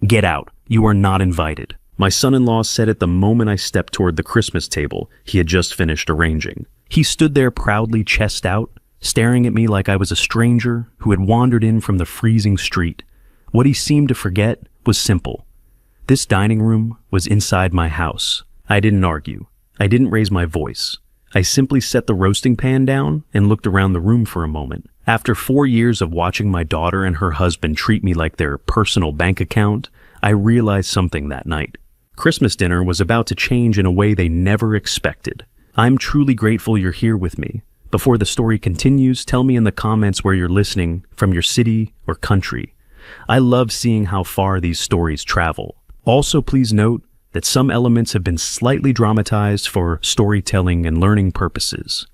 "Get out. You are not invited," my son-in-law said it the moment I stepped toward the Christmas table he had just finished arranging. He stood there proudly chest out, staring at me like I was a stranger who had wandered in from the freezing street. What he seemed to forget was simple. This dining room was inside my house. I didn't argue. I didn't raise my voice. I simply set the roasting pan down and looked around the room for a moment. After 4 years of watching my daughter and her husband treat me like their personal bank account, I realized something that night. Christmas dinner was about to change in a way they never expected. I'm truly grateful you're here with me. Before the story continues, tell me in the comments where you're listening, from your city or country. I love seeing how far these stories travel. Also, please note that some elements have been slightly dramatized for storytelling and learning purposes.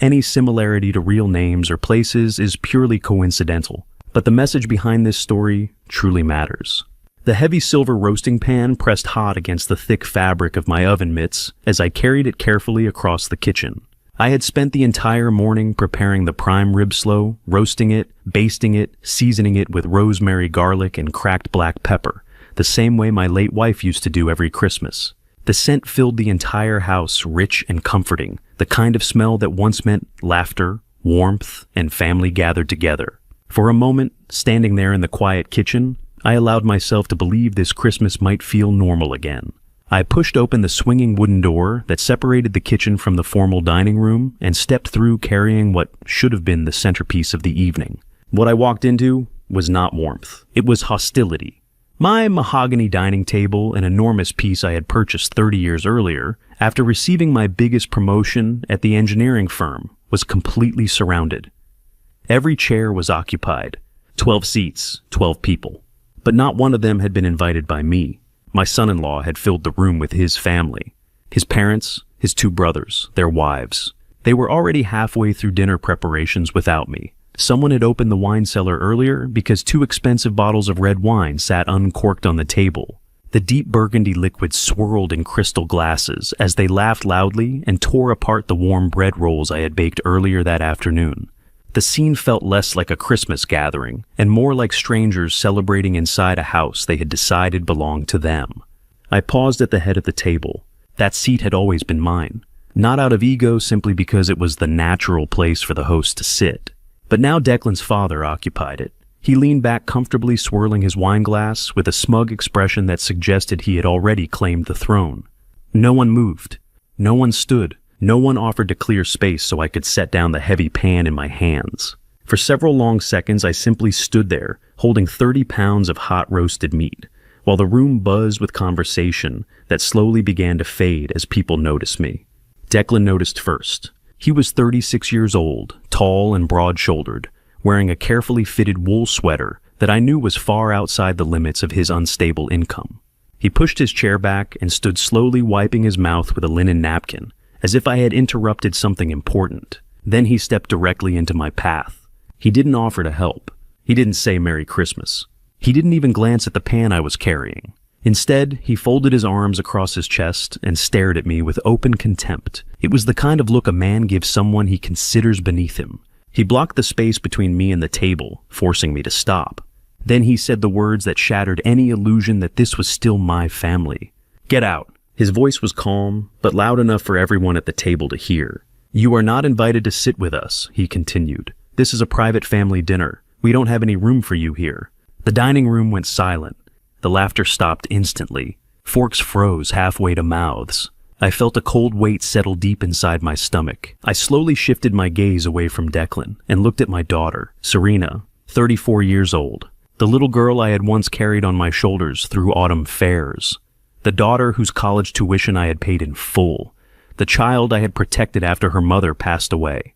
Any similarity to real names or places is purely coincidental, but the message behind this story truly matters. The heavy silver roasting pan pressed hot against the thick fabric of my oven mitts as I carried it carefully across the kitchen. I had spent the entire morning preparing the prime rib slow, roasting it, basting it, seasoning it with rosemary, garlic, and cracked black pepper, the same way my late wife used to do every Christmas. The scent filled the entire house, rich and comforting, the kind of smell that once meant laughter, warmth, and family gathered together. For a moment, standing there in the quiet kitchen, I allowed myself to believe this Christmas might feel normal again. I pushed open the swinging wooden door that separated the kitchen from the formal dining room and stepped through carrying what should have been the centerpiece of the evening. What I walked into was not warmth. It was hostility. My mahogany dining table, an enormous piece I had purchased 30 years earlier, after receiving my biggest promotion at the engineering firm, was completely surrounded. Every chair was occupied. 12 seats, 12 people. But not one of them had been invited by me. My son-in-law had filled the room with his family. His parents, his 2 brothers, their wives. They were already halfway through dinner preparations without me. Someone had opened the wine cellar earlier because 2 expensive bottles of red wine sat uncorked on the table. The deep burgundy liquid swirled in crystal glasses as they laughed loudly and tore apart the warm bread rolls I had baked earlier that afternoon. The scene felt less like a Christmas gathering and more like strangers celebrating inside a house they had decided belonged to them. I paused at the head of the table. That seat had always been mine, not out of ego, simply because it was the natural place for the host to sit. But now Declan's father occupied it. He leaned back comfortably, swirling his wine glass with a smug expression that suggested he had already claimed the throne. No one moved. No one stood. No one offered to clear space so I could set down the heavy pan in my hands. For several long seconds, I simply stood there, holding 30 pounds of hot roasted meat, while the room buzzed with conversation that slowly began to fade as people noticed me. Declan noticed first. He was 36 years old, tall and broad-shouldered, wearing a carefully fitted wool sweater that I knew was far outside the limits of his unstable income. He pushed his chair back and stood slowly wiping his mouth with a linen napkin, as if I had interrupted something important. Then he stepped directly into my path. He didn't offer to help. He didn't say Merry Christmas. He didn't even glance at the pan I was carrying. Instead, he folded his arms across his chest and stared at me with open contempt. It was the kind of look a man gives someone he considers beneath him. He blocked the space between me and the table, forcing me to stop. Then he said the words that shattered any illusion that this was still my family. "Get out." His voice was calm, but loud enough for everyone at the table to hear. "You are not invited to sit with us," he continued. "This is a private family dinner. We don't have any room for you here." The dining room went silent. The laughter stopped instantly. Forks froze halfway to mouths. I felt a cold weight settle deep inside my stomach. I slowly shifted my gaze away from Declan and looked at my daughter, Serena, 34 years old, the little girl I had once carried on my shoulders through autumn fairs. The daughter whose college tuition I had paid in full. The child I had protected after her mother passed away.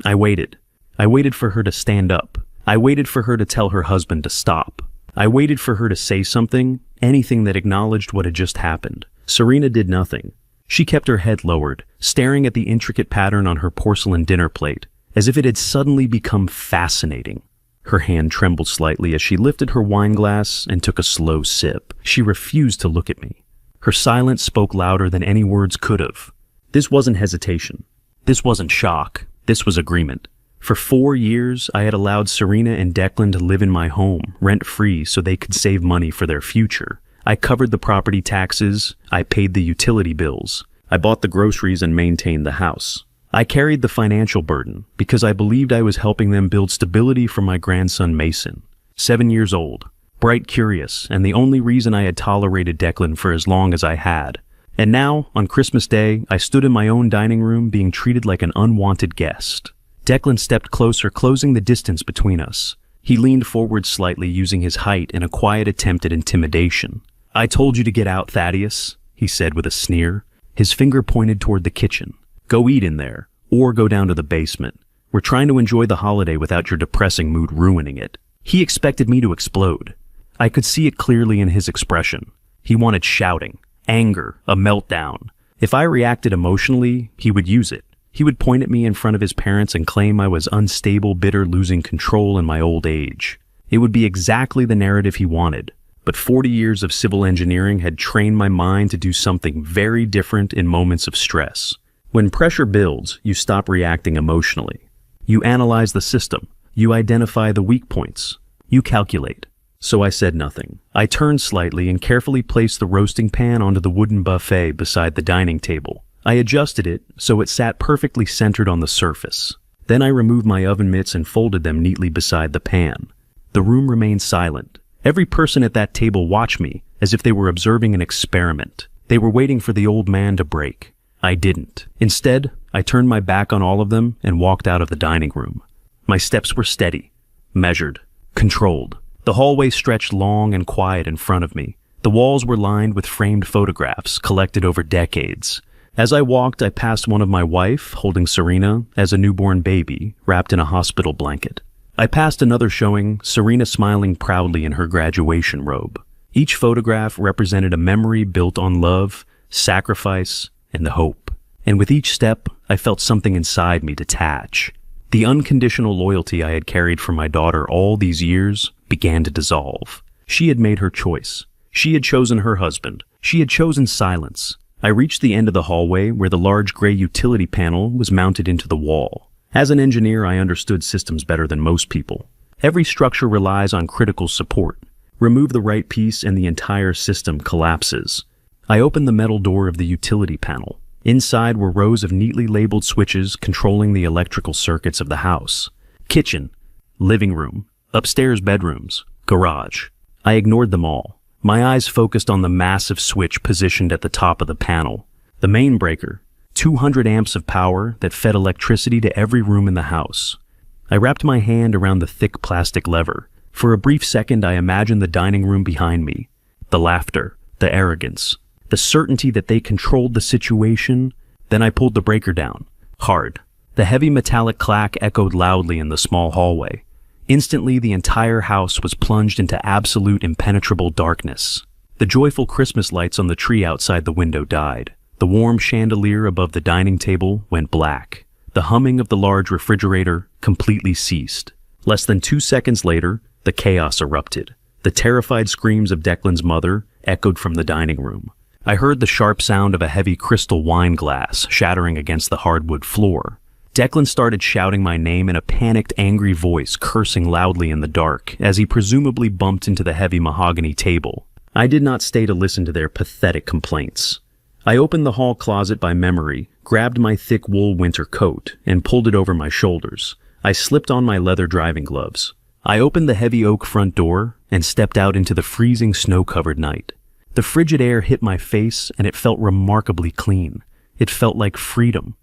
I waited. I waited for her to stand up. I waited for her to tell her husband to stop. I waited for her to say something, anything that acknowledged what had just happened. Serena did nothing. She kept her head lowered, staring at the intricate pattern on her porcelain dinner plate, as if it had suddenly become fascinating. Her hand trembled slightly as she lifted her wine glass and took a slow sip. She refused to look at me. Her silence spoke louder than any words could have. This wasn't hesitation. This wasn't shock. This was agreement. For 4 years, I had allowed Serena and Declan to live in my home, rent-free, so they could save money for their future. I covered the property taxes, I paid the utility bills, I bought the groceries and maintained the house. I carried the financial burden because I believed I was helping them build stability for my grandson Mason, 7 years old, bright, curious, and the only reason I had tolerated Declan for as long as I had. And now, on Christmas Day, I stood in my own dining room being treated like an unwanted guest. Declan stepped closer, closing the distance between us. He leaned forward slightly, using his height in a quiet attempt at intimidation. "I told you to get out, Thaddeus," he said with a sneer. His finger pointed toward the kitchen. "Go eat in there, or go down to the basement. We're trying to enjoy the holiday without your depressing mood ruining it." He expected me to explode. I could see it clearly in his expression. He wanted shouting, anger, a meltdown. If I reacted emotionally, he would use it. He would point at me in front of his parents and claim I was unstable, bitter, losing control in my old age. It would be exactly the narrative he wanted. But 40 years of civil engineering had trained my mind to do something very different in moments of stress. When pressure builds, you stop reacting emotionally. You analyze the system. You identify the weak points. You calculate. So I said nothing. I turned slightly and carefully placed the roasting pan onto the wooden buffet beside the dining table. I adjusted it so it sat perfectly centered on the surface. Then I removed my oven mitts and folded them neatly beside the pan. The room remained silent. Every person at that table watched me as if they were observing an experiment. They were waiting for the old man to break. I didn't. Instead, I turned my back on all of them and walked out of the dining room. My steps were steady, measured, controlled. The hallway stretched long and quiet in front of me. The walls were lined with framed photographs collected over decades. As I walked, I passed one of my wife, holding Serena as a newborn baby, wrapped in a hospital blanket. I passed another showing Serena smiling proudly in her graduation robe. Each photograph represented a memory built on love, sacrifice, and the hope. And with each step, I felt something inside me detach. The unconditional loyalty I had carried for my daughter all these years began to dissolve. She had made her choice. She had chosen her husband. She had chosen silence. I reached the end of the hallway where the large gray utility panel was mounted into the wall. As an engineer, I understood systems better than most people. Every structure relies on critical support. Remove the right piece and the entire system collapses. I opened the metal door of the utility panel. Inside were rows of neatly labeled switches controlling the electrical circuits of the house. Kitchen, living room, upstairs bedrooms, garage. I ignored them all. My eyes focused on the massive switch positioned at the top of the panel. The main breaker, 200 amps of power that fed electricity to every room in the house. I wrapped my hand around the thick plastic lever. For a brief second, I imagined the dining room behind me. The laughter, the arrogance, the certainty that they controlled the situation. Then I pulled the breaker down, hard. The heavy metallic clack echoed loudly in the small hallway. Instantly, the entire house was plunged into absolute impenetrable darkness. The joyful Christmas lights on the tree outside the window died. The warm chandelier above the dining table went black. The humming of the large refrigerator completely ceased. Less than 2 seconds later, the chaos erupted. The terrified screams of Declan's mother echoed from the dining room. I heard the sharp sound of a heavy crystal wine glass shattering against the hardwood floor. Declan started shouting my name in a panicked, angry voice, cursing loudly in the dark as he presumably bumped into the heavy mahogany table. I did not stay to listen to their pathetic complaints. I opened the hall closet by memory, grabbed my thick wool winter coat, and pulled it over my shoulders. I slipped on my leather driving gloves. I opened the heavy oak front door and stepped out into the freezing snow-covered night. The frigid air hit my face and it felt remarkably clean. It felt like freedom.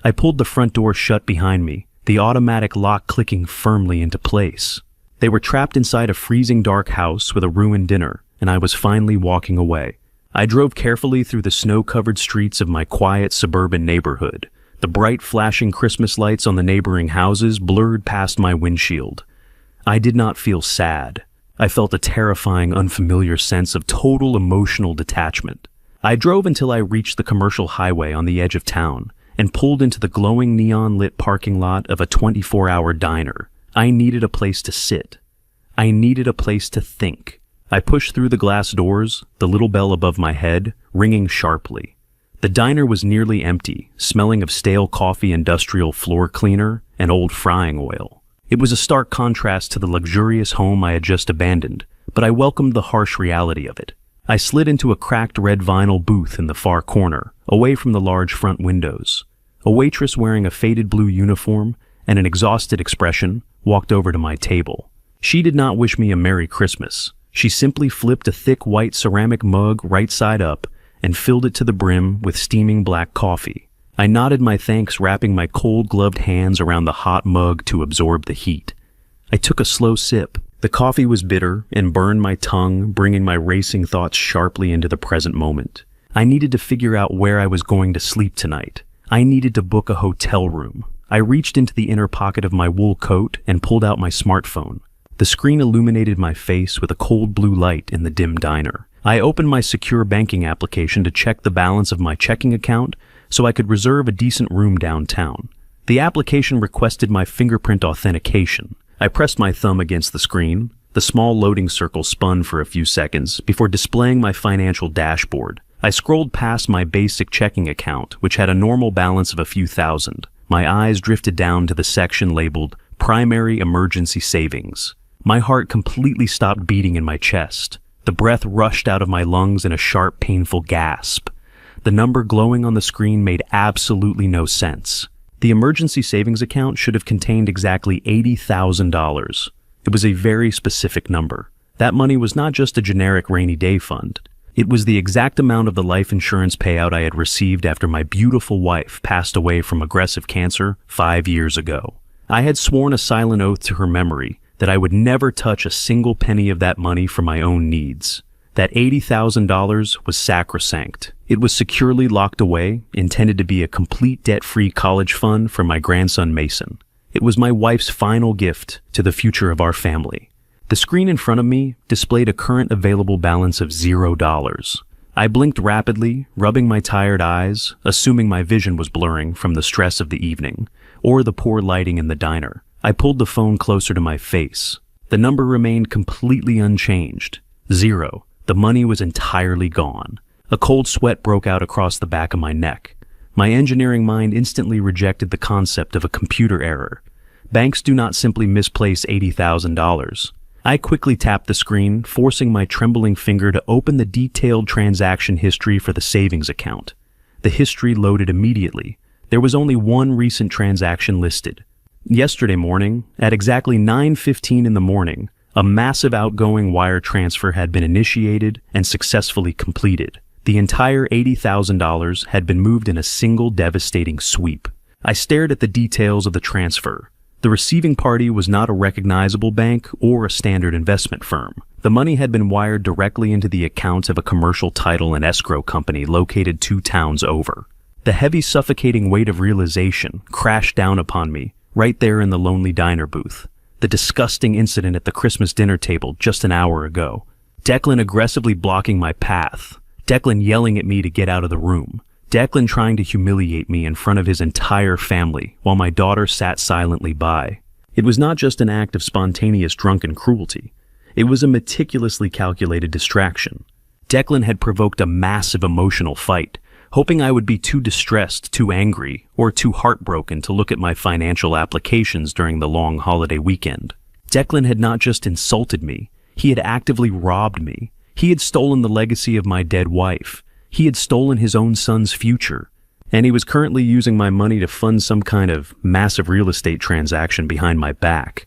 I pulled the front door shut behind me, the automatic lock clicking firmly into place. They were trapped inside a freezing dark house with a ruined dinner, and I was finally walking away. I drove carefully through the snow-covered streets of my quiet suburban neighborhood. The bright flashing Christmas lights on the neighboring houses blurred past my windshield. I did not feel sad. I felt a terrifying, unfamiliar sense of total emotional detachment. I drove until I reached the commercial highway on the edge of town and pulled into the glowing neon-lit parking lot of a 24-hour diner. I needed a place to sit. I needed a place to think. I pushed through the glass doors, the little bell above my head ringing sharply. The diner was nearly empty, smelling of stale coffee, industrial floor cleaner, and old frying oil. It was a stark contrast to the luxurious home I had just abandoned, but I welcomed the harsh reality of it. I slid into a cracked red vinyl booth in the far corner, away from the large front windows. A waitress wearing a faded blue uniform and an exhausted expression walked over to my table. She did not wish me a Merry Christmas. She simply flipped a thick white ceramic mug right side up and filled it to the brim with steaming black coffee. I nodded my thanks, wrapping my cold-gloved hands around the hot mug to absorb the heat. I took a slow sip. The coffee was bitter and burned my tongue, bringing my racing thoughts sharply into the present moment. I needed to figure out where I was going to sleep tonight. I needed to book a hotel room. I reached into the inner pocket of my wool coat and pulled out my smartphone. The screen illuminated my face with a cold blue light in the dim diner. I opened my secure banking application to check the balance of my checking account so I could reserve a decent room downtown. The application requested my fingerprint authentication. I pressed my thumb against the screen. The small loading circle spun for a few seconds before displaying my financial dashboard. I scrolled past my basic checking account, which had a normal balance of a few thousand. My eyes drifted down to the section labeled Primary Emergency Savings. My heart completely stopped beating in my chest. The breath rushed out of my lungs in a sharp, painful gasp. The number glowing on the screen made absolutely no sense. The emergency savings account should have contained exactly $80,000. It was a very specific number. That money was not just a generic rainy day fund. It was the exact amount of the life insurance payout I had received after my beautiful wife passed away from aggressive cancer 5 years ago. I had sworn a silent oath to her memory that I would never touch a single penny of that money for my own needs. That $80,000 was sacrosanct. It was securely locked away, intended to be a complete debt-free college fund for my grandson Mason. It was my wife's final gift to the future of our family. The screen in front of me displayed a current available balance of $0. I blinked rapidly, rubbing my tired eyes, assuming my vision was blurring from the stress of the evening, or the poor lighting in the diner. I pulled the phone closer to my face. The number remained completely unchanged. 0. The money was entirely gone. A cold sweat broke out across the back of my neck. My engineering mind instantly rejected the concept of a computer error. Banks do not simply misplace $80,000. I quickly tapped the screen, forcing my trembling finger to open the detailed transaction history for the savings account. The history loaded immediately. There was only one recent transaction listed. Yesterday morning, at exactly 9:15 in the morning, a massive outgoing wire transfer had been initiated and successfully completed. The entire $80,000 had been moved in a single devastating sweep. I stared at the details of the transfer. The receiving party was not a recognizable bank or a standard investment firm. The money had been wired directly into the account of a commercial title and escrow company located 2 towns over. The heavy, suffocating weight of realization crashed down upon me right there in the lonely diner booth. The disgusting incident at the Christmas dinner table just an hour ago. Declan aggressively blocking my path. Declan yelling at me to get out of the room. Declan trying to humiliate me in front of his entire family while my daughter sat silently by. It was not just an act of spontaneous drunken cruelty. It was a meticulously calculated distraction. Declan had provoked a massive emotional fight, hoping I would be too distressed, too angry, or too heartbroken to look at my financial applications during the long holiday weekend. Declan had not just insulted me, he had actively robbed me. He had stolen the legacy of my dead wife. He had stolen his own son's future. And he was currently using my money to fund some kind of massive real estate transaction behind my back.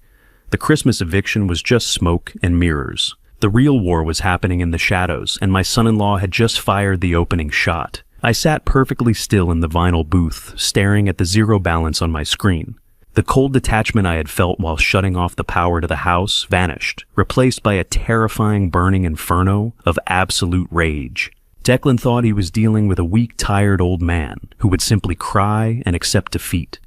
The Christmas eviction was just smoke and mirrors. The real war was happening in the shadows, and my son-in-law had just fired the opening shot. I sat perfectly still in the vinyl booth, staring at the 0 balance on my screen. The cold detachment I had felt while shutting off the power to the house vanished, replaced by a terrifying burning inferno of absolute rage. Declan thought he was dealing with a weak, tired old man who would simply cry and accept defeat.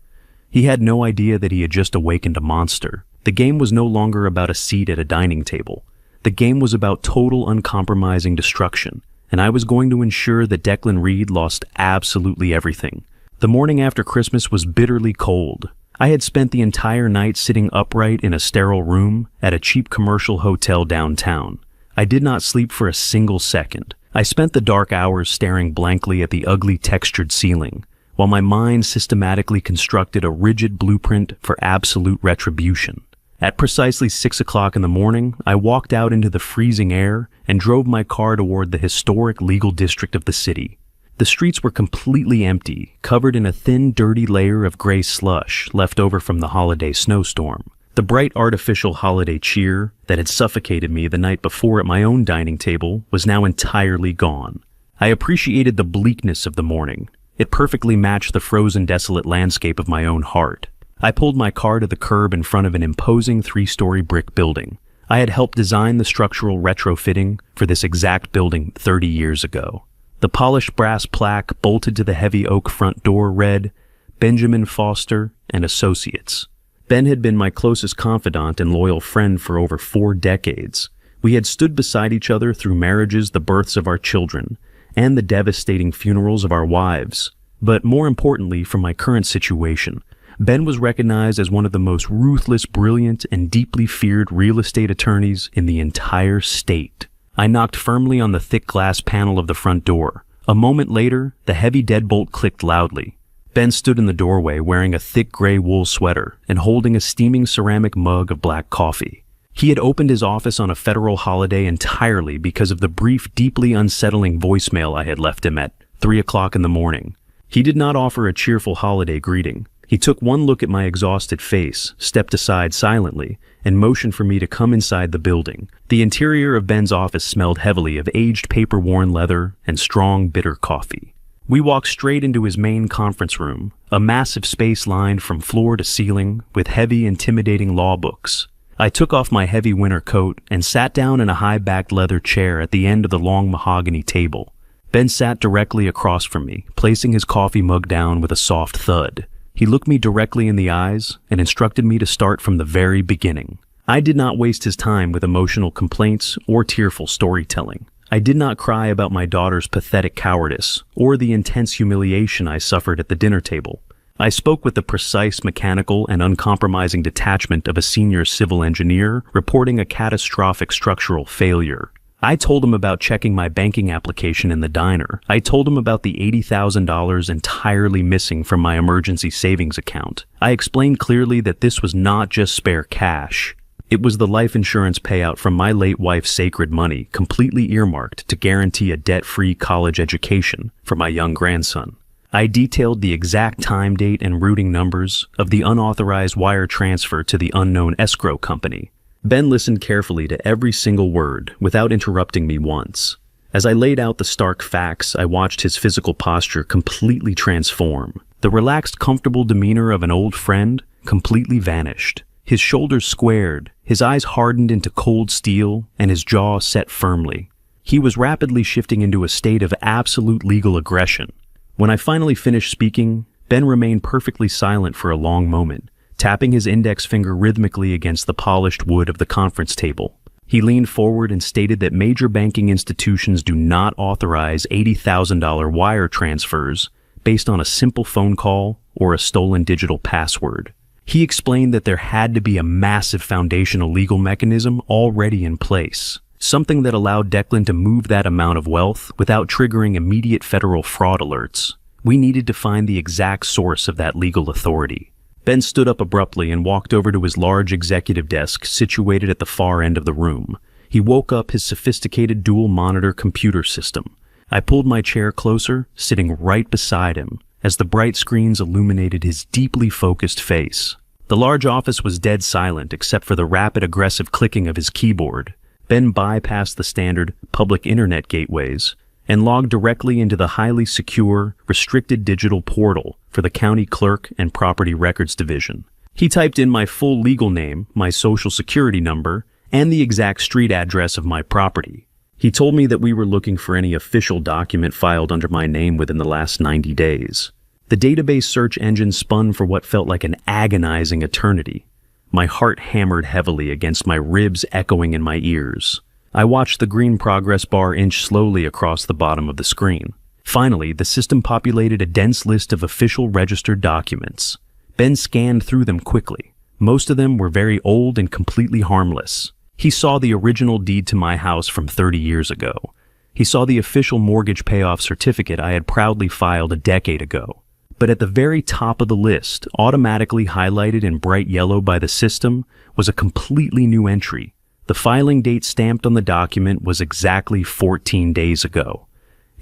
He had no idea that he had just awakened a monster. The game was no longer about a seat at a dining table. The game was about total, uncompromising destruction, and I was going to ensure that Declan Reed lost absolutely everything. The morning after Christmas was bitterly cold. I had spent the entire night sitting upright in a sterile room at a cheap commercial hotel downtown. I did not sleep for a single second. I spent the dark hours staring blankly at the ugly textured ceiling, while my mind systematically constructed a rigid blueprint for absolute retribution. At precisely 6 o'clock in the morning, I walked out into the freezing air and drove my car toward the historic legal district of the city. The streets were completely empty, covered in a thin, dirty layer of gray slush left over from the holiday snowstorm. The bright artificial holiday cheer that had suffocated me the night before at my own dining table was now entirely gone. I appreciated the bleakness of the morning. It perfectly matched the frozen, desolate landscape of my own heart. I pulled my car to the curb in front of an imposing 3-story brick building. I had helped design the structural retrofitting for this exact building 30 years ago. The polished brass plaque bolted to the heavy oak front door read, "Benjamin Foster and Associates." Ben had been my closest confidant and loyal friend for over 4 decades. We had stood beside each other through marriages, the births of our children, and the devastating funerals of our wives. But more importantly, for my current situation, Ben was recognized as one of the most ruthless, brilliant, and deeply feared real estate attorneys in the entire state. I knocked firmly on the thick glass panel of the front door. A moment later, the heavy deadbolt clicked loudly. Ben stood in the doorway wearing a thick gray wool sweater and holding a steaming ceramic mug of black coffee. He had opened his office on a federal holiday entirely because of the brief, deeply unsettling voicemail I had left him at 3 o'clock in the morning. He did not offer a cheerful holiday greeting. He took one look at my exhausted face, stepped aside silently, and motioned for me to come inside the building. The interior of Ben's office smelled heavily of aged paper-worn leather and strong, bitter coffee. We walked straight into his main conference room, a massive space lined from floor to ceiling with heavy, intimidating law books. I took off my heavy winter coat and sat down in a high-backed leather chair at the end of the long mahogany table. Ben sat directly across from me, placing his coffee mug down with a soft thud. He looked me directly in the eyes and instructed me to start from the very beginning. I did not waste his time with emotional complaints or tearful storytelling. I did not cry about my daughter's pathetic cowardice or the intense humiliation I suffered at the dinner table. I spoke with the precise, mechanical, and uncompromising detachment of a senior civil engineer reporting a catastrophic structural failure. I told him about checking my banking application in the diner. I told him about the $80,000 entirely missing from my emergency savings account. I explained clearly that this was not just spare cash. It was the life insurance payout from my late wife's sacred money, completely earmarked to guarantee a debt-free college education for my young grandson. I detailed the exact time, date, and routing numbers of the unauthorized wire transfer to the unknown escrow company. Ben listened carefully to every single word, without interrupting me once. As I laid out the stark facts, I watched his physical posture completely transform. The relaxed, comfortable demeanor of an old friend completely vanished. His shoulders squared, his eyes hardened into cold steel, and his jaw set firmly. He was rapidly shifting into a state of absolute legal aggression. When I finally finished speaking, Ben remained perfectly silent for a long moment, tapping his index finger rhythmically against the polished wood of the conference table. He leaned forward and stated that major banking institutions do not authorize $80,000 wire transfers based on a simple phone call or a stolen digital password. He explained that there had to be a massive foundational legal mechanism already in place, something that allowed Declan to move that amount of wealth without triggering immediate federal fraud alerts. We needed to find the exact source of that legal authority. Ben stood up abruptly and walked over to his large executive desk situated at the far end of the room. He woke up his sophisticated dual-monitor computer system. I pulled my chair closer, sitting right beside him, as the bright screens illuminated his deeply focused face. The large office was dead silent except for the rapid, aggressive clicking of his keyboard. Ben bypassed the standard public internet gateways and logged directly into the highly secure, restricted digital portal for the county clerk and property records division. He typed in my full legal name, my social security number, and the exact street address of my property. He told me that we were looking for any official document filed under my name within the last 90 days. The database search engine spun for what felt like an agonizing eternity. My heart hammered heavily against my ribs, echoing in my ears. I watched the green progress bar inch slowly across the bottom of the screen. Finally, the system populated a dense list of official registered documents. Ben scanned through them quickly. Most of them were very old and completely harmless. He saw the original deed to my house from 30 years ago. He saw the official mortgage payoff certificate I had proudly filed a decade ago. But at the very top of the list, automatically highlighted in bright yellow by the system, was a completely new entry. The filing date stamped on the document was exactly 14 days ago.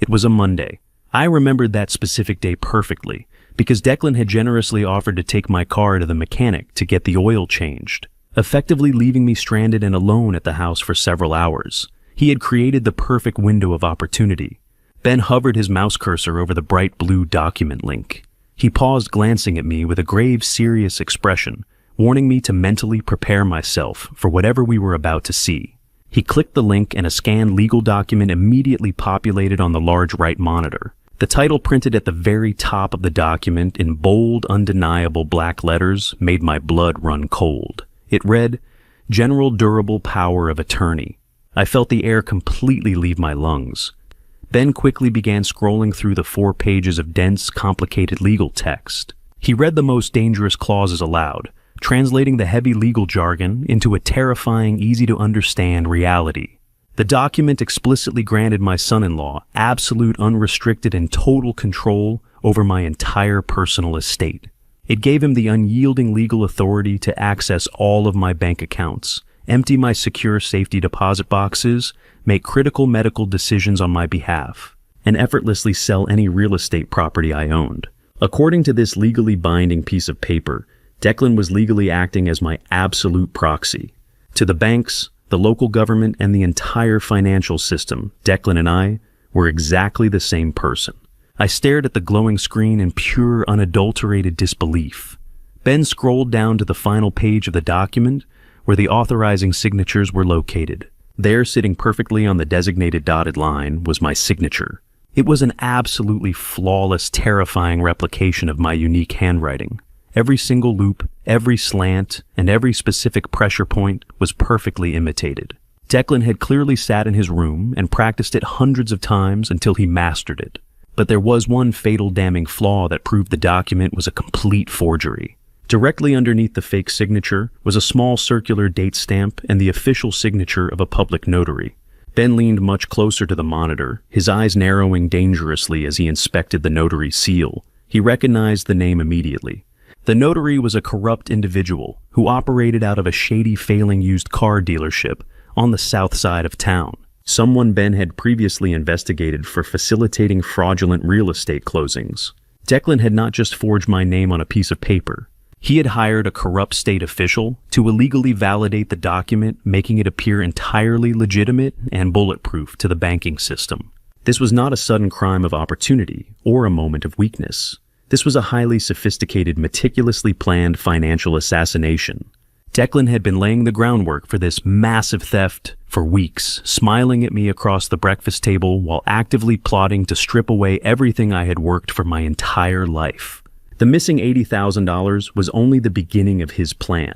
It was a Monday. I remembered that specific day perfectly, because Declan had generously offered to take my car to the mechanic to get the oil changed, effectively leaving me stranded and alone at the house for several hours. He had created the perfect window of opportunity. Ben hovered his mouse cursor over the bright blue document link. He paused, glancing at me with a grave, serious expression, warning me to mentally prepare myself for whatever we were about to see. He clicked the link and a scanned legal document immediately populated on the large right monitor. The title printed at the very top of the document in bold, undeniable black letters made my blood run cold. It read, "General Durable Power of Attorney." I felt the air completely leave my lungs. Ben quickly began scrolling through the 4 pages of dense, complicated legal text. He read the most dangerous clauses aloud, translating the heavy legal jargon into a terrifying, easy-to-understand reality. The document explicitly granted my son-in-law absolute, unrestricted, and total control over my entire personal estate. It gave him the unyielding legal authority to access all of my bank accounts, empty my secure safety deposit boxes, make critical medical decisions on my behalf, and effortlessly sell any real estate property I owned. According to this legally binding piece of paper, Declan was legally acting as my absolute proxy. To the banks, the local government, and the entire financial system, Declan and I were exactly the same person. I stared at the glowing screen in pure, unadulterated disbelief. Ben scrolled down to the final page of the document, where the authorizing signatures were located. There, sitting perfectly on the designated dotted line, was my signature. It was an absolutely flawless, terrifying replication of my unique handwriting. Every single loop, every slant, and every specific pressure point was perfectly imitated. Declan had clearly sat in his room and practiced it hundreds of times until he mastered it. But there was one fatal, damning flaw that proved the document was a complete forgery. Directly underneath the fake signature was a small circular date stamp and the official signature of a public notary. Ben leaned much closer to the monitor, his eyes narrowing dangerously as he inspected the notary's seal. He recognized the name immediately. The notary was a corrupt individual who operated out of a shady, failing used car dealership on the south side of town. Someone Ben had previously investigated for facilitating fraudulent real estate closings. Declan had not just forged my name on a piece of paper. He had hired a corrupt state official to illegally validate the document, making it appear entirely legitimate and bulletproof to the banking system. This was not a sudden crime of opportunity or a moment of weakness. This was a highly sophisticated, meticulously planned financial assassination. Declan had been laying the groundwork for this massive theft for weeks, smiling at me across the breakfast table while actively plotting to strip away everything I had worked for my entire life. The missing $80,000 was only the beginning of his plan.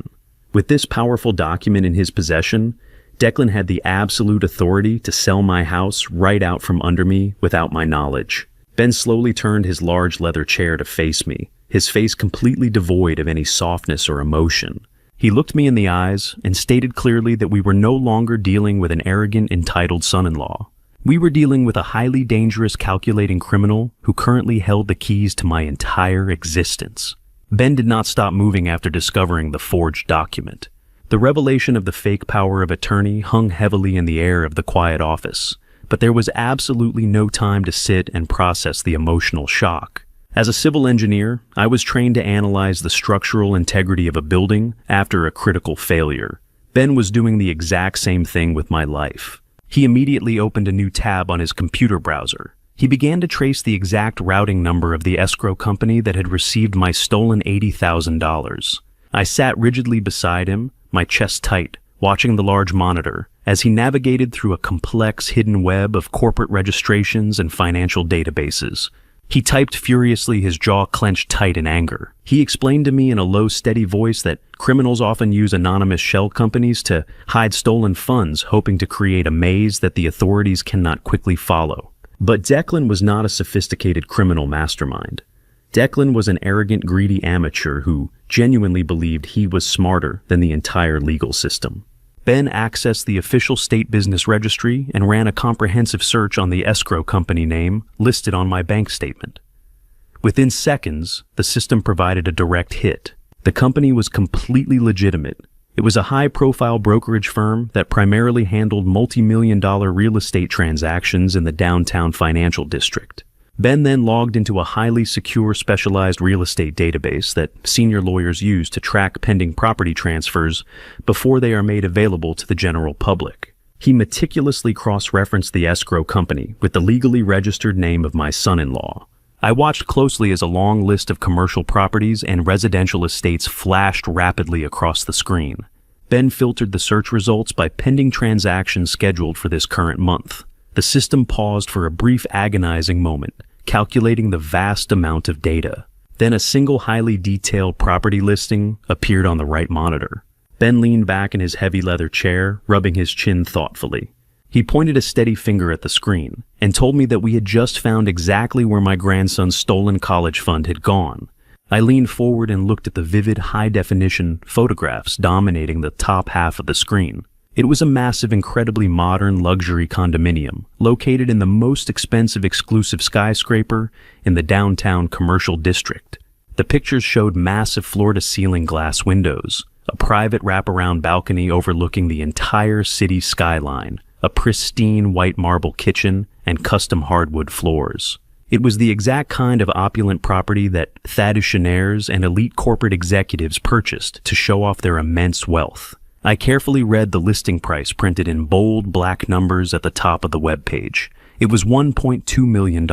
With this powerful document in his possession, Declan had the absolute authority to sell my house right out from under me without my knowledge. Ben slowly turned his large leather chair to face me, his face completely devoid of any softness or emotion. He looked me in the eyes and stated clearly that we were no longer dealing with an arrogant, entitled son-in-law. We were dealing with a highly dangerous, calculating criminal who currently held the keys to my entire existence. Ben did not stop moving after discovering the forged document. The revelation of the fake power of attorney hung heavily in the air of the quiet office, but there was absolutely no time to sit and process the emotional shock. As a civil engineer, I was trained to analyze the structural integrity of a building after a critical failure. Ben was doing the exact same thing with my life. He immediately opened a new tab on his computer browser. He began to trace the exact routing number of the escrow company that had received my stolen $80,000. I sat rigidly beside him, my chest tight, watching the large monitor, as he navigated through a complex hidden web of corporate registrations and financial databases. He typed furiously, his jaw clenched tight in anger. He explained to me in a low, steady voice that criminals often use anonymous shell companies to hide stolen funds, hoping to create a maze that the authorities cannot quickly follow. But Declan was not a sophisticated criminal mastermind. Declan was an arrogant, greedy amateur who genuinely believed he was smarter than the entire legal system. Ben accessed the official state business registry and ran a comprehensive search on the escrow company name listed on my bank statement. Within seconds, the system provided a direct hit. The company was completely legitimate. It was a high-profile brokerage firm that primarily handled multi-million-dollar real estate transactions in the downtown financial district. Ben then logged into a highly secure specialized real estate database that senior lawyers use to track pending property transfers before they are made available to the general public. He meticulously cross-referenced the escrow company with the legally registered name of my son-in-law. I watched closely as a long list of commercial properties and residential estates flashed rapidly across the screen. Ben filtered the search results by pending transactions scheduled for this current month. The system paused for a brief agonizing moment, calculating the vast amount of data. Then a single highly detailed property listing appeared on the right monitor. Ben leaned back in his heavy leather chair, rubbing his chin thoughtfully. He pointed a steady finger at the screen and told me that we had just found exactly where my grandson's stolen college fund had gone. I leaned forward and looked at the vivid, high-definition photographs dominating the top half of the screen. It was a massive, incredibly modern luxury condominium located in the most expensive exclusive skyscraper in the downtown commercial district. The pictures showed massive floor-to-ceiling glass windows, a private wraparound balcony overlooking the entire city skyline, a pristine white marble kitchen, and custom hardwood floors. It was the exact kind of opulent property that Thaddeus and elite corporate executives purchased to show off their immense wealth. I carefully read the listing price printed in bold black numbers at the top of the webpage. It was $1.2 million.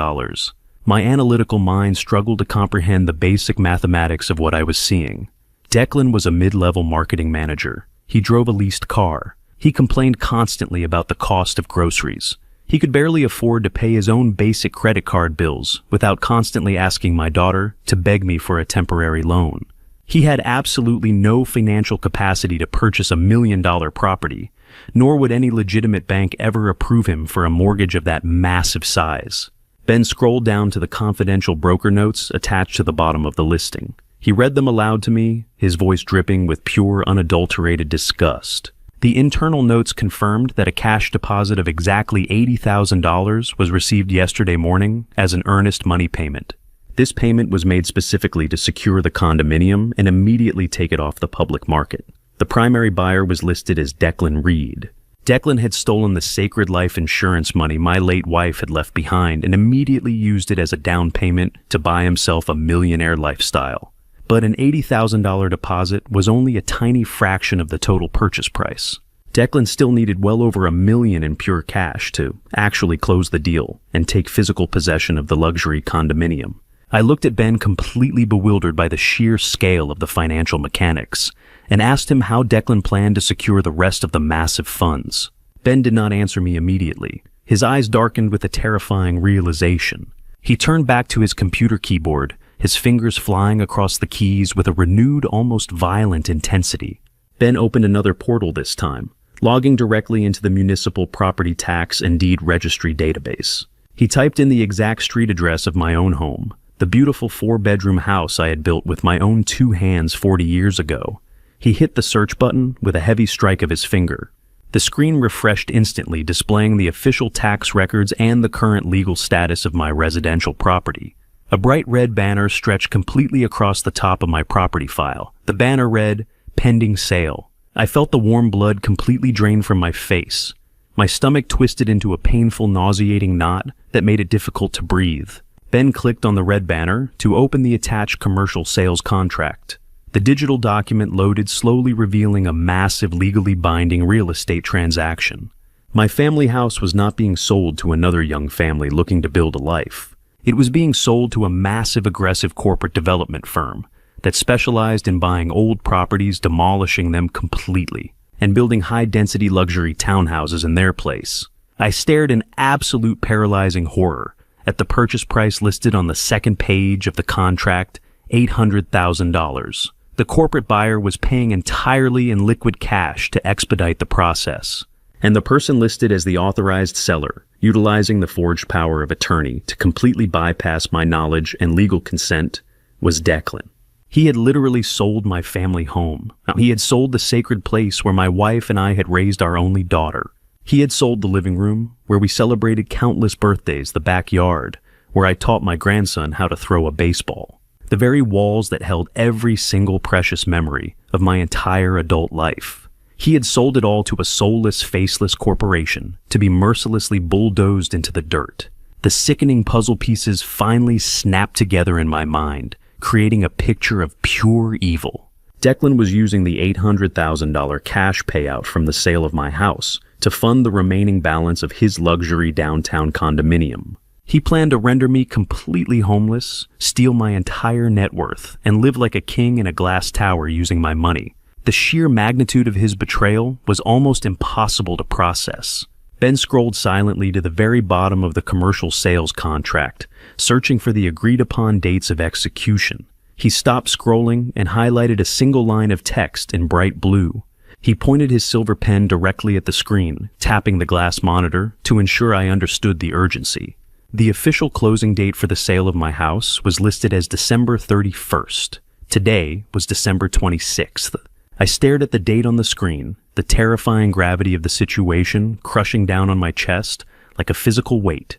My analytical mind struggled to comprehend the basic mathematics of what I was seeing. Declan was a mid-level marketing manager. He drove a leased car. He complained constantly about the cost of groceries. He could barely afford to pay his own basic credit card bills without constantly asking my daughter to beg me for a temporary loan. He had absolutely no financial capacity to purchase $1 million property, nor would any legitimate bank ever approve him for a mortgage of that massive size. Ben scrolled down to the confidential broker notes attached to the bottom of the listing. He read them aloud to me, his voice dripping with pure, unadulterated disgust. The internal notes confirmed that a cash deposit of exactly $80,000 was received yesterday morning as an earnest money payment. This payment was made specifically to secure the condominium and immediately take it off the public market. The primary buyer was listed as Declan Reed. Declan had stolen the sacred life insurance money my late wife had left behind and immediately used it as a down payment to buy himself a millionaire lifestyle. But an $80,000 deposit was only a tiny fraction of the total purchase price. Declan still needed well over $1 million in pure cash to actually close the deal and take physical possession of the luxury condominium. I looked at Ben completely bewildered by the sheer scale of the financial mechanics and asked him how Declan planned to secure the rest of the massive funds. Ben did not answer me immediately. His eyes darkened with a terrifying realization. He turned back to his computer keyboard, his fingers flying across the keys with a renewed, almost violent intensity. Ben opened another portal this time, logging directly into the Municipal Property Tax and Deed Registry database. He typed in the exact street address of my own home, the beautiful 4-bedroom house I had built with my own 2 hands 40 years ago. He hit the search button with a heavy strike of his finger. The screen refreshed instantly, displaying the official tax records and the current legal status of my residential property. A bright red banner stretched completely across the top of my property file. The banner read, "Pending Sale." I felt the warm blood completely drain from my face. My stomach twisted into a painful, nauseating knot that made it difficult to breathe. Ben clicked on the red banner to open the attached commercial sales contract. The digital document loaded, slowly revealing a massive, legally binding real estate transaction. My family house was not being sold to another young family looking to build a life. It was being sold to a massive, aggressive corporate development firm that specialized in buying old properties, demolishing them completely, and building high-density luxury townhouses in their place. I stared in absolute paralyzing horror at the purchase price listed on the second page of the contract, $800,000. The corporate buyer was paying entirely in liquid cash to expedite the process, and the person listed as the authorized seller, utilizing the forged power of attorney to completely bypass my knowledge and legal consent, was Declan. He had literally sold my family home. He had sold the sacred place where my wife and I had raised our only daughter. He had sold the living room, where we celebrated countless birthdays, the backyard, where I taught my grandson how to throw a baseball. The very walls that held every single precious memory of my entire adult life. He had sold it all to a soulless, faceless corporation to be mercilessly bulldozed into the dirt. The sickening puzzle pieces finally snapped together in my mind, creating a picture of pure evil. Declan was using the $800,000 cash payout from the sale of my house to fund the remaining balance of his luxury downtown condominium. He planned to render me completely homeless, steal my entire net worth, and live like a king in a glass tower using my money. The sheer magnitude of his betrayal was almost impossible to process. Ben scrolled silently to the very bottom of the commercial sales contract, searching for the agreed-upon dates of execution. He stopped scrolling and highlighted a single line of text in bright blue. He pointed his silver pen directly at the screen, tapping the glass monitor to ensure I understood the urgency. The official closing date for the sale of my house was listed as December 31st. Today was December 26th. I stared at the date on the screen, the terrifying gravity of the situation crushing down on my chest like a physical weight.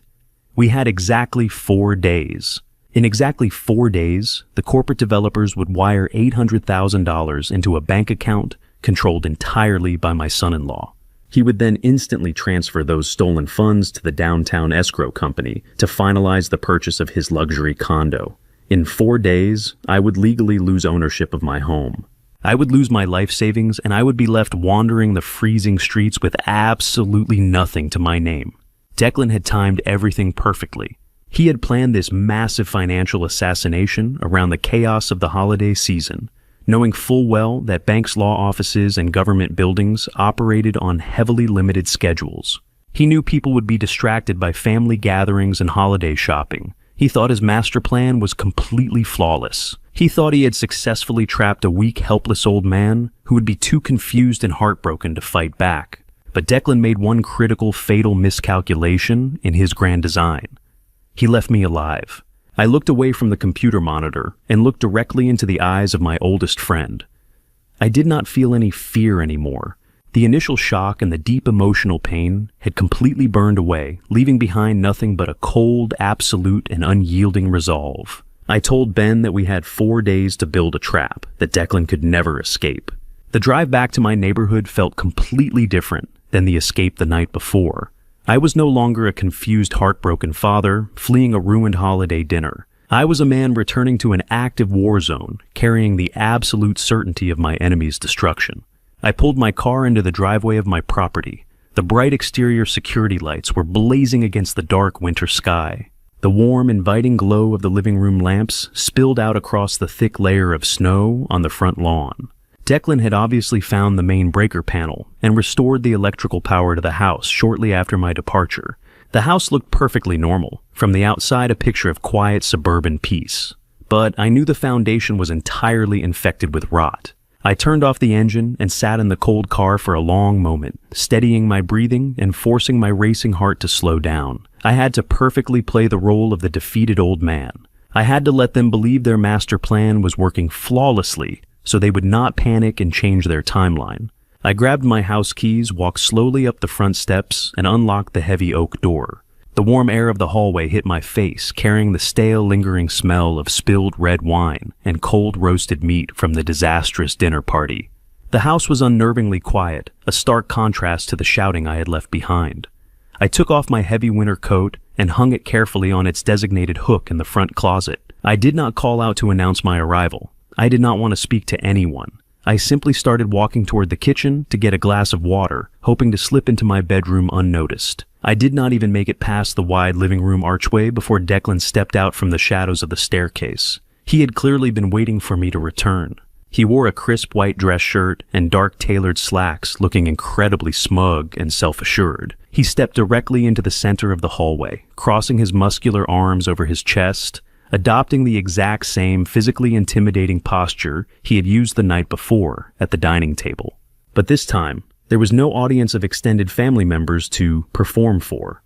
We had exactly 4 days. In exactly 4 days, the corporate developers would wire $800,000 into a bank account controlled entirely by my son-in-law. He would then instantly transfer those stolen funds to the downtown escrow company to finalize the purchase of his luxury condo. In 4 days, I would legally lose ownership of my home. I would lose my life savings, and I would be left wandering the freezing streets with absolutely nothing to my name. Declan had timed everything perfectly. He had planned this massive financial assassination around the chaos of the holiday season, knowing full well that banks' law offices and government buildings operated on heavily limited schedules. He knew people would be distracted by family gatherings and holiday shopping. He thought his master plan was completely flawless. He thought he had successfully trapped a weak, helpless old man who would be too confused and heartbroken to fight back. But Declan made one critical, fatal miscalculation in his grand design. He left me alive. I looked away from the computer monitor and looked directly into the eyes of my oldest friend. I did not feel any fear anymore. The initial shock and the deep emotional pain had completely burned away, leaving behind nothing but a cold, absolute, and unyielding resolve. I told Ben that we had 4 days to build a trap that Declan could never escape. The drive back to my neighborhood felt completely different than the escape the night before. I was no longer a confused, heartbroken father fleeing a ruined holiday dinner. I was a man returning to an active war zone, carrying the absolute certainty of my enemy's destruction. I pulled my car into the driveway of my property. The bright exterior security lights were blazing against the dark winter sky. The warm, inviting glow of the living room lamps spilled out across the thick layer of snow on the front lawn. Declan had obviously found the main breaker panel and restored the electrical power to the house shortly after my departure. The house looked perfectly normal, from the outside a picture of quiet suburban peace. But I knew the foundation was entirely infected with rot. I turned off the engine and sat in the cold car for a long moment, steadying my breathing and forcing my racing heart to slow down. I had to perfectly play the role of the defeated old man. I had to let them believe their master plan was working flawlessly, so they would not panic and change their timeline. I grabbed my house keys, walked slowly up the front steps, and unlocked the heavy oak door. The warm air of the hallway hit my face, carrying the stale, lingering smell of spilled red wine and cold roasted meat from the disastrous dinner party. The house was unnervingly quiet, a stark contrast to the shouting I had left behind. I took off my heavy winter coat and hung it carefully on its designated hook in the front closet. I did not call out to announce my arrival. I did not want to speak to anyone. I simply started walking toward the kitchen to get a glass of water, hoping to slip into my bedroom unnoticed. I did not even make it past the wide living room archway before Declan stepped out from the shadows of the staircase. He had clearly been waiting for me to return. He wore a crisp white dress shirt and dark tailored slacks, looking incredibly smug and self-assured. He stepped directly into the center of the hallway, crossing his muscular arms over his chest, adopting the exact same physically intimidating posture he had used the night before at the dining table. But this time, there was no audience of extended family members to perform for.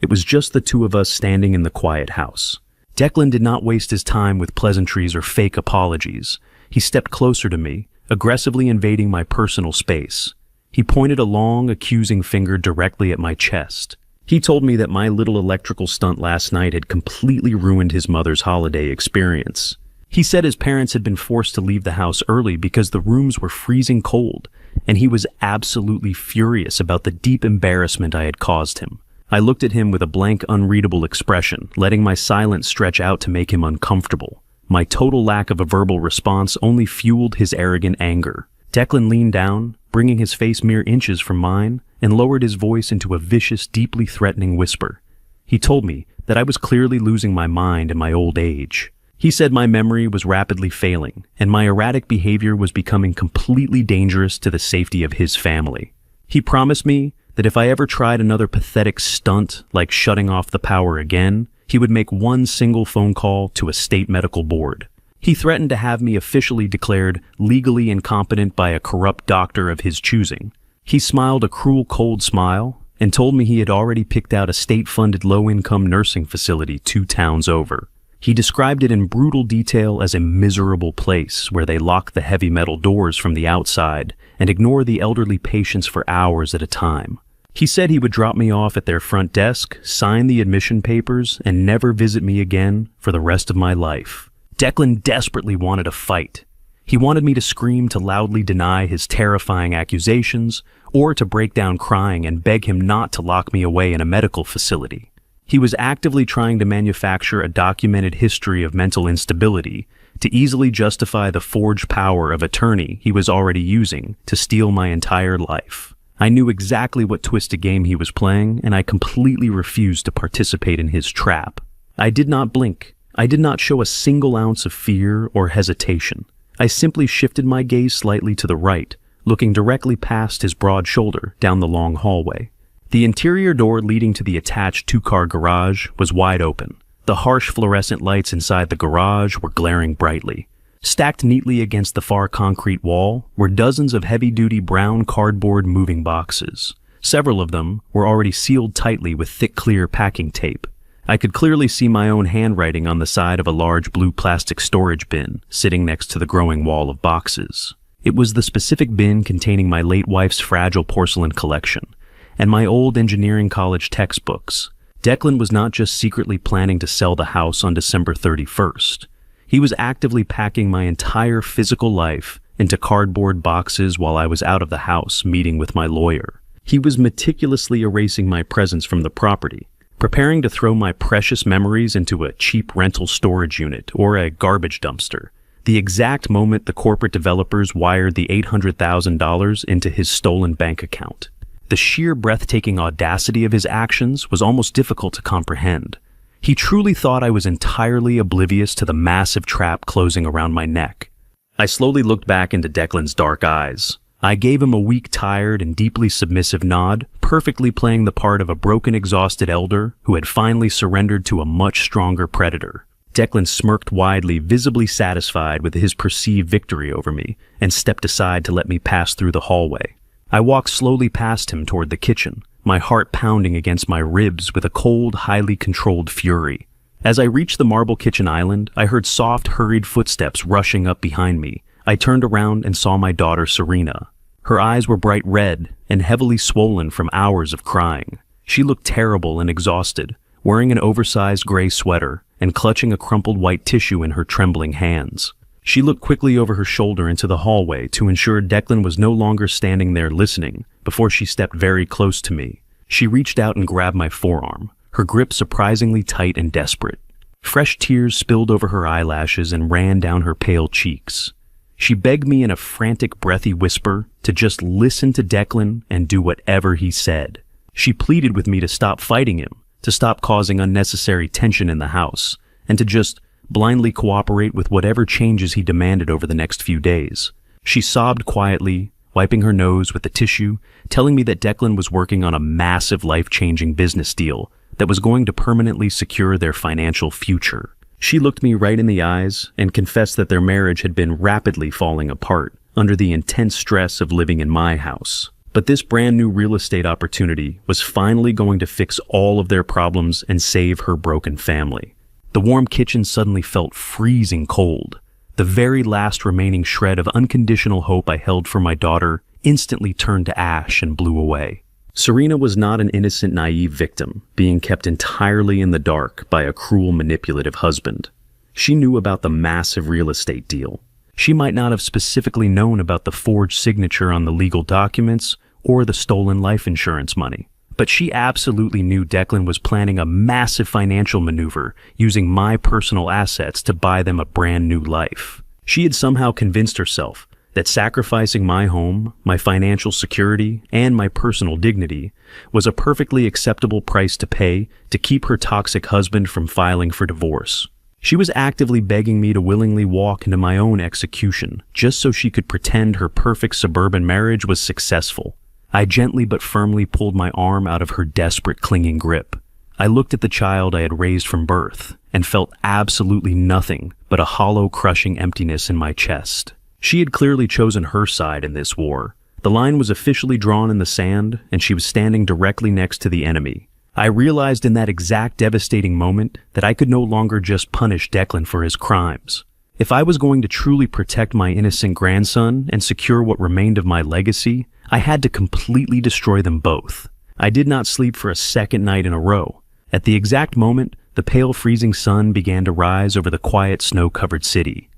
It was just the two of us standing in the quiet house. Declan did not waste his time with pleasantries or fake apologies. He stepped closer to me, aggressively invading my personal space. He pointed a long, accusing finger directly at my chest. He told me that my little electrical stunt last night had completely ruined his mother's holiday experience. He said his parents had been forced to leave the house early because the rooms were freezing cold, and he was absolutely furious about the deep embarrassment I had caused him. I looked at him with a blank, unreadable expression, letting my silence stretch out to make him uncomfortable. My total lack of a verbal response only fueled his arrogant anger. Declan leaned down, bringing his face mere inches from mine, and lowered his voice into a vicious, deeply threatening whisper. He told me that I was clearly losing my mind in my old age. He said my memory was rapidly failing, and my erratic behavior was becoming completely dangerous to the safety of his family. He promised me that if I ever tried another pathetic stunt like shutting off the power again, he would make one single phone call to a state medical board. He threatened to have me officially declared legally incompetent by a corrupt doctor of his choosing. He smiled a cruel, cold smile and told me he had already picked out a state-funded low-income nursing facility 2 towns over. He described it in brutal detail as a miserable place where they lock the heavy metal doors from the outside and ignore the elderly patients for hours at a time. He said he would drop me off at their front desk, sign the admission papers, and never visit me again for the rest of my life. Declan desperately wanted a fight. He wanted me to scream to loudly deny his terrifying accusations, or to break down crying and beg him not to lock me away in a medical facility. He was actively trying to manufacture a documented history of mental instability to easily justify the forged power of attorney he was already using to steal my entire life. I knew exactly what twisted game he was playing, and I completely refused to participate in his trap. I did not blink. I did not show a single ounce of fear or hesitation. I simply shifted my gaze slightly to the right, looking directly past his broad shoulder down the long hallway. The interior door leading to the attached 2-car garage was wide open. The harsh fluorescent lights inside the garage were glaring brightly. Stacked neatly against the far concrete wall were dozens of heavy-duty brown cardboard moving boxes. Several of them were already sealed tightly with thick, clear packing tape. I could clearly see my own handwriting on the side of a large blue plastic storage bin sitting next to the growing wall of boxes. It was the specific bin containing my late wife's fragile porcelain collection and my old engineering college textbooks. Declan was not just secretly planning to sell the house on December 31st. He was actively packing my entire physical life into cardboard boxes while I was out of the house meeting with my lawyer. He was meticulously erasing my presence from the property, preparing to throw my precious memories into a cheap rental storage unit or a garbage dumpster, the exact moment the corporate developers wired the $800,000 into his stolen bank account. The sheer breathtaking audacity of his actions was almost difficult to comprehend. He truly thought I was entirely oblivious to the massive trap closing around my neck. I slowly looked back into Declan's dark eyes. I gave him a weak, tired, and deeply submissive nod, perfectly playing the part of a broken, exhausted elder who had finally surrendered to a much stronger predator. Declan smirked widely, visibly satisfied with his perceived victory over me, and stepped aside to let me pass through the hallway. I walked slowly past him toward the kitchen, my heart pounding against my ribs with a cold, highly controlled fury. As I reached the marble kitchen island, I heard soft, hurried footsteps rushing up behind me. I turned around and saw my daughter Serena. Her eyes were bright red and heavily swollen from hours of crying. She looked terrible and exhausted, wearing an oversized gray sweater and clutching a crumpled white tissue in her trembling hands. She looked quickly over her shoulder into the hallway to ensure Declan was no longer standing there listening before she stepped very close to me. She reached out and grabbed my forearm, her grip surprisingly tight and desperate. Fresh tears spilled over her eyelashes and ran down her pale cheeks. She begged me in a frantic, breathy whisper to just listen to Declan and do whatever he said. She pleaded with me to stop fighting him, to stop causing unnecessary tension in the house, and to just blindly cooperate with whatever changes he demanded over the next few days. She sobbed quietly, wiping her nose with the tissue, telling me that Declan was working on a massive life-changing business deal that was going to permanently secure their financial future. She looked me right in the eyes and confessed that their marriage had been rapidly falling apart under the intense stress of living in my house. But this brand new real estate opportunity was finally going to fix all of their problems and save her broken family. The warm kitchen suddenly felt freezing cold. The very last remaining shred of unconditional hope I held for my daughter instantly turned to ash and blew away. Serena was not an innocent, naive victim, being kept entirely in the dark by a cruel, manipulative husband. She knew about the massive real estate deal. She might not have specifically known about the forged signature on the legal documents or the stolen life insurance money. But she absolutely knew Declan was planning a massive financial maneuver using my personal assets to buy them a brand new life. She had somehow convinced herself that sacrificing my home, my financial security, and my personal dignity was a perfectly acceptable price to pay to keep her toxic husband from filing for divorce. She was actively begging me to willingly walk into my own execution, just so she could pretend her perfect suburban marriage was successful. I gently but firmly pulled my arm out of her desperate, clinging grip. I looked at the child I had raised from birth and felt absolutely nothing but a hollow, crushing emptiness in my chest. She had clearly chosen her side in this war. The line was officially drawn in the sand, and she was standing directly next to the enemy. I realized in that exact devastating moment that I could no longer just punish Declan for his crimes. If I was going to truly protect my innocent grandson and secure what remained of my legacy, I had to completely destroy them both. I did not sleep for a second night in a row. At the exact moment, the pale freezing sun began to rise over the quiet snow-covered city.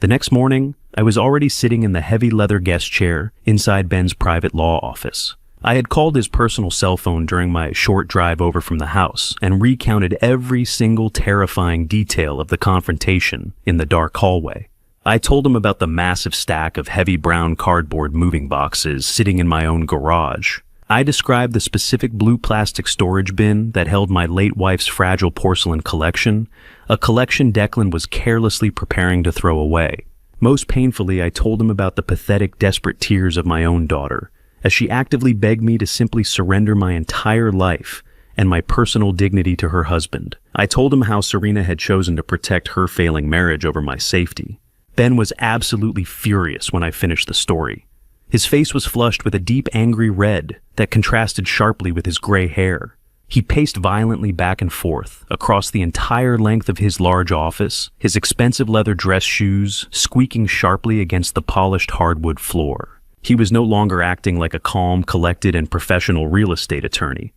The next morning, I was already sitting in the heavy leather guest chair inside Ben's private law office. I had called his personal cell phone during my short drive over from the house and recounted every single terrifying detail of the confrontation in the dark hallway. I told him about the massive stack of heavy brown cardboard moving boxes sitting in my own garage. I described the specific blue plastic storage bin that held my late wife's fragile porcelain collection, a collection Declan was carelessly preparing to throw away. Most painfully, I told him about the pathetic, desperate tears of my own daughter, as she actively begged me to simply surrender my entire life and my personal dignity to her husband. I told him how Serena had chosen to protect her failing marriage over my safety. Ben was absolutely furious when I finished the story. His face was flushed with a deep, angry red that contrasted sharply with his gray hair. He paced violently back and forth across the entire length of his large office, his expensive leather dress shoes squeaking sharply against the polished hardwood floor. He was no longer acting like a calm, collected, and professional real estate attorney.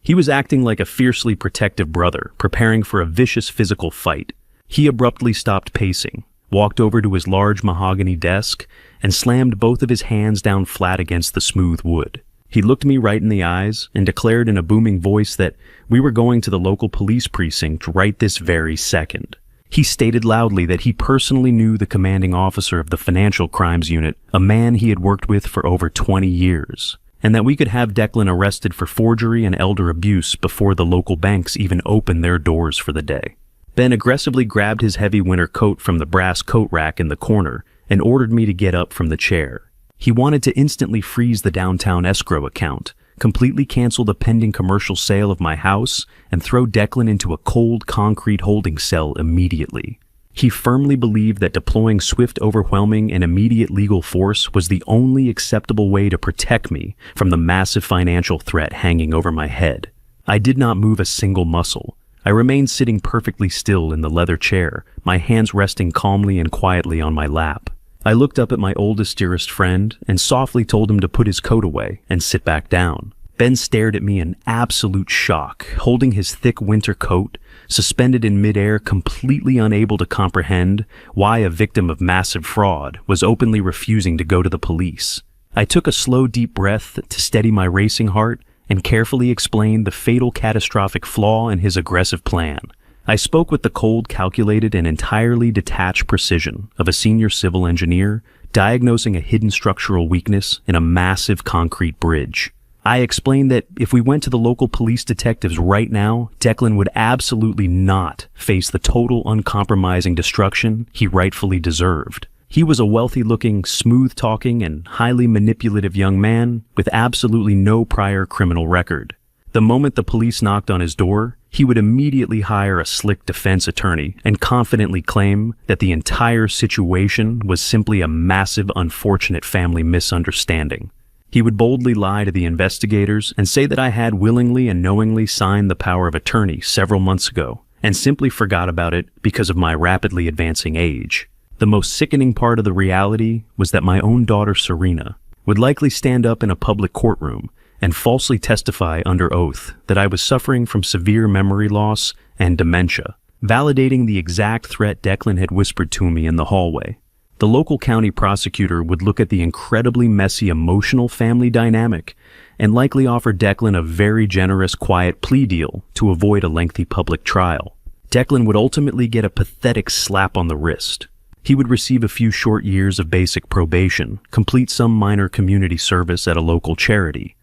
He was acting like a fiercely protective brother, preparing for a vicious physical fight. He abruptly stopped pacing, walked over to his large mahogany desk, and slammed both of his hands down flat against the smooth wood. He looked me right in the eyes and declared in a booming voice that we were going to the local police precinct right this very second. He stated loudly that he personally knew the commanding officer of the Financial Crimes Unit, a man he had worked with for over 20 years, and that we could have Declan arrested for forgery and elder abuse before the local banks even opened their doors for the day. Ben aggressively grabbed his heavy winter coat from the brass coat rack in the corner and ordered me to get up from the chair. He wanted to instantly freeze the downtown escrow account, completely cancel the pending commercial sale of my house, and throw Declan into a cold concrete holding cell immediately. He firmly believed that deploying swift, overwhelming, and immediate legal force was the only acceptable way to protect me from the massive financial threat hanging over my head. I did not move a single muscle. I remained sitting perfectly still in the leather chair, my hands resting calmly and quietly on my lap. I looked up at my oldest, dearest friend and softly told him to put his coat away and sit back down. Ben stared at me in absolute shock, holding his thick winter coat, suspended in midair, completely unable to comprehend why a victim of massive fraud was openly refusing to go to the police. I took a slow, deep breath to steady my racing heart and carefully explained the fatal, catastrophic flaw in his aggressive plan. I spoke with the cold, calculated, and entirely detached precision of a senior civil engineer diagnosing a hidden structural weakness in a massive concrete bridge. I explained that if we went to the local police detectives right now, Declan would absolutely not face the total, uncompromising destruction he rightfully deserved. He was a wealthy-looking, smooth-talking, and highly manipulative young man with absolutely no prior criminal record. The moment the police knocked on his door, he would immediately hire a slick defense attorney and confidently claim that the entire situation was simply a massive, unfortunate family misunderstanding. He would boldly lie to the investigators and say that I had willingly and knowingly signed the power of attorney several months ago, and simply forgot about it because of my rapidly advancing age. The most sickening part of the reality was that my own daughter Serena would likely stand up in a public courtroom and falsely testify under oath that I was suffering from severe memory loss and dementia, validating the exact threat Declan had whispered to me in the hallway. The local county prosecutor would look at the incredibly messy emotional family dynamic and likely offer Declan a very generous quiet plea deal to avoid a lengthy public trial. Declan would ultimately get a pathetic slap on the wrist. He would receive a few short years of basic probation, complete some minor community service at a local charity,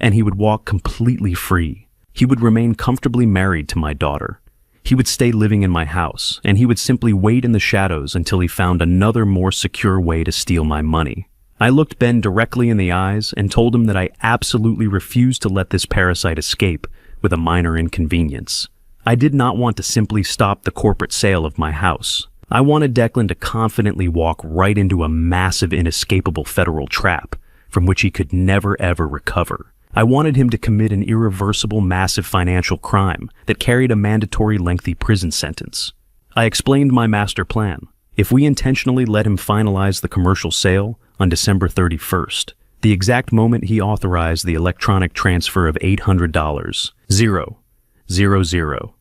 and he would walk completely free. He would remain comfortably married to my daughter. He would stay living in my house, and he would simply wait in the shadows until he found another more secure way to steal my money. I looked Ben directly in the eyes and told him that I absolutely refused to let this parasite escape with a minor inconvenience. I did not want to simply stop the corporate sale of my house. I wanted Declan to confidently walk right into a massive, inescapable federal trap from which he could never ever recover. I wanted him to commit an irreversible, massive financial crime that carried a mandatory lengthy prison sentence. I explained my master plan. If we intentionally let him finalize the commercial sale on December 31st, the exact moment he authorized the electronic transfer of $800, 000,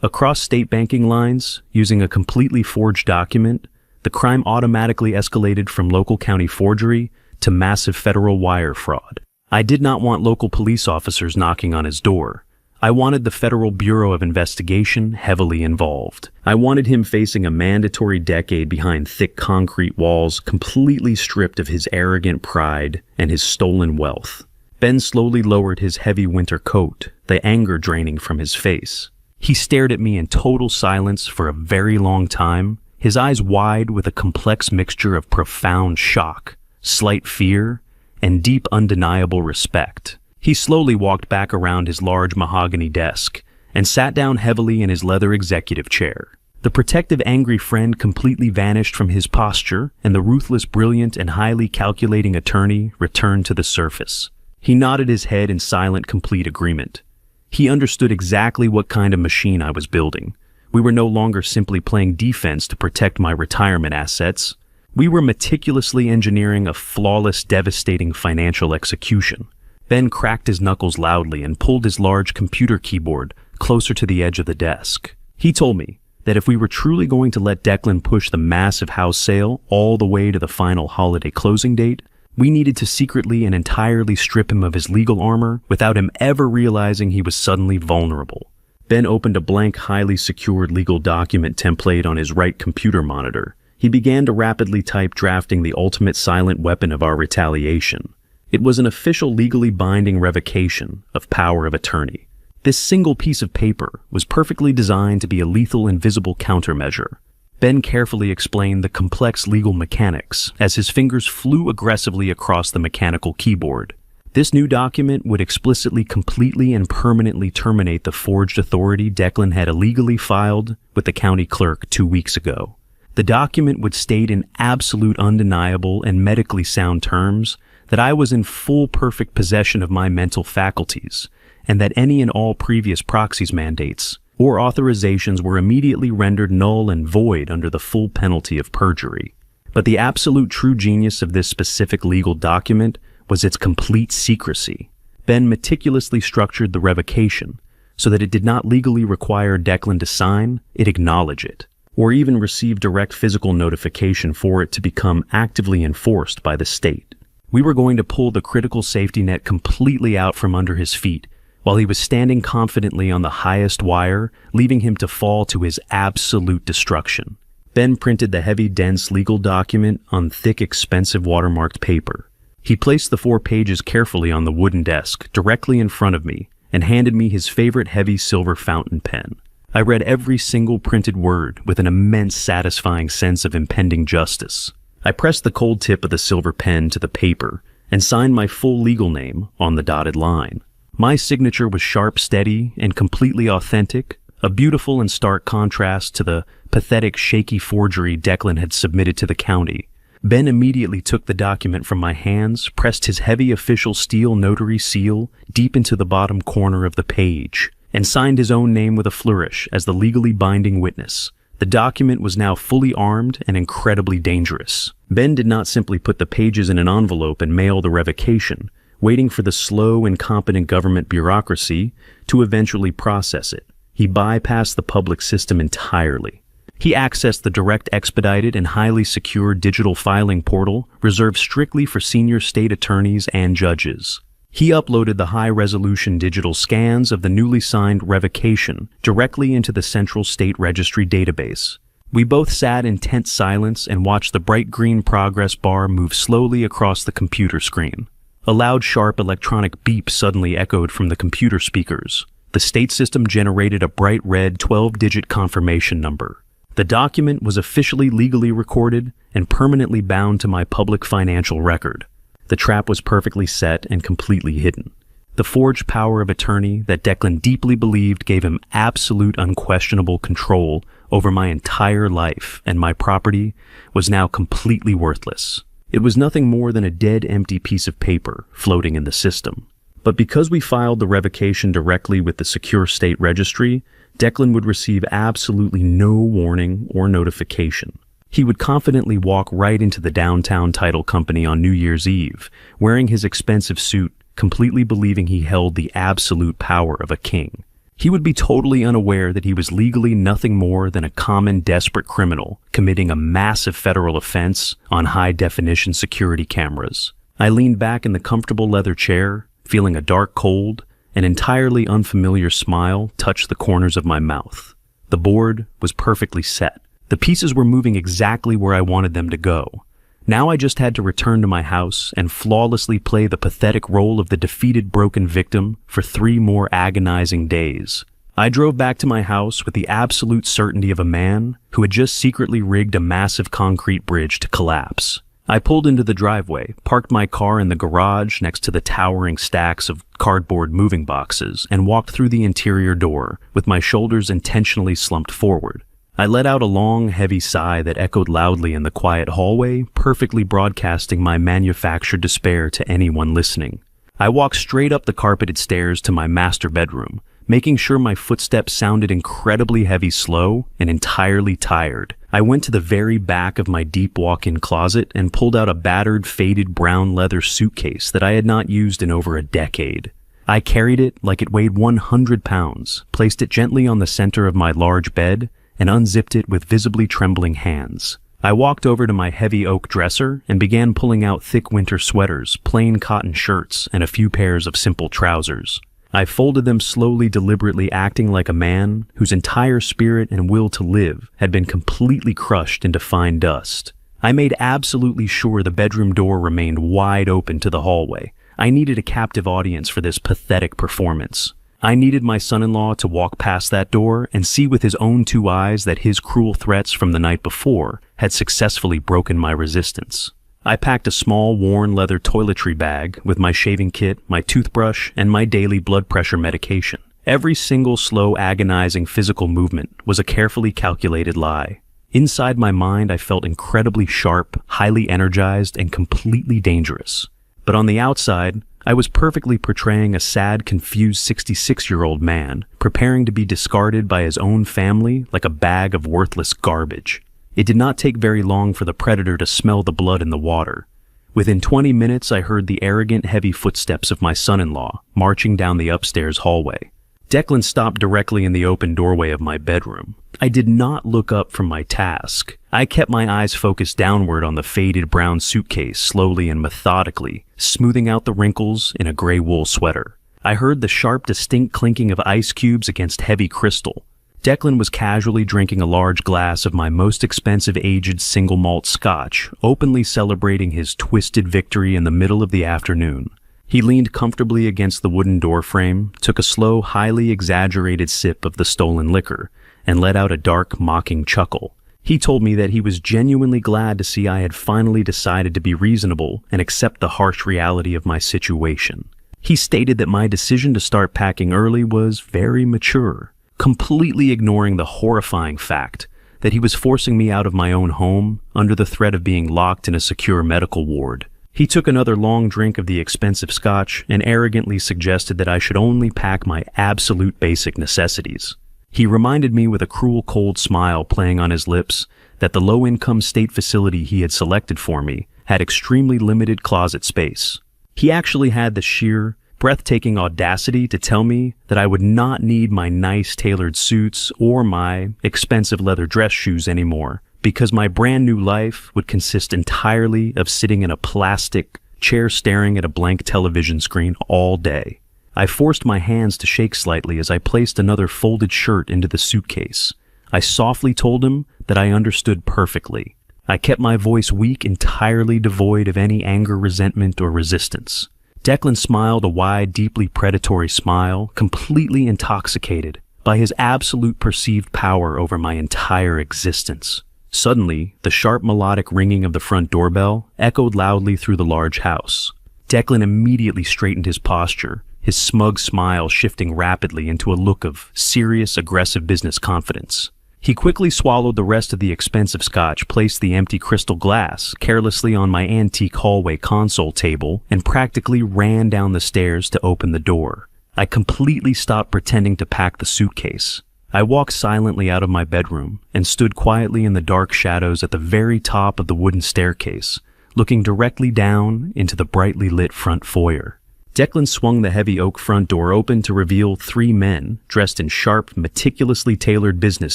across state banking lines using a completely forged document, the crime automatically escalated from local county forgery to massive federal wire fraud. I did not want local police officers knocking on his door. I wanted the Federal Bureau of Investigation heavily involved. I wanted him facing a mandatory decade behind thick concrete walls, completely stripped of his arrogant pride and his stolen wealth. Ben slowly lowered his heavy winter coat, the anger draining from his face. He stared at me in total silence for a very long time, his eyes wide with a complex mixture of profound shock, slight fear, and deep undeniable respect. He slowly walked back around his large mahogany desk and sat down heavily in his leather executive chair. The protective, angry friend completely vanished from his posture, and the ruthless, brilliant, and highly calculating attorney returned to the surface. He nodded his head in silent, complete agreement. He understood exactly what kind of machine I was building. We were no longer simply playing defense to protect my retirement assets. We were meticulously engineering a flawless, devastating financial execution. Ben cracked his knuckles loudly and pulled his large computer keyboard closer to the edge of the desk. He told me that if we were truly going to let Declan push the massive house sale all the way to the final holiday closing date, we needed to secretly and entirely strip him of his legal armor without him ever realizing he was suddenly vulnerable. Ben opened a blank, highly secured legal document template on his right computer monitor. He began to rapidly type, drafting the ultimate silent weapon of our retaliation. It was an official, legally binding revocation of power of attorney. This single piece of paper was perfectly designed to be a lethal, invisible countermeasure. Ben carefully explained the complex legal mechanics as his fingers flew aggressively across the mechanical keyboard. This new document would explicitly, completely, and permanently terminate the forged authority Declan had illegally filed with the county clerk 2 weeks ago. The document would state in absolute, undeniable, and medically sound terms that I was in full, perfect possession of my mental faculties, and that any and all previous proxies mandates or authorizations were immediately rendered null and void under the full penalty of perjury. But the absolute true genius of this specific legal document was its complete secrecy. Ben meticulously structured the revocation so that it did not legally require Declan to sign, it acknowledge it, or even receive direct physical notification for it to become actively enforced by the state. We were going to pull the critical safety net completely out from under his feet while he was standing confidently on the highest wire, leaving him to fall to his absolute destruction. Ben printed the heavy, dense legal document on thick, expensive watermarked paper. He placed the 4 pages carefully on the wooden desk directly in front of me and handed me his favorite heavy silver fountain pen. I read every single printed word with an immense, satisfying sense of impending justice. I pressed the cold tip of the silver pen to the paper and signed my full legal name on the dotted line. My signature was sharp, steady, and completely authentic, a beautiful and stark contrast to the pathetic, shaky forgery Declan had submitted to the county. Ben immediately took the document from my hands, pressed his heavy official steel notary seal deep into the bottom corner of the page, and signed his own name with a flourish as the legally binding witness. The document was now fully armed and incredibly dangerous. Ben did not simply put the pages in an envelope and mail the revocation, waiting for the slow, incompetent government bureaucracy to eventually process it. He bypassed the public system entirely. He accessed the direct, expedited, and highly secure digital filing portal reserved strictly for senior state attorneys and judges. He uploaded the high-resolution digital scans of the newly signed revocation directly into the Central State Registry database. We both sat in tense silence and watched the bright green progress bar move slowly across the computer screen. A loud, sharp electronic beep suddenly echoed from the computer speakers. The state system generated a bright red 12-digit confirmation number. The document was officially legally recorded and permanently bound to my public financial record. The trap was perfectly set and completely hidden. The forged power of attorney that Declan deeply believed gave him absolute unquestionable control over my entire life and my property was now completely worthless. It was nothing more than a dead, empty piece of paper floating in the system. But because we filed the revocation directly with the secure state registry, Declan would receive absolutely no warning or notification. He would confidently walk right into the downtown title company on New Year's Eve, wearing his expensive suit, completely believing he held the absolute power of a king. He would be totally unaware that he was legally nothing more than a common, desperate criminal committing a massive federal offense on high-definition security cameras. I leaned back in the comfortable leather chair, feeling a dark cold, an entirely unfamiliar smile touched the corners of my mouth. The board was perfectly set. The pieces were moving exactly where I wanted them to go. Now I just had to return to my house and flawlessly play the pathetic role of the defeated, broken victim for 3 more agonizing days. I drove back to my house with the absolute certainty of a man who had just secretly rigged a massive concrete bridge to collapse. I pulled into the driveway, parked my car in the garage next to the towering stacks of cardboard moving boxes, and walked through the interior door with my shoulders intentionally slumped forward. I let out a long, heavy sigh that echoed loudly in the quiet hallway, perfectly broadcasting my manufactured despair to anyone listening. I walked straight up the carpeted stairs to my master bedroom, making sure my footsteps sounded incredibly heavy, slow, and entirely tired. I went to the very back of my deep walk-in closet and pulled out a battered, faded brown leather suitcase that I had not used in over a decade. I carried it like it weighed 100 pounds, placed it gently on the center of my large bed, and unzipped it with visibly trembling hands. I walked over to my heavy oak dresser and began pulling out thick winter sweaters, plain cotton shirts, and a few pairs of simple trousers. I folded them slowly, deliberately, acting like a man whose entire spirit and will to live had been completely crushed into fine dust. I made absolutely sure the bedroom door remained wide open to the hallway. I needed a captive audience for this pathetic performance. I needed my son-in-law to walk past that door and see with his own 2 eyes that his cruel threats from the night before had successfully broken my resistance. I packed a small, worn leather toiletry bag with my shaving kit, my toothbrush, and my daily blood pressure medication. Every single slow, agonizing physical movement was a carefully calculated lie. Inside my mind, I felt incredibly sharp, highly energized, and completely dangerous. But on the outside, I was perfectly portraying a sad, confused 66-year-old man, preparing to be discarded by his own family like a bag of worthless garbage. It did not take very long for the predator to smell the blood in the water. Within 20 minutes, I heard the arrogant, heavy footsteps of my son-in-law marching down the upstairs hallway. Declan stopped directly in the open doorway of my bedroom. I did not look up from my task. I kept my eyes focused downward on the faded brown suitcase, slowly and methodically, smoothing out the wrinkles in a gray wool sweater. I heard the sharp, distinct clinking of ice cubes against heavy crystal. Declan was casually drinking a large glass of my most expensive aged single malt scotch, openly celebrating his twisted victory in the middle of the afternoon. He leaned comfortably against the wooden doorframe, took a slow, highly exaggerated sip of the stolen liquor, and let out a dark, mocking chuckle. He told me that he was genuinely glad to see I had finally decided to be reasonable and accept the harsh reality of my situation. He stated that my decision to start packing early was very mature, completely ignoring the horrifying fact that he was forcing me out of my own home under the threat of being locked in a secure medical ward. He took another long drink of the expensive scotch and arrogantly suggested that I should only pack my absolute basic necessities. He reminded me with a cruel cold smile playing on his lips that the low-income state facility he had selected for me had extremely limited closet space. He actually had the sheer, breathtaking audacity to tell me that I would not need my nice tailored suits or my expensive leather dress shoes anymore, because my brand new life would consist entirely of sitting in a plastic chair staring at a blank television screen all day. I forced my hands to shake slightly as I placed another folded shirt into the suitcase. I softly told him that I understood perfectly. I kept my voice weak, entirely devoid of any anger, resentment, or resistance. Declan smiled a wide, deeply predatory smile, completely intoxicated by his absolute perceived power over my entire existence. Suddenly, the sharp melodic ringing of the front doorbell echoed loudly through the large house. Declan immediately straightened his posture, his smug smile shifting rapidly into a look of serious, aggressive business confidence. He quickly swallowed the rest of the expensive scotch, placed the empty crystal glass carelessly on my antique hallway console table, and practically ran down the stairs to open the door. I completely stopped pretending to pack the suitcase. I walked silently out of my bedroom and stood quietly in the dark shadows at the very top of the wooden staircase, looking directly down into the brightly lit front foyer. Declan swung the heavy oak front door open to reveal 3 men dressed in sharp, meticulously tailored business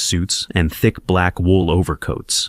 suits and thick black wool overcoats.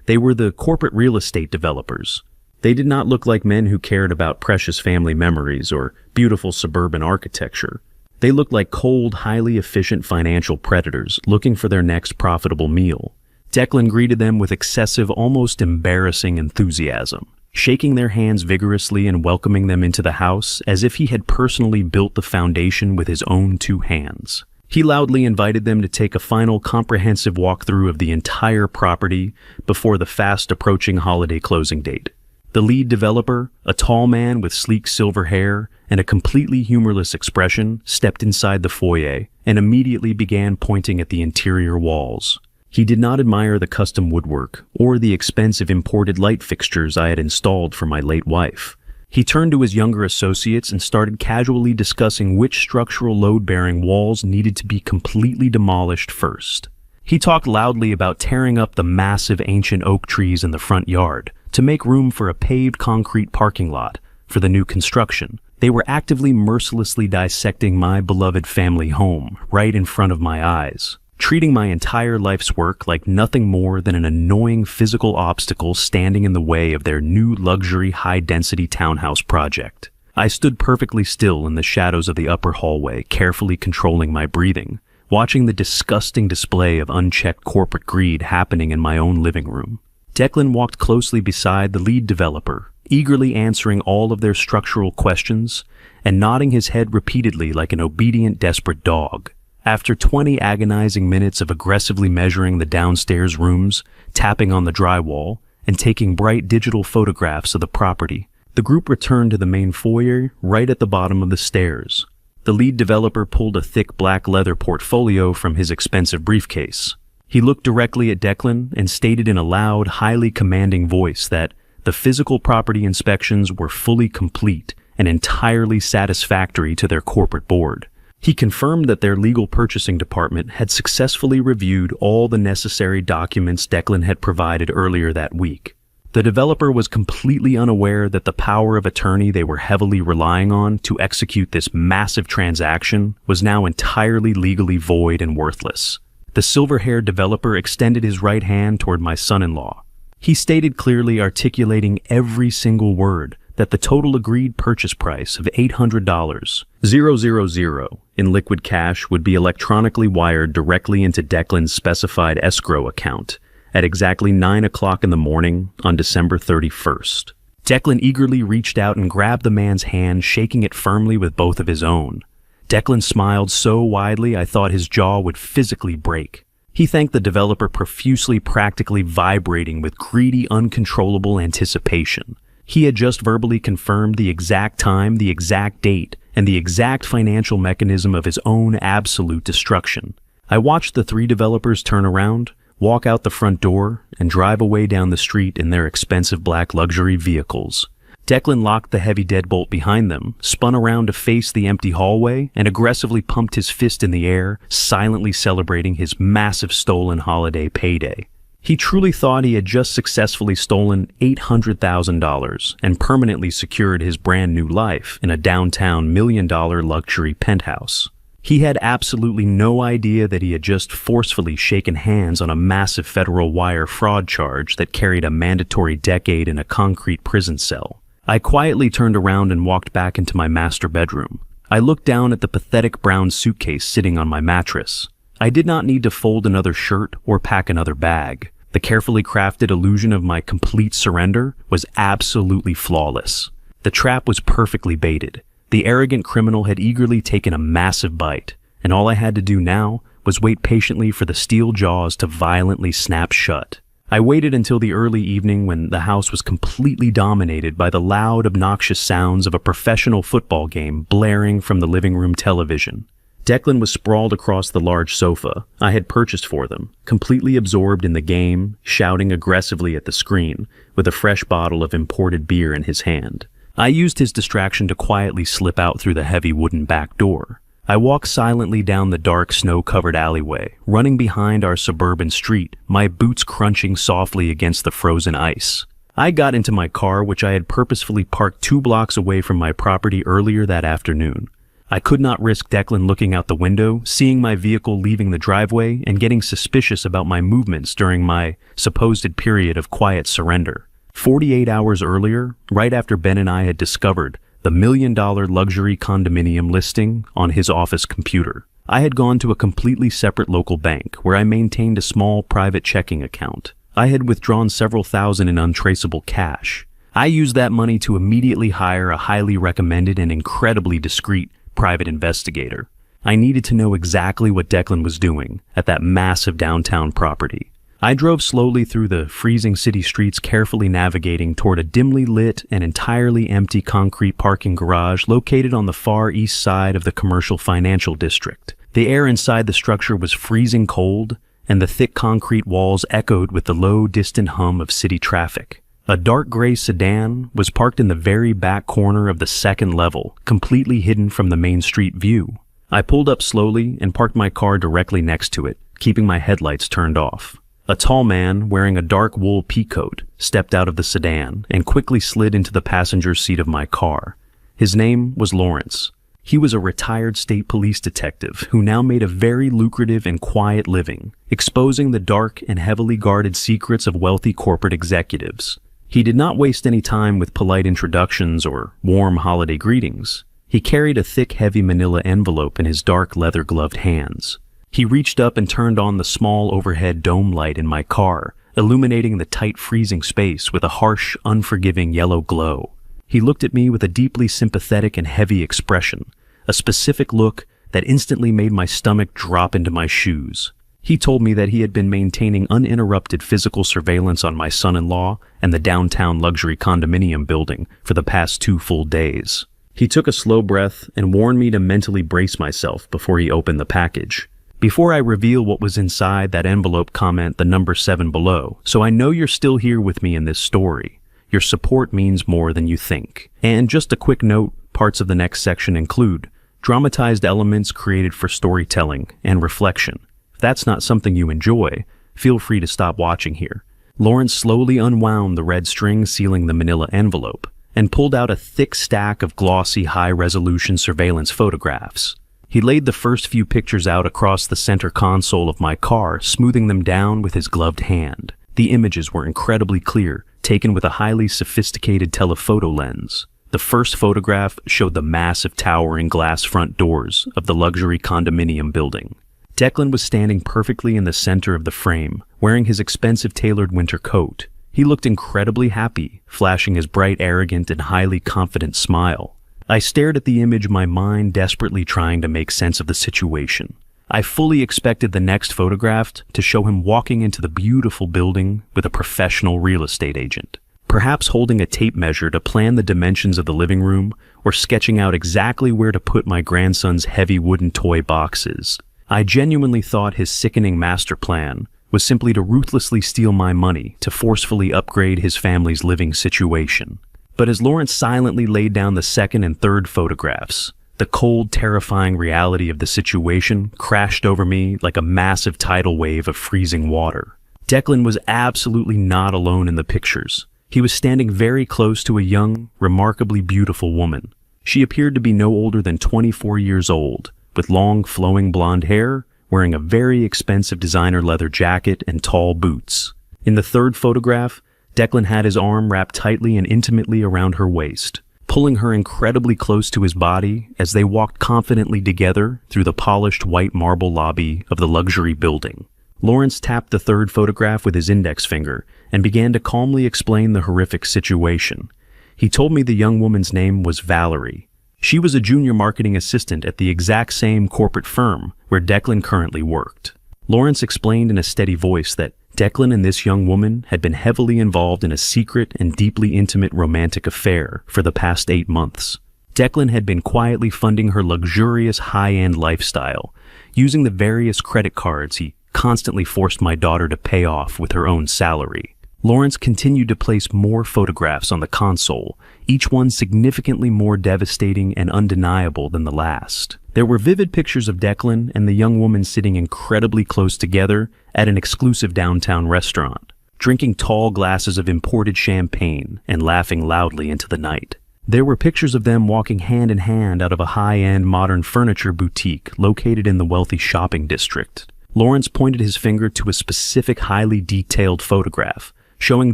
They were the corporate real estate developers. They did not look like men who cared about precious family memories or beautiful suburban architecture. They looked like cold, highly efficient financial predators looking for their next profitable meal. Declan greeted them with excessive, almost embarrassing enthusiasm, shaking their hands vigorously and welcoming them into the house as if he had personally built the foundation with his own 2 hands. He loudly invited them to take a final comprehensive walkthrough of the entire property before the fast-approaching holiday closing date. The lead developer, a tall man with sleek silver hair and a completely humorless expression, stepped inside the foyer and immediately began pointing at the interior walls. He did not admire the custom woodwork or the expensive imported light fixtures I had installed for my late wife. He turned to his younger associates and started casually discussing which structural load-bearing walls needed to be completely demolished first. He talked loudly about tearing up the massive ancient oak trees in the front yard to make room for a paved concrete parking lot for the new construction. They were actively mercilessly dissecting my beloved family home right in front of my eyes, treating my entire life's work like nothing more than an annoying physical obstacle standing in the way of their new luxury high-density townhouse project. I stood perfectly still in the shadows of the upper hallway, carefully controlling my breathing, watching the disgusting display of unchecked corporate greed happening in my own living room. Declan walked closely beside the lead developer, eagerly answering all of their structural questions and nodding his head repeatedly like an obedient, desperate dog. After 20 agonizing minutes of aggressively measuring the downstairs rooms, tapping on the drywall, and taking bright digital photographs of the property, the group returned to the main foyer right at the bottom of the stairs. The lead developer pulled a thick black leather portfolio from his expensive briefcase. He looked directly at Declan and stated in a loud, highly commanding voice that the physical property inspections were fully complete and entirely satisfactory to their corporate board. He confirmed that their legal purchasing department had successfully reviewed all the necessary documents Declan had provided earlier that week. The developer was completely unaware that the power of attorney they were heavily relying on to execute this massive transaction was now entirely legally void and worthless. The silver-haired developer extended his right hand toward my son-in-law. He stated clearly, articulating every single word, that the total agreed purchase price of $800,000 in liquid cash would be electronically wired directly into Declan's specified escrow account at exactly 9 o'clock in the morning on December 31st. Declan eagerly reached out and grabbed the man's hand, shaking it firmly with both of his own. Declan smiled so widely I thought his jaw would physically break. He thanked the developer profusely, practically vibrating with greedy, uncontrollable anticipation. He had just verbally confirmed the exact time, the exact date, and the exact financial mechanism of his own absolute destruction. I watched the 3 developers turn around, walk out the front door, and drive away down the street in their expensive black luxury vehicles. Declan locked the heavy deadbolt behind them, spun around to face the empty hallway, and aggressively pumped his fist in the air, silently celebrating his massive stolen holiday payday. He truly thought he had just successfully stolen $800,000 and permanently secured his brand new life in a downtown $1 million luxury penthouse. He had absolutely no idea that he had just forcefully shaken hands on a massive federal wire fraud charge that carried a mandatory decade in a concrete prison cell. I quietly turned around and walked back into my master bedroom. I looked down at the pathetic brown suitcase sitting on my mattress. I did not need to fold another shirt or pack another bag. The carefully crafted illusion of my complete surrender was absolutely flawless. The trap was perfectly baited. The arrogant criminal had eagerly taken a massive bite, and all I had to do now was wait patiently for the steel jaws to violently snap shut. I waited until the early evening when the house was completely dominated by the loud, obnoxious sounds of a professional football game blaring from the living room television. Declan was sprawled across the large sofa I had purchased for them, completely absorbed in the game, shouting aggressively at the screen, with a fresh bottle of imported beer in his hand. I used his distraction to quietly slip out through the heavy wooden back door. I walked silently down the dark, snow-covered alleyway, running behind our suburban street, my boots crunching softly against the frozen ice. I got into my car, which I had purposefully parked 2 blocks away from my property earlier that afternoon. I could not risk Declan looking out the window, seeing my vehicle leaving the driveway, and getting suspicious about my movements during my supposed period of quiet surrender. 48 hours earlier, right after Ben and I had discovered the $1 million luxury condominium listing on his office computer, I had gone to a completely separate local bank where I maintained a small private checking account. I had withdrawn several thousand in untraceable cash. I used that money to immediately hire a highly recommended and incredibly discreet private investigator. I needed to know exactly what Declan was doing at that massive downtown property. I drove slowly through the freezing city streets, carefully navigating toward a dimly lit and entirely empty concrete parking garage located on the far east side of the commercial financial district. The air inside the structure was freezing cold, and the thick concrete walls echoed with the low, distant hum of city traffic. A dark gray sedan was parked in the very back corner of the second level, completely hidden from the main street view. I pulled up slowly and parked my car directly next to it, keeping my headlights turned off. A tall man wearing a dark wool peacoat stepped out of the sedan and quickly slid into the passenger seat of my car. His name was Lawrence. He was a retired state police detective who now made a very lucrative and quiet living, exposing the dark and heavily guarded secrets of wealthy corporate executives. He did not waste any time with polite introductions or warm holiday greetings. He carried a thick, heavy manila envelope in his dark, leather-gloved hands. He reached up and turned on the small overhead dome light in my car, illuminating the tight, freezing space with a harsh, unforgiving yellow glow. He looked at me with a deeply sympathetic and heavy expression, a specific look that instantly made my stomach drop into my shoes. He told me that he had been maintaining uninterrupted physical surveillance on my son-in-law and the downtown luxury condominium building for the past 2 full days. He took a slow breath and warned me to mentally brace myself before he opened the package. Before I reveal what was inside that envelope, comment the number 7 below, so I know you're still here with me in this story. Your support means more than you think. And just a quick note, parts of the next section include dramatized elements created for storytelling and reflection. If that's not something you enjoy, feel free to stop watching here. Lawrence slowly unwound the red string sealing the manila envelope and pulled out a thick stack of glossy, high-resolution surveillance photographs. He laid the first few pictures out across the center console of my car, smoothing them down with his gloved hand. The images were incredibly clear, taken with a highly sophisticated telephoto lens. The first photograph showed the massive towering glass front doors of the luxury condominium building. Declan was standing perfectly in the center of the frame, wearing his expensive tailored winter coat. He looked incredibly happy, flashing his bright, arrogant, and highly confident smile. I stared at the image, my mind desperately trying to make sense of the situation. I fully expected the next photograph to show him walking into the beautiful building with a professional real estate agent, perhaps holding a tape measure to plan the dimensions of the living room or sketching out exactly where to put my grandson's heavy wooden toy boxes. I genuinely thought his sickening master plan was simply to ruthlessly steal my money to forcefully upgrade his family's living situation. But as Lawrence silently laid down the second and third photographs, the cold, terrifying reality of the situation crashed over me like a massive tidal wave of freezing water. Declan was absolutely not alone in the pictures. He was standing very close to a young, remarkably beautiful woman. She appeared to be no older than 24 years old, with long, flowing blonde hair, wearing a very expensive designer leather jacket and tall boots. In the third photograph, Declan had his arm wrapped tightly and intimately around her waist, pulling her incredibly close to his body as they walked confidently together through the polished white marble lobby of the luxury building. Lawrence tapped the third photograph with his index finger and began to calmly explain the horrific situation. He told me the young woman's name was Valerie. She was a junior marketing assistant at the exact same corporate firm where Declan currently worked. Lawrence explained in a steady voice that Declan and this young woman had been heavily involved in a secret and deeply intimate romantic affair for the past 8 months. Declan had been quietly funding her luxurious high-end lifestyle, using the various credit cards he constantly forced my daughter to pay off with her own salary. Lawrence continued to place more photographs on the console, each one significantly more devastating and undeniable than the last. There were vivid pictures of Declan and the young woman sitting incredibly close together at an exclusive downtown restaurant, drinking tall glasses of imported champagne and laughing loudly into the night. There were pictures of them walking hand in hand out of a high-end modern furniture boutique located in the wealthy shopping district. Lawrence pointed his finger to a specific highly detailed photograph, showing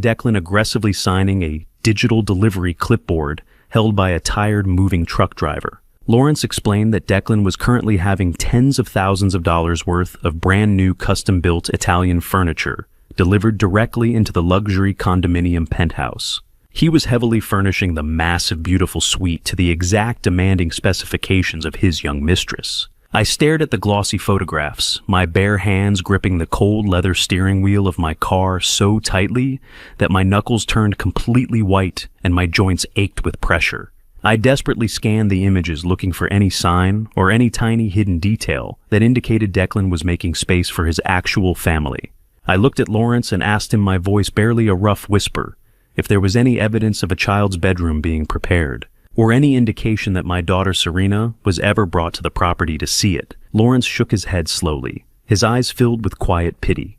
Declan aggressively signing a digital delivery clipboard held by a tired moving truck driver. Lawrence explained that Declan was currently having tens of thousands of dollars worth of brand new custom-built Italian furniture delivered directly into the luxury condominium penthouse. He was heavily furnishing the massive, beautiful suite to the exact demanding specifications of his young mistress. I stared at the glossy photographs, my bare hands gripping the cold leather steering wheel of my car so tightly that my knuckles turned completely white and my joints ached with pressure. I desperately scanned the images looking for any sign or any tiny hidden detail that indicated Declan was making space for his actual family. I looked at Lawrence and asked him, my voice barely a rough whisper, if there was any evidence of a child's bedroom being prepared, or any indication that my daughter Serena was ever brought to the property to see it. Lawrence shook his head slowly, his eyes filled with quiet pity.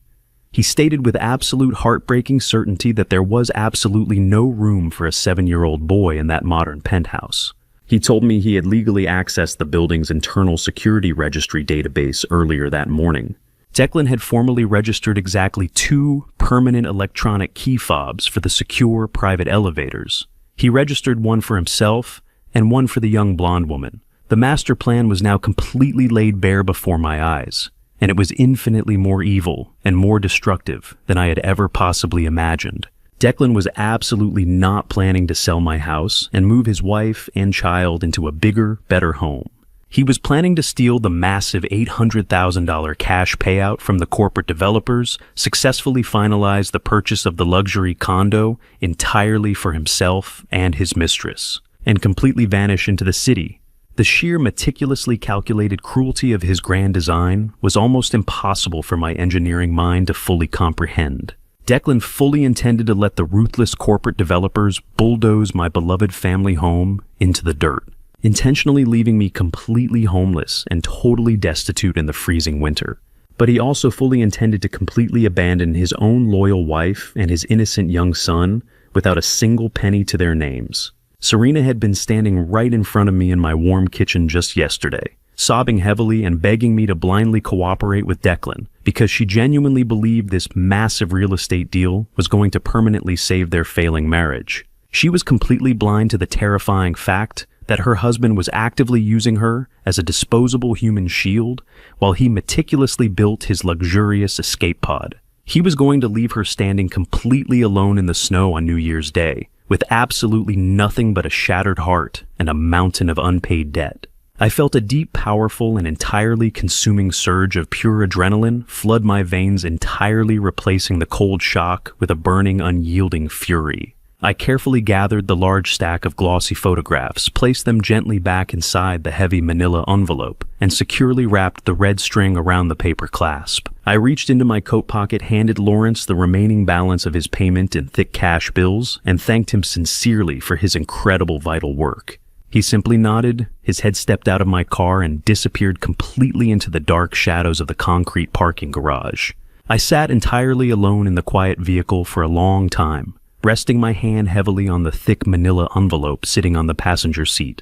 He stated with absolute heartbreaking certainty that there was absolutely no room for a 7-year-old boy in that modern penthouse. He told me he had legally accessed the building's internal security registry database earlier that morning. Declan had formally registered exactly 2 permanent electronic key fobs for the secure private elevators. He registered one for himself and one for the young blonde woman. The master plan was now completely laid bare before my eyes, and it was infinitely more evil and more destructive than I had ever possibly imagined. Declan was absolutely not planning to sell my house and move his wife and child into a bigger, better home. He was planning to steal the massive $800,000 cash payout from the corporate developers, successfully finalize the purchase of the luxury condo entirely for himself and his mistress, and completely vanish into the city. The sheer meticulously calculated cruelty of his grand design was almost impossible for my engineering mind to fully comprehend. Declan fully intended to let the ruthless corporate developers bulldoze my beloved family home into the dirt, intentionally leaving me completely homeless and totally destitute in the freezing winter. But he also fully intended to completely abandon his own loyal wife and his innocent young son without a single penny to their names. Serena had been standing right in front of me in my warm kitchen just yesterday, sobbing heavily and begging me to blindly cooperate with Declan because she genuinely believed this massive real estate deal was going to permanently save their failing marriage. She was completely blind to the terrifying fact that her husband was actively using her as a disposable human shield while he meticulously built his luxurious escape pod. He was going to leave her standing completely alone in the snow on New Year's Day, with absolutely nothing but a shattered heart and a mountain of unpaid debt. I felt a deep, powerful, and entirely consuming surge of pure adrenaline flood my veins, entirely replacing the cold shock with a burning, unyielding fury. I carefully gathered the large stack of glossy photographs, placed them gently back inside the heavy manila envelope, and securely wrapped the red string around the paper clasp. I reached into my coat pocket, handed Lawrence the remaining balance of his payment in thick cash bills, and thanked him sincerely for his incredible vital work. He simply nodded, his head stepped out of my car, and disappeared completely into the dark shadows of the concrete parking garage. I sat entirely alone in the quiet vehicle for a long time, resting my hand heavily on the thick manila envelope sitting on the passenger seat.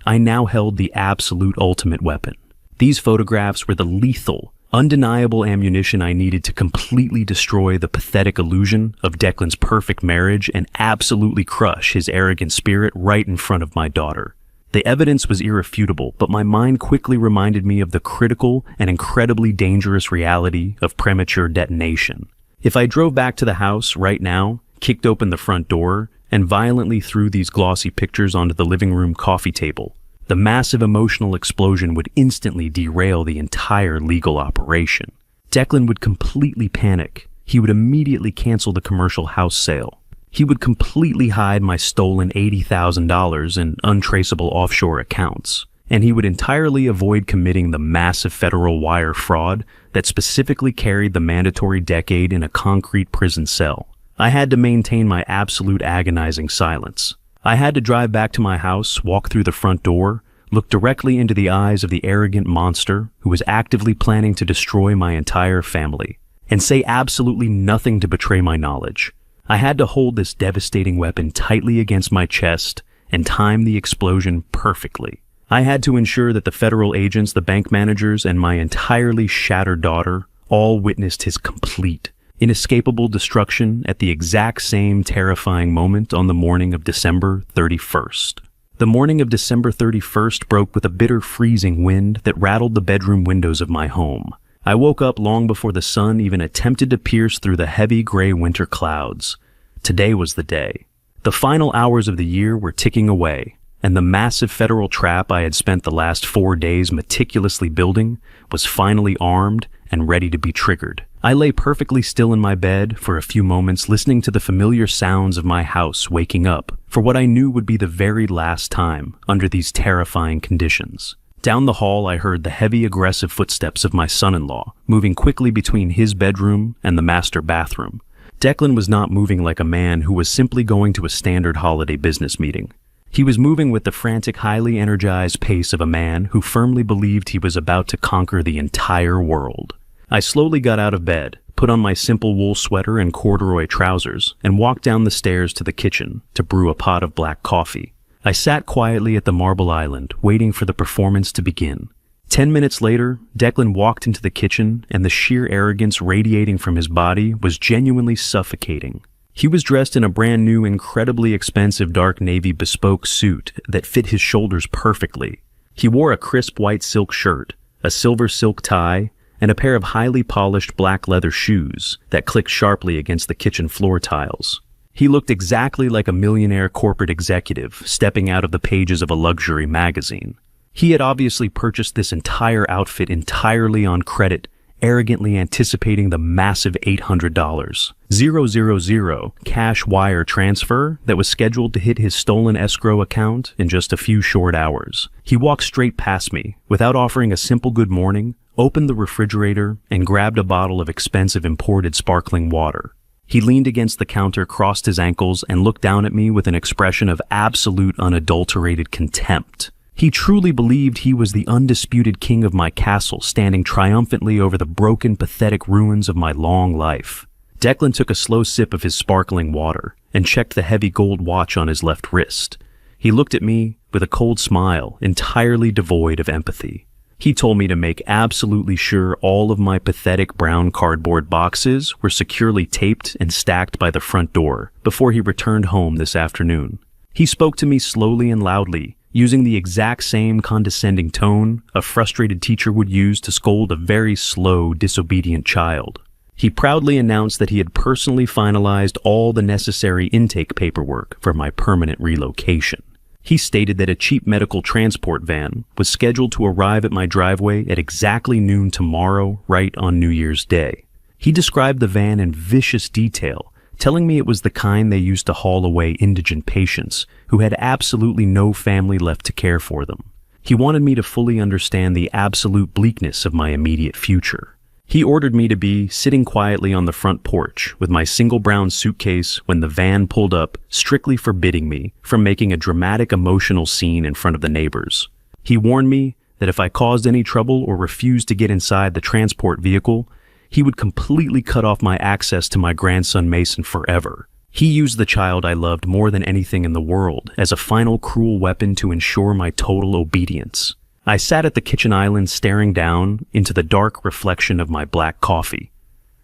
I now held the absolute ultimate weapon. These photographs were the lethal, undeniable ammunition I needed to completely destroy the pathetic illusion of Declan's perfect marriage and absolutely crush his arrogant spirit right in front of my daughter. The evidence was irrefutable, but my mind quickly reminded me of the critical and incredibly dangerous reality of premature detonation. If I drove back to the house right now, kicked open the front door, and violently threw these glossy pictures onto the living room coffee table, the massive emotional explosion would instantly derail the entire legal operation. Declan would completely panic. He would immediately cancel the commercial house sale. He would completely hide my stolen $80,000 in untraceable offshore accounts. And he would entirely avoid committing the massive federal wire fraud that specifically carried the mandatory decade in a concrete prison cell. I had to maintain my absolute agonizing silence. I had to drive back to my house, walk through the front door, look directly into the eyes of the arrogant monster who was actively planning to destroy my entire family, and say absolutely nothing to betray my knowledge. I had to hold this devastating weapon tightly against my chest and time the explosion perfectly. I had to ensure that the federal agents, the bank managers, and my entirely shattered daughter all witnessed his complete, inescapable destruction at the exact same terrifying moment on the morning of December 31st. The morning of December 31st broke with a bitter freezing wind that rattled the bedroom windows of my home. I woke up long before the sun even attempted to pierce through the heavy gray winter clouds. Today was the day. The final hours of the year were ticking away, and the massive federal trap I had spent the last 4 days meticulously building was finally armed and ready to be triggered. I lay perfectly still in my bed for a few moments, listening to the familiar sounds of my house waking up for what I knew would be the very last time under these terrifying conditions. Down the hall, I heard the heavy, aggressive footsteps of my son-in-law, moving quickly between his bedroom and the master bathroom. Declan was not moving like a man who was simply going to a standard holiday business meeting. He was moving with the frantic, highly energized pace of a man who firmly believed he was about to conquer the entire world. I slowly got out of bed, put on my simple wool sweater and corduroy trousers, and walked down the stairs to the kitchen to brew a pot of black coffee. I sat quietly at the marble island, waiting for the performance to begin. 10 minutes later, Declan walked into the kitchen, and the sheer arrogance radiating from his body was genuinely suffocating. He was dressed in a brand new, incredibly expensive dark navy bespoke suit that fit his shoulders perfectly. He wore a crisp white silk shirt, a silver silk tie, and a pair of highly polished black leather shoes that clicked sharply against the kitchen floor tiles. He looked exactly like a millionaire corporate executive stepping out of the pages of a luxury magazine. He had obviously purchased this entire outfit entirely on credit, arrogantly anticipating the massive $800,000 cash wire transfer that was scheduled to hit his stolen escrow account in just a few short hours. He walked straight past me, without offering a simple good morning, opened the refrigerator, and grabbed a bottle of expensive imported sparkling water. He leaned against the counter, crossed his ankles, and looked down at me with an expression of absolute unadulterated contempt. He truly believed he was the undisputed king of my castle, standing triumphantly over the broken, pathetic ruins of my long life. Declan took a slow sip of his sparkling water and checked the heavy gold watch on his left wrist. He looked at me with a cold smile, entirely devoid of empathy. He told me to make absolutely sure all of my pathetic brown cardboard boxes were securely taped and stacked by the front door before he returned home this afternoon. He spoke to me slowly and loudly, using the exact same condescending tone a frustrated teacher would use to scold a very slow, disobedient child. He proudly announced that he had personally finalized all the necessary intake paperwork for my permanent relocation. He stated that a cheap medical transport van was scheduled to arrive at my driveway at exactly noon tomorrow, right on New Year's Day. He described the van in vicious detail, telling me it was the kind they used to haul away indigent patients who had absolutely no family left to care for them. He wanted me to fully understand the absolute bleakness of my immediate future. He ordered me to be sitting quietly on the front porch with my single brown suitcase when the van pulled up, strictly forbidding me from making a dramatic emotional scene in front of the neighbors. He warned me that if I caused any trouble or refused to get inside the transport vehicle, he would completely cut off my access to my grandson Mason forever. He used the child I loved more than anything in the world as a final cruel weapon to ensure my total obedience. I sat at the kitchen island staring down into the dark reflection of my black coffee.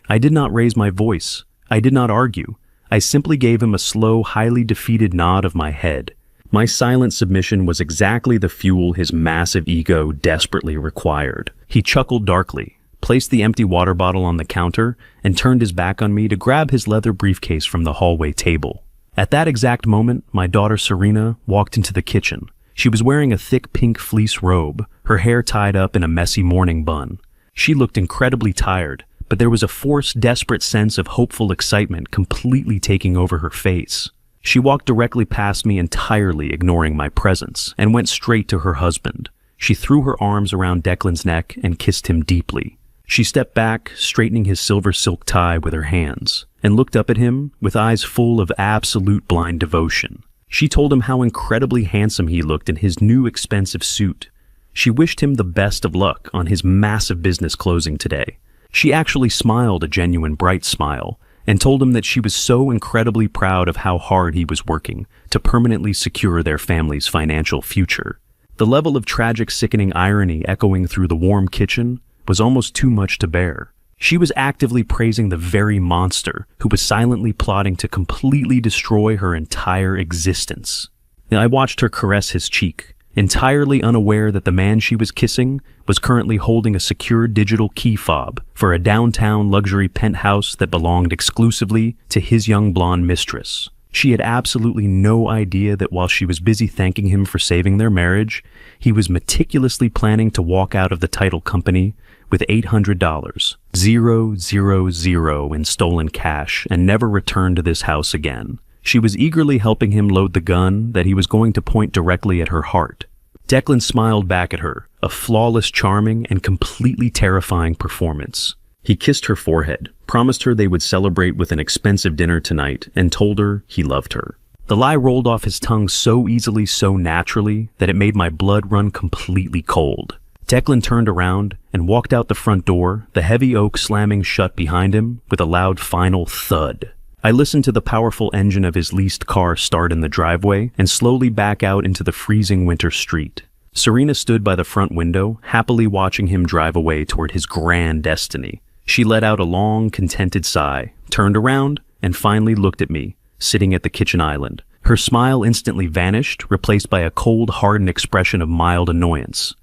I did not raise my voice. I did not argue. I simply gave him a slow, highly defeated nod of my head. My silent submission was exactly the fuel his massive ego desperately required. He chuckled darkly, placed the empty water bottle on the counter, and turned his back on me to grab his leather briefcase from the hallway table. At that exact moment, my daughter Serena walked into the kitchen. She was wearing a thick pink fleece robe, her hair tied up in a messy morning bun. She looked incredibly tired, but there was a forced, desperate sense of hopeful excitement completely taking over her face. She walked directly past me, entirely ignoring my presence, and went straight to her husband. She threw her arms around Declan's neck and kissed him deeply. She stepped back, straightening his silver silk tie with her hands, and looked up at him with eyes full of absolute blind devotion. She told him how incredibly handsome he looked in his new expensive suit. She wished him the best of luck on his massive business closing today. She actually smiled a genuine bright smile and told him that she was so incredibly proud of how hard he was working to permanently secure their family's financial future. The level of tragic, sickening irony echoing through the warm kitchen was almost too much to bear. She was actively praising the very monster who was silently plotting to completely destroy her entire existence. I watched her caress his cheek, entirely unaware that the man she was kissing was currently holding a secure digital key fob for a downtown luxury penthouse that belonged exclusively to his young blonde mistress. She had absolutely no idea that while she was busy thanking him for saving their marriage, he was meticulously planning to walk out of the title company with $800, 000 in stolen cash, and never return to this house again. She was eagerly helping him load the gun that he was going to point directly at her heart. Declan smiled back at her, a flawless, charming, and completely terrifying performance. He kissed her forehead, promised her they would celebrate with an expensive dinner tonight, and told her he loved her. The lie rolled off his tongue so easily, so naturally, that it made my blood run completely cold. Declan turned around and walked out the front door, the heavy oak slamming shut behind him with a loud final thud. I listened to the powerful engine of his leased car start in the driveway and slowly back out into the freezing winter street. Serena stood by the front window, happily watching him drive away toward his grand destiny. She let out a long, contented sigh, turned around, and finally looked at me, sitting at the kitchen island. Her smile instantly vanished, replaced by a cold, hardened expression of mild annoyance.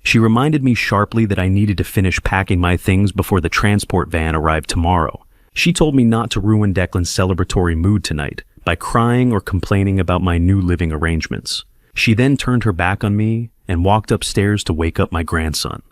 She reminded me sharply that I needed to finish packing my things before the transport van arrived tomorrow. She told me not to ruin Declan's celebratory mood tonight by crying or complaining about my new living arrangements. She then turned her back on me and walked upstairs to wake up my grandson.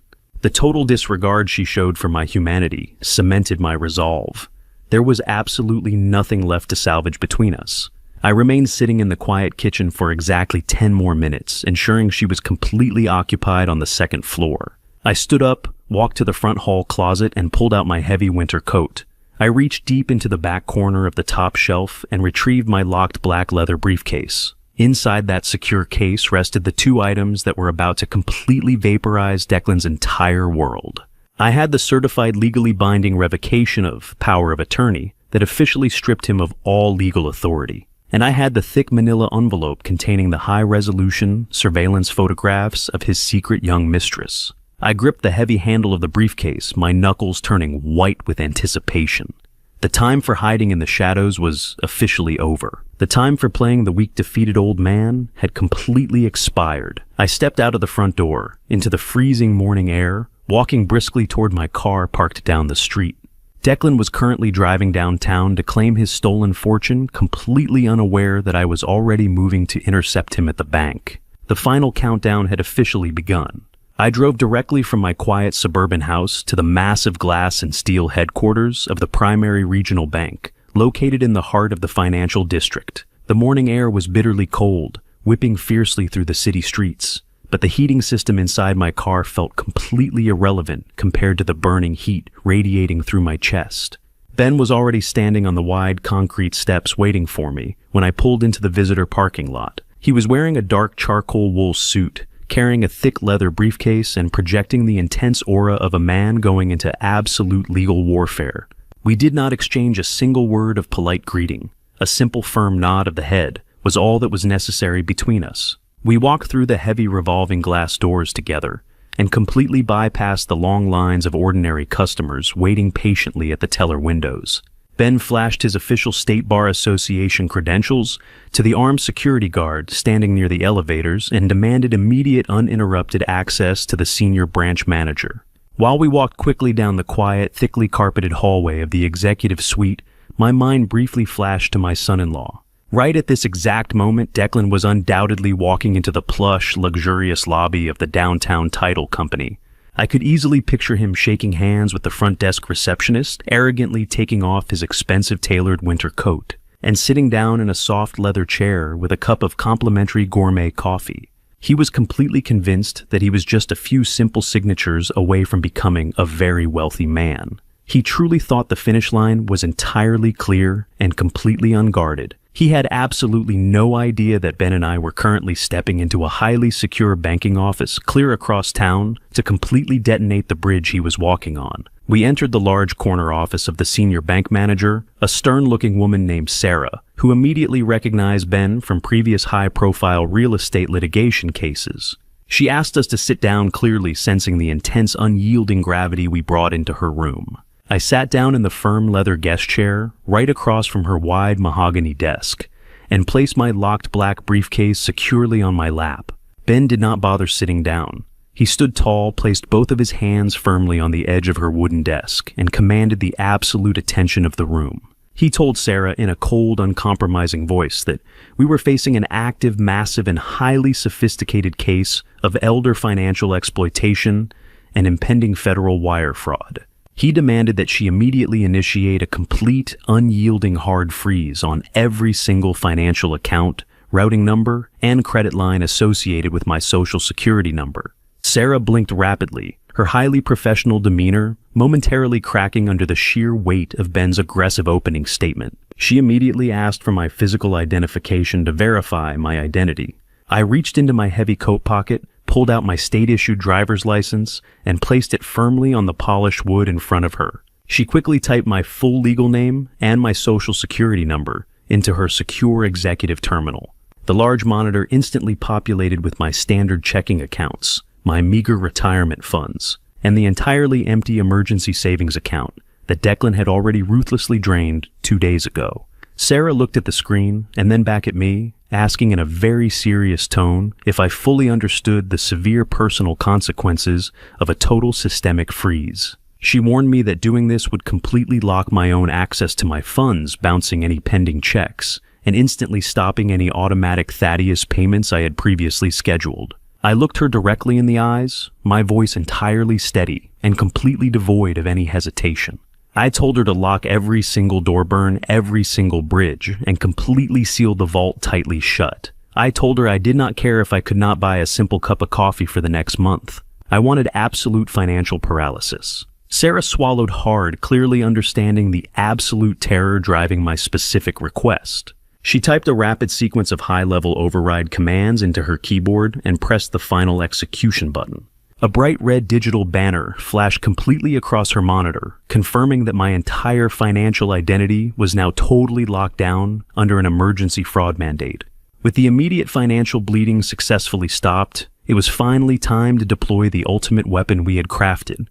The total disregard she showed for my humanity cemented my resolve. There was absolutely nothing left to salvage between us. I remained sitting in the quiet kitchen for exactly 10 more minutes, ensuring she was completely occupied on the second floor. I stood up, walked to the front hall closet, and pulled out my heavy winter coat. I reached deep into the back corner of the top shelf and retrieved my locked black leather briefcase. Inside that secure case rested the two items that were about to completely vaporize Declan's entire world. I had the certified legally binding revocation of power of attorney that officially stripped him of all legal authority. And I had the thick manila envelope containing the high-resolution surveillance photographs of his secret young mistress. I gripped the heavy handle of the briefcase, my knuckles turning white with anticipation. The time for hiding in the shadows was officially over. The time for playing the weak, defeated old man had completely expired. I stepped out of the front door, into the freezing morning air, walking briskly toward my car parked down the street. Declan was currently driving downtown to claim his stolen fortune, completely unaware that I was already moving to intercept him at the bank. The final countdown had officially begun. I drove directly from my quiet suburban house to the massive glass and steel headquarters of the primary regional bank, located in the heart of the financial district. The morning air was bitterly cold, whipping fiercely through the city streets, but the heating system inside my car felt completely irrelevant compared to the burning heat radiating through my chest. Ben was already standing on the wide concrete steps waiting for me when I pulled into the visitor parking lot. He was wearing a dark charcoal wool suit, carrying a thick leather briefcase and projecting the intense aura of a man going into absolute legal warfare. We did not exchange a single word of polite greeting. A simple firm nod of the head was all that was necessary between us. We walked through the heavy revolving glass doors together and completely bypassed the long lines of ordinary customers waiting patiently at the teller windows. Ben flashed his official State Bar Association credentials to the armed security guard standing near the elevators and demanded immediate uninterrupted access to the senior branch manager. While we walked quickly down the quiet, thickly carpeted hallway of the executive suite, my mind briefly flashed to my son-in-law. Right at this exact moment, Declan was undoubtedly walking into the plush, luxurious lobby of the downtown title company. I could easily picture him shaking hands with the front desk receptionist, arrogantly taking off his expensive tailored winter coat, and sitting down in a soft leather chair with a cup of complimentary gourmet coffee. He was completely convinced that he was just a few simple signatures away from becoming a very wealthy man. He truly thought the finish line was entirely clear and completely unguarded. He had absolutely no idea that Ben and I were currently stepping into a highly secure banking office clear across town to completely detonate the bridge he was walking on. We entered the large corner office of the senior bank manager, a stern-looking woman named Sarah, who immediately recognized Ben from previous high-profile real estate litigation cases. She asked us to sit down, clearly sensing the intense, unyielding gravity we brought into her room. I sat down in the firm leather guest chair, right across from her wide mahogany desk, and placed my locked black briefcase securely on my lap. Ben did not bother sitting down. He stood tall, placed both of his hands firmly on the edge of her wooden desk, and commanded the absolute attention of the room. He told Sarah in a cold, uncompromising voice that we were facing an active, massive, and highly sophisticated case of elder financial exploitation and impending federal wire fraud. He demanded that she immediately initiate a complete, unyielding hard freeze on every single financial account, routing number, and credit line associated with my social security number. Sarah blinked rapidly, her highly professional demeanor momentarily cracking under the sheer weight of Ben's aggressive opening statement. She immediately asked for my physical identification to verify my identity. I reached into my heavy coat pocket, pulled out my state-issued driver's license, and placed it firmly on the polished wood in front of her. She quickly typed my full legal name and my social security number into her secure executive terminal. The large monitor instantly populated with my standard checking accounts, my meager retirement funds, and the entirely empty emergency savings account that Declan had already ruthlessly drained 2 days ago. Sarah looked at the screen and then back at me, asking in a very serious tone if I fully understood the severe personal consequences of a total systemic freeze. She warned me that doing this would completely lock my own access to my funds, bouncing any pending checks, and instantly stopping any automatic Thaddeus payments I had previously scheduled. I looked her directly in the eyes, my voice entirely steady and completely devoid of any hesitation. I told her to lock every single door burn, every single bridge, and completely seal the vault tightly shut. I told her I did not care if I could not buy a simple cup of coffee for the next month. I wanted absolute financial paralysis. Sarah swallowed hard, clearly understanding the absolute terror driving my specific request. She typed a rapid sequence of high-level override commands into her keyboard and pressed the final execution button. A bright red digital banner flashed completely across her monitor, confirming that my entire financial identity was now totally locked down under an emergency fraud mandate. With the immediate financial bleeding successfully stopped, it was finally time to deploy the ultimate weapon we had crafted.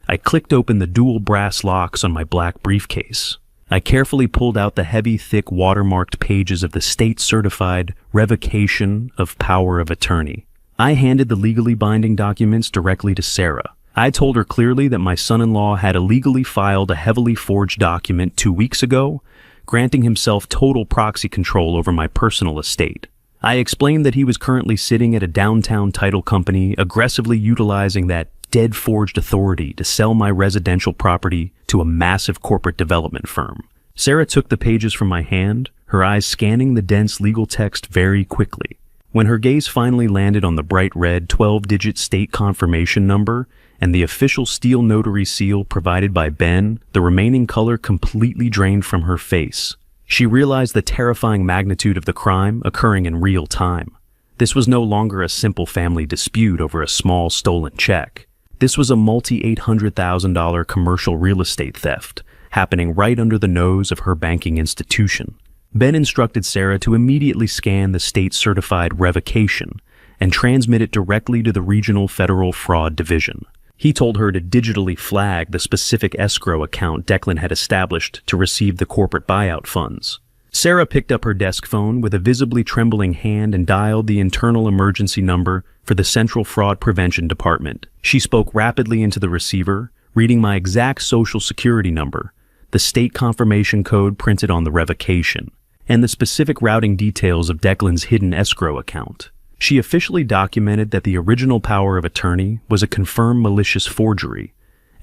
I clicked open the dual brass locks on my black briefcase. I carefully pulled out the heavy, thick, watermarked pages of the state-certified revocation of power of attorney. I handed the legally binding documents directly to Sarah. I told her clearly that my son-in-law had illegally filed a heavily forged document 2 weeks ago, granting himself total proxy control over my personal estate. I explained that he was currently sitting at a downtown title company, aggressively utilizing that dead-forged authority to sell my residential property to a massive corporate development firm. Sarah took the pages from my hand, her eyes scanning the dense legal text very quickly. When her gaze finally landed on the bright red 12-digit state confirmation number and the official steel notary seal provided by Ben, the remaining color completely drained from her face. She realized the terrifying magnitude of the crime occurring in real time. This was no longer a simple family dispute over a small stolen check. This was a multi-$800,000 commercial real estate theft, happening right under the nose of her banking institution. Ben instructed Sarah to immediately scan the state-certified revocation and transmit it directly to the Regional Federal Fraud Division. He told her to digitally flag the specific escrow account Declan had established to receive the corporate buyout funds. Sarah picked up her desk phone with a visibly trembling hand and dialed the internal emergency number for the Central Fraud Prevention Department. She spoke rapidly into the receiver, reading my exact social security number, the state confirmation code printed on the revocation, and the specific routing details of Declan's hidden escrow account. She officially documented that the original power of attorney was a confirmed malicious forgery,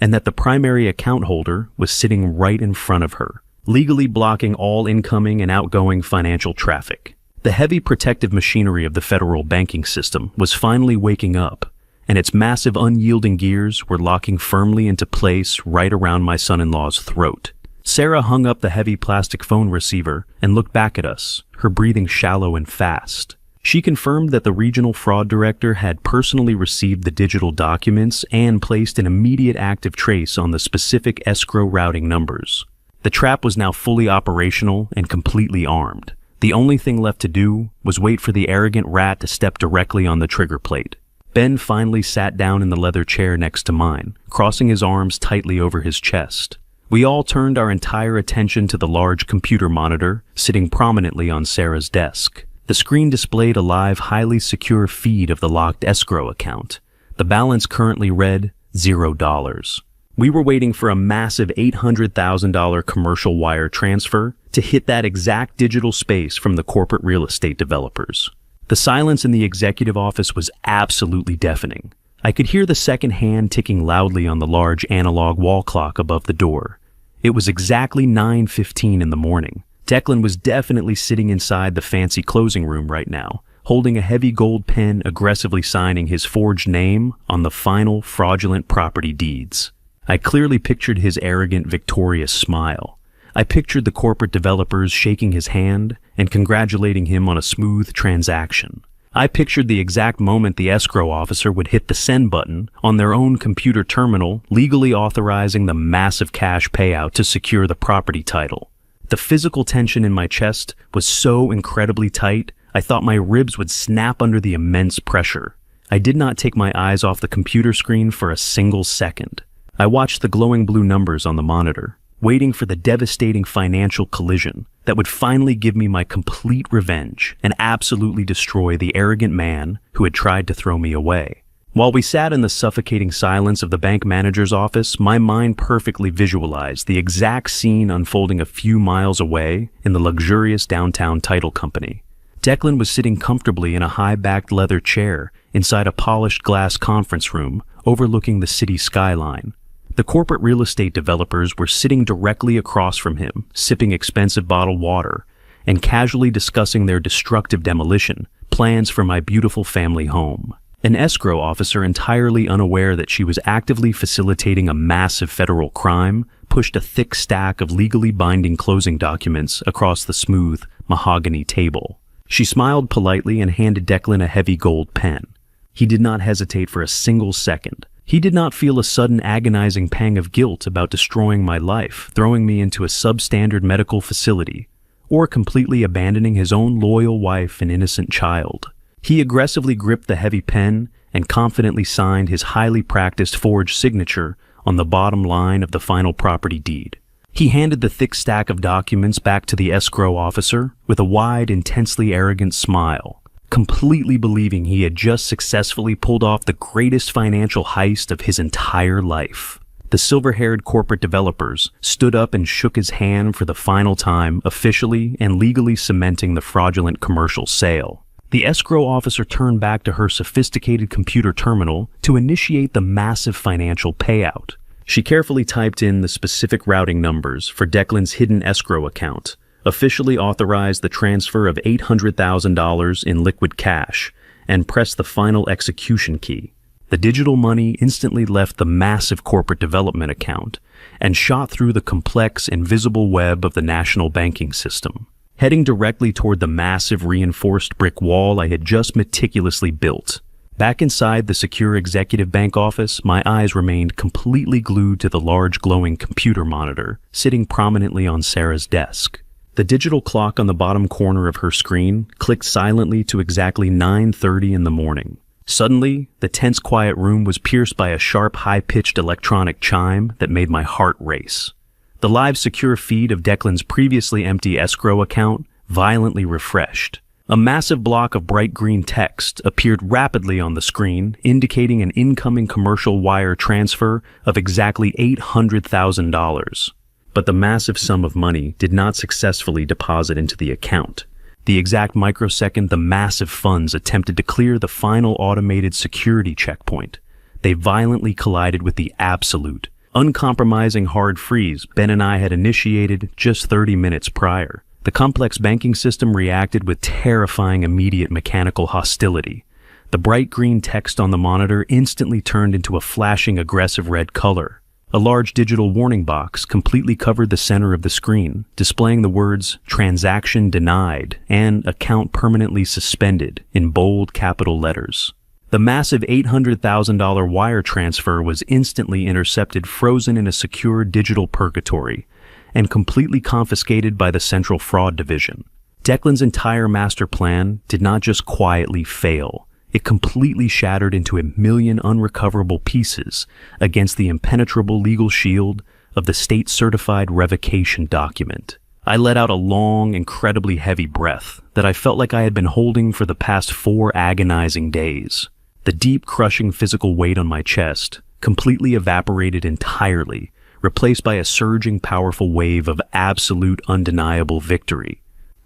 and that the primary account holder was sitting right in front of her, legally blocking all incoming and outgoing financial traffic. The heavy protective machinery of the federal banking system was finally waking up, and its massive unyielding gears were locking firmly into place right around my son-in-law's throat. Sarah hung up the heavy plastic phone receiver and looked back at us, her breathing shallow and fast. She confirmed that the regional fraud director had personally received the digital documents and placed an immediate active trace on the specific escrow routing numbers. The trap was now fully operational and completely armed. The only thing left to do was wait for the arrogant rat to step directly on the trigger plate. Ben finally sat down in the leather chair next to mine, crossing his arms tightly over his chest. We all turned our entire attention to the large computer monitor sitting prominently on Sarah's desk. The screen displayed a live, highly secure feed of the locked escrow account. The balance currently read $0. We were waiting for a massive $800,000 commercial wire transfer to hit that exact digital space from the corporate real estate developers. The silence in the executive office was absolutely deafening. I could hear the second hand ticking loudly on the large analog wall clock above the door. It was exactly 9:15 in the morning. Declan was definitely sitting inside the fancy closing room right now, holding a heavy gold pen aggressively signing his forged name on the final fraudulent property deeds. I clearly pictured his arrogant, victorious smile. I pictured the corporate developers shaking his hand and congratulating him on a smooth transaction. I pictured the exact moment the escrow officer would hit the send button on their own computer terminal, legally authorizing the massive cash payout to secure the property title. The physical tension in my chest was so incredibly tight, I thought my ribs would snap under the immense pressure. I did not take my eyes off the computer screen for a single second. I watched the glowing blue numbers on the monitor, waiting for the devastating financial collision that would finally give me my complete revenge and absolutely destroy the arrogant man who had tried to throw me away. While we sat in the suffocating silence of the bank manager's office, my mind perfectly visualized the exact scene unfolding a few miles away in the luxurious downtown title company. Declan was sitting comfortably in a high-backed leather chair inside a polished glass conference room overlooking the city skyline. The corporate real estate developers were sitting directly across from him, sipping expensive bottled water, and casually discussing their destructive demolition plans for my beautiful family home. An escrow officer, entirely unaware that she was actively facilitating a massive federal crime, pushed a thick stack of legally binding closing documents across the smooth mahogany table. She smiled politely and handed Declan a heavy gold pen. He did not hesitate for a single second. He did not feel a sudden agonizing pang of guilt about destroying my life, throwing me into a substandard medical facility, or completely abandoning his own loyal wife and innocent child. He aggressively gripped the heavy pen and confidently signed his highly practiced forged signature on the bottom line of the final property deed. He handed the thick stack of documents back to the escrow officer with a wide, intensely arrogant smile, completely believing he had just successfully pulled off the greatest financial heist of his entire life. The silver-haired corporate developers stood up and shook his hand for the final time, officially and legally cementing the fraudulent commercial sale. The escrow officer turned back to her sophisticated computer terminal to initiate the massive financial payout. She carefully typed in the specific routing numbers for Declan's hidden escrow account, officially authorized the transfer of $800,000 in liquid cash, and pressed the final execution key. The digital money instantly left the massive corporate development account and shot through the complex, invisible web of the national banking system, heading directly toward the massive reinforced brick wall I had just meticulously built. Back inside the secure executive bank office, my eyes remained completely glued to the large glowing computer monitor sitting prominently on Sarah's desk. The digital clock on the bottom corner of her screen clicked silently to exactly 9:30 in the morning. Suddenly, the tense quiet room was pierced by a sharp, high-pitched electronic chime that made my heart race. The live secure feed of Declan's previously empty escrow account violently refreshed. A massive block of bright green text appeared rapidly on the screen, indicating an incoming commercial wire transfer of exactly $800,000. But the massive sum of money did not successfully deposit into the account. The exact microsecond the massive funds attempted to clear the final automated security checkpoint, they violently collided with the absolute, uncompromising hard freeze Ben and I had initiated just 30 minutes prior. The complex banking system reacted with terrifying immediate mechanical hostility. The bright green text on the monitor instantly turned into a flashing aggressive red color. A large digital warning box completely covered the center of the screen, displaying the words "Transaction denied" and "Account permanently suspended" in bold capital letters. The massive $800,000 wire transfer was instantly intercepted, frozen in a secure digital purgatory, and completely confiscated by the Central Fraud Division. Declan's entire master plan did not just quietly fail. It completely shattered into a million unrecoverable pieces against the impenetrable legal shield of the state-certified revocation document. I let out a long, incredibly heavy breath that I felt like I had been holding for the past 4 agonizing days. The deep, crushing physical weight on my chest completely evaporated entirely, replaced by a surging, powerful wave of absolute, undeniable victory.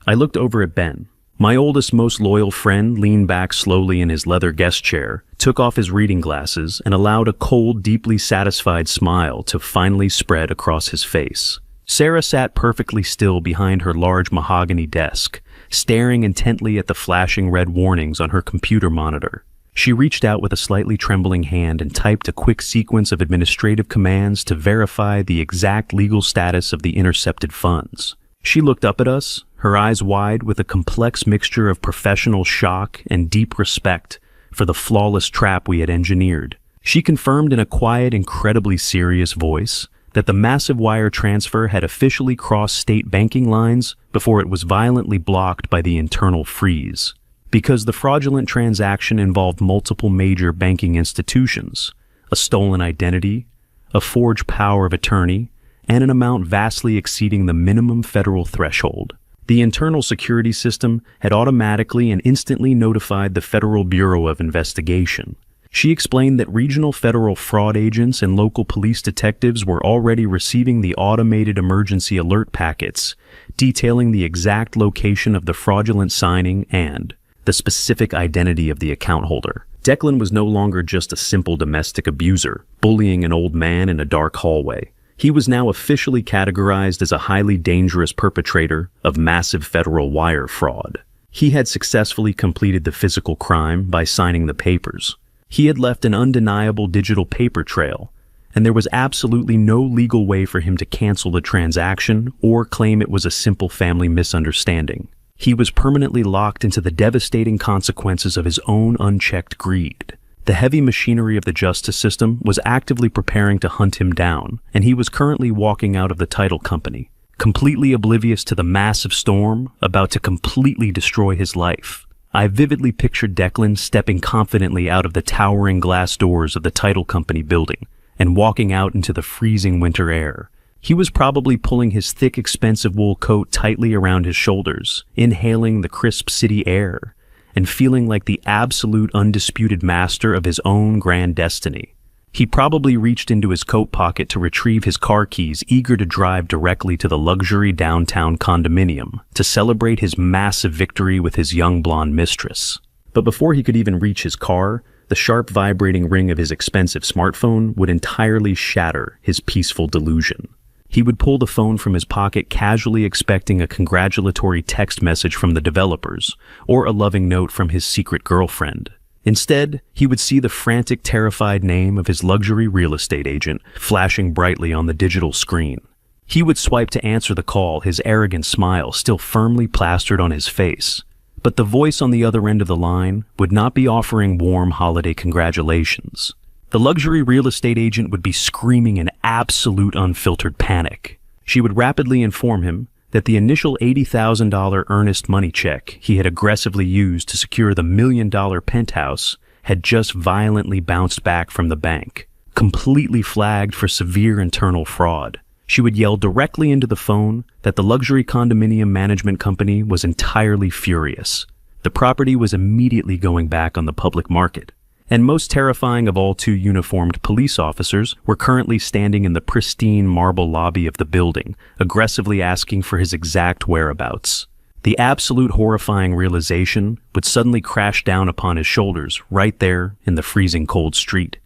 I looked over at Ben. My oldest, most loyal friend leaned back slowly in his leather guest chair, took off his reading glasses, and allowed a cold, deeply satisfied smile to finally spread across his face. Sarah sat perfectly still behind her large mahogany desk, staring intently at the flashing red warnings on her computer monitor. She reached out with a slightly trembling hand and typed a quick sequence of administrative commands to verify the exact legal status of the intercepted funds. She looked up at us, her eyes wide with a complex mixture of professional shock and deep respect for the flawless trap we had engineered. She confirmed in a quiet, incredibly serious voice that the massive wire transfer had officially crossed state banking lines before it was violently blocked by the internal freeze. Because the fraudulent transaction involved multiple major banking institutions, a stolen identity, a forged power of attorney, and an amount vastly exceeding the minimum federal threshold. The internal security system had automatically and instantly notified the Federal Bureau of Investigation. She explained that regional federal fraud agents and local police detectives were already receiving the automated emergency alert packets detailing the exact location of the fraudulent signing and the specific identity of the account holder. Declan was no longer just a simple domestic abuser, bullying an old man in a dark hallway. He was now officially categorized as a highly dangerous perpetrator of massive federal wire fraud. He had successfully completed the physical crime by signing the papers. He had left an undeniable digital paper trail, and there was absolutely no legal way for him to cancel the transaction or claim it was a simple family misunderstanding. He was permanently locked into the devastating consequences of his own unchecked greed. The heavy machinery of the justice system was actively preparing to hunt him down, and he was currently walking out of the title company, completely oblivious to the massive storm about to completely destroy his life. I vividly pictured Declan stepping confidently out of the towering glass doors of the title company building and walking out into the freezing winter air. He was probably pulling his thick, expensive wool coat tightly around his shoulders, inhaling the crisp city air, and feeling like the absolute undisputed master of his own grand destiny. He probably reached into his coat pocket to retrieve his car keys, eager to drive directly to the luxury downtown condominium to celebrate his massive victory with his young blonde mistress. But before he could even reach his car, the the sharp vibrating ring of his expensive smartphone would entirely shatter his peaceful delusion. He would pull the phone from his pocket, casually expecting a congratulatory text message from the developers or a loving note from his secret girlfriend. Instead, he would see the frantic, terrified name of his luxury real estate agent flashing brightly on the digital screen. He would swipe to answer the call, his arrogant smile still firmly plastered on his face. But the voice on the other end of the line would not be offering warm holiday congratulations. The luxury real estate agent would be screaming in absolute unfiltered panic. She would rapidly inform him that the initial $80,000 earnest money check he had aggressively used to secure the $1 million penthouse had just violently bounced back from the bank, completely flagged for severe internal fraud. She would yell directly into the phone that the luxury condominium management company was entirely furious. The property was immediately going back on the public market. And most terrifying of all, two uniformed police officers were currently standing in the pristine marble lobby of the building, aggressively asking for his exact whereabouts. The absolute horrifying realization would suddenly crash down upon his shoulders right there in the freezing cold street.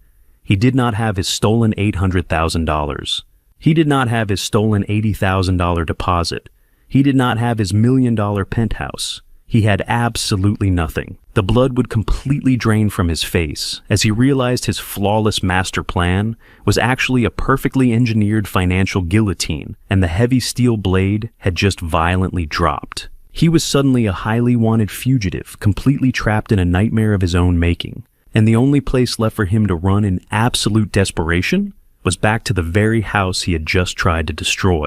He did not have his stolen $800,000. He did not have his stolen $80,000 deposit. He did not have his $1 million penthouse. He had absolutely nothing. The blood would completely drain from his face as he realized his flawless master plan was actually a perfectly engineered financial guillotine, and the heavy steel blade had just violently dropped. He was suddenly a highly wanted fugitive, completely trapped in a nightmare of his own making, and the only place left for him to run in absolute desperation was back to the very house he had just tried to destroy.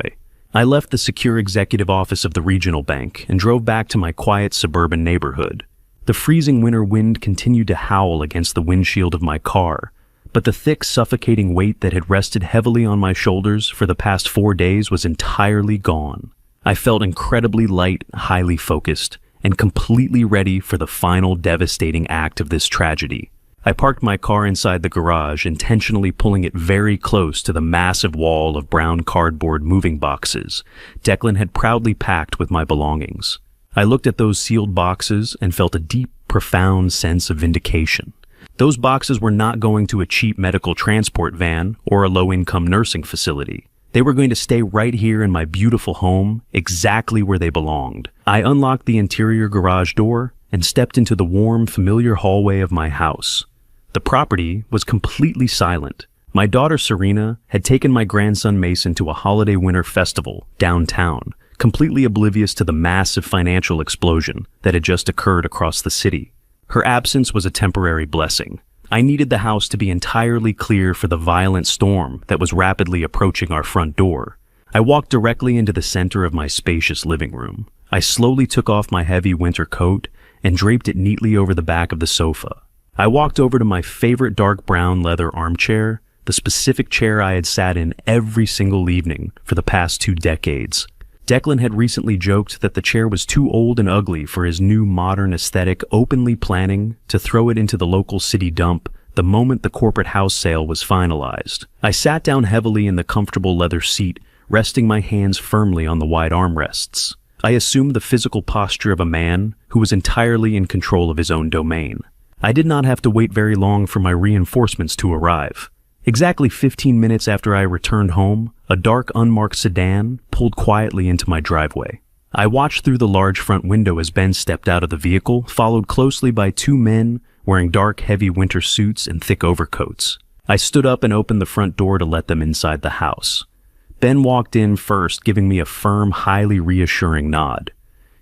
I left the secure executive office of the regional bank and drove back to my quiet suburban neighborhood. The freezing winter wind continued to howl against the windshield of my car, but the thick, suffocating weight that had rested heavily on my shoulders for the past 4 days was entirely gone. I felt incredibly light, highly focused, and completely ready for the final devastating act of this tragedy. I parked my car inside the garage, intentionally pulling it very close to the massive wall of brown cardboard moving boxes Declan had proudly packed with my belongings. I looked at those sealed boxes and felt a deep, profound sense of vindication. Those boxes were not going to a cheap medical transport van or a low-income nursing facility. They were going to stay right here in my beautiful home, exactly where they belonged. I unlocked the interior garage door and stepped into the warm, familiar hallway of my house. The property was completely silent. My daughter Serena had taken my grandson Mason to a holiday winter festival downtown, completely oblivious to the massive financial explosion that had just occurred across the city. Her absence was a temporary blessing. I needed the house to be entirely clear for the violent storm that was rapidly approaching our front door. I walked directly into the center of my spacious living room. I slowly took off my heavy winter coat and draped it neatly over the back of the sofa. I walked over to my favorite dark brown leather armchair, the specific chair I had sat in every single evening for the past 2 decades. Declan had recently joked that the chair was too old and ugly for his new modern aesthetic, openly planning to throw it into the local city dump the moment the corporate house sale was finalized. I sat down heavily in the comfortable leather seat, resting my hands firmly on the wide armrests. I assumed the physical posture of a man who was entirely in control of his own domain. I did not have to wait very long for my reinforcements to arrive. Exactly 15 minutes after I returned home, a dark, unmarked sedan pulled quietly into my driveway. I watched through the large front window as Ben stepped out of the vehicle, followed closely by 2 men wearing dark, heavy winter suits and thick overcoats. I stood up and opened the front door to let them inside the house. Ben walked in first, giving me a firm, highly reassuring nod.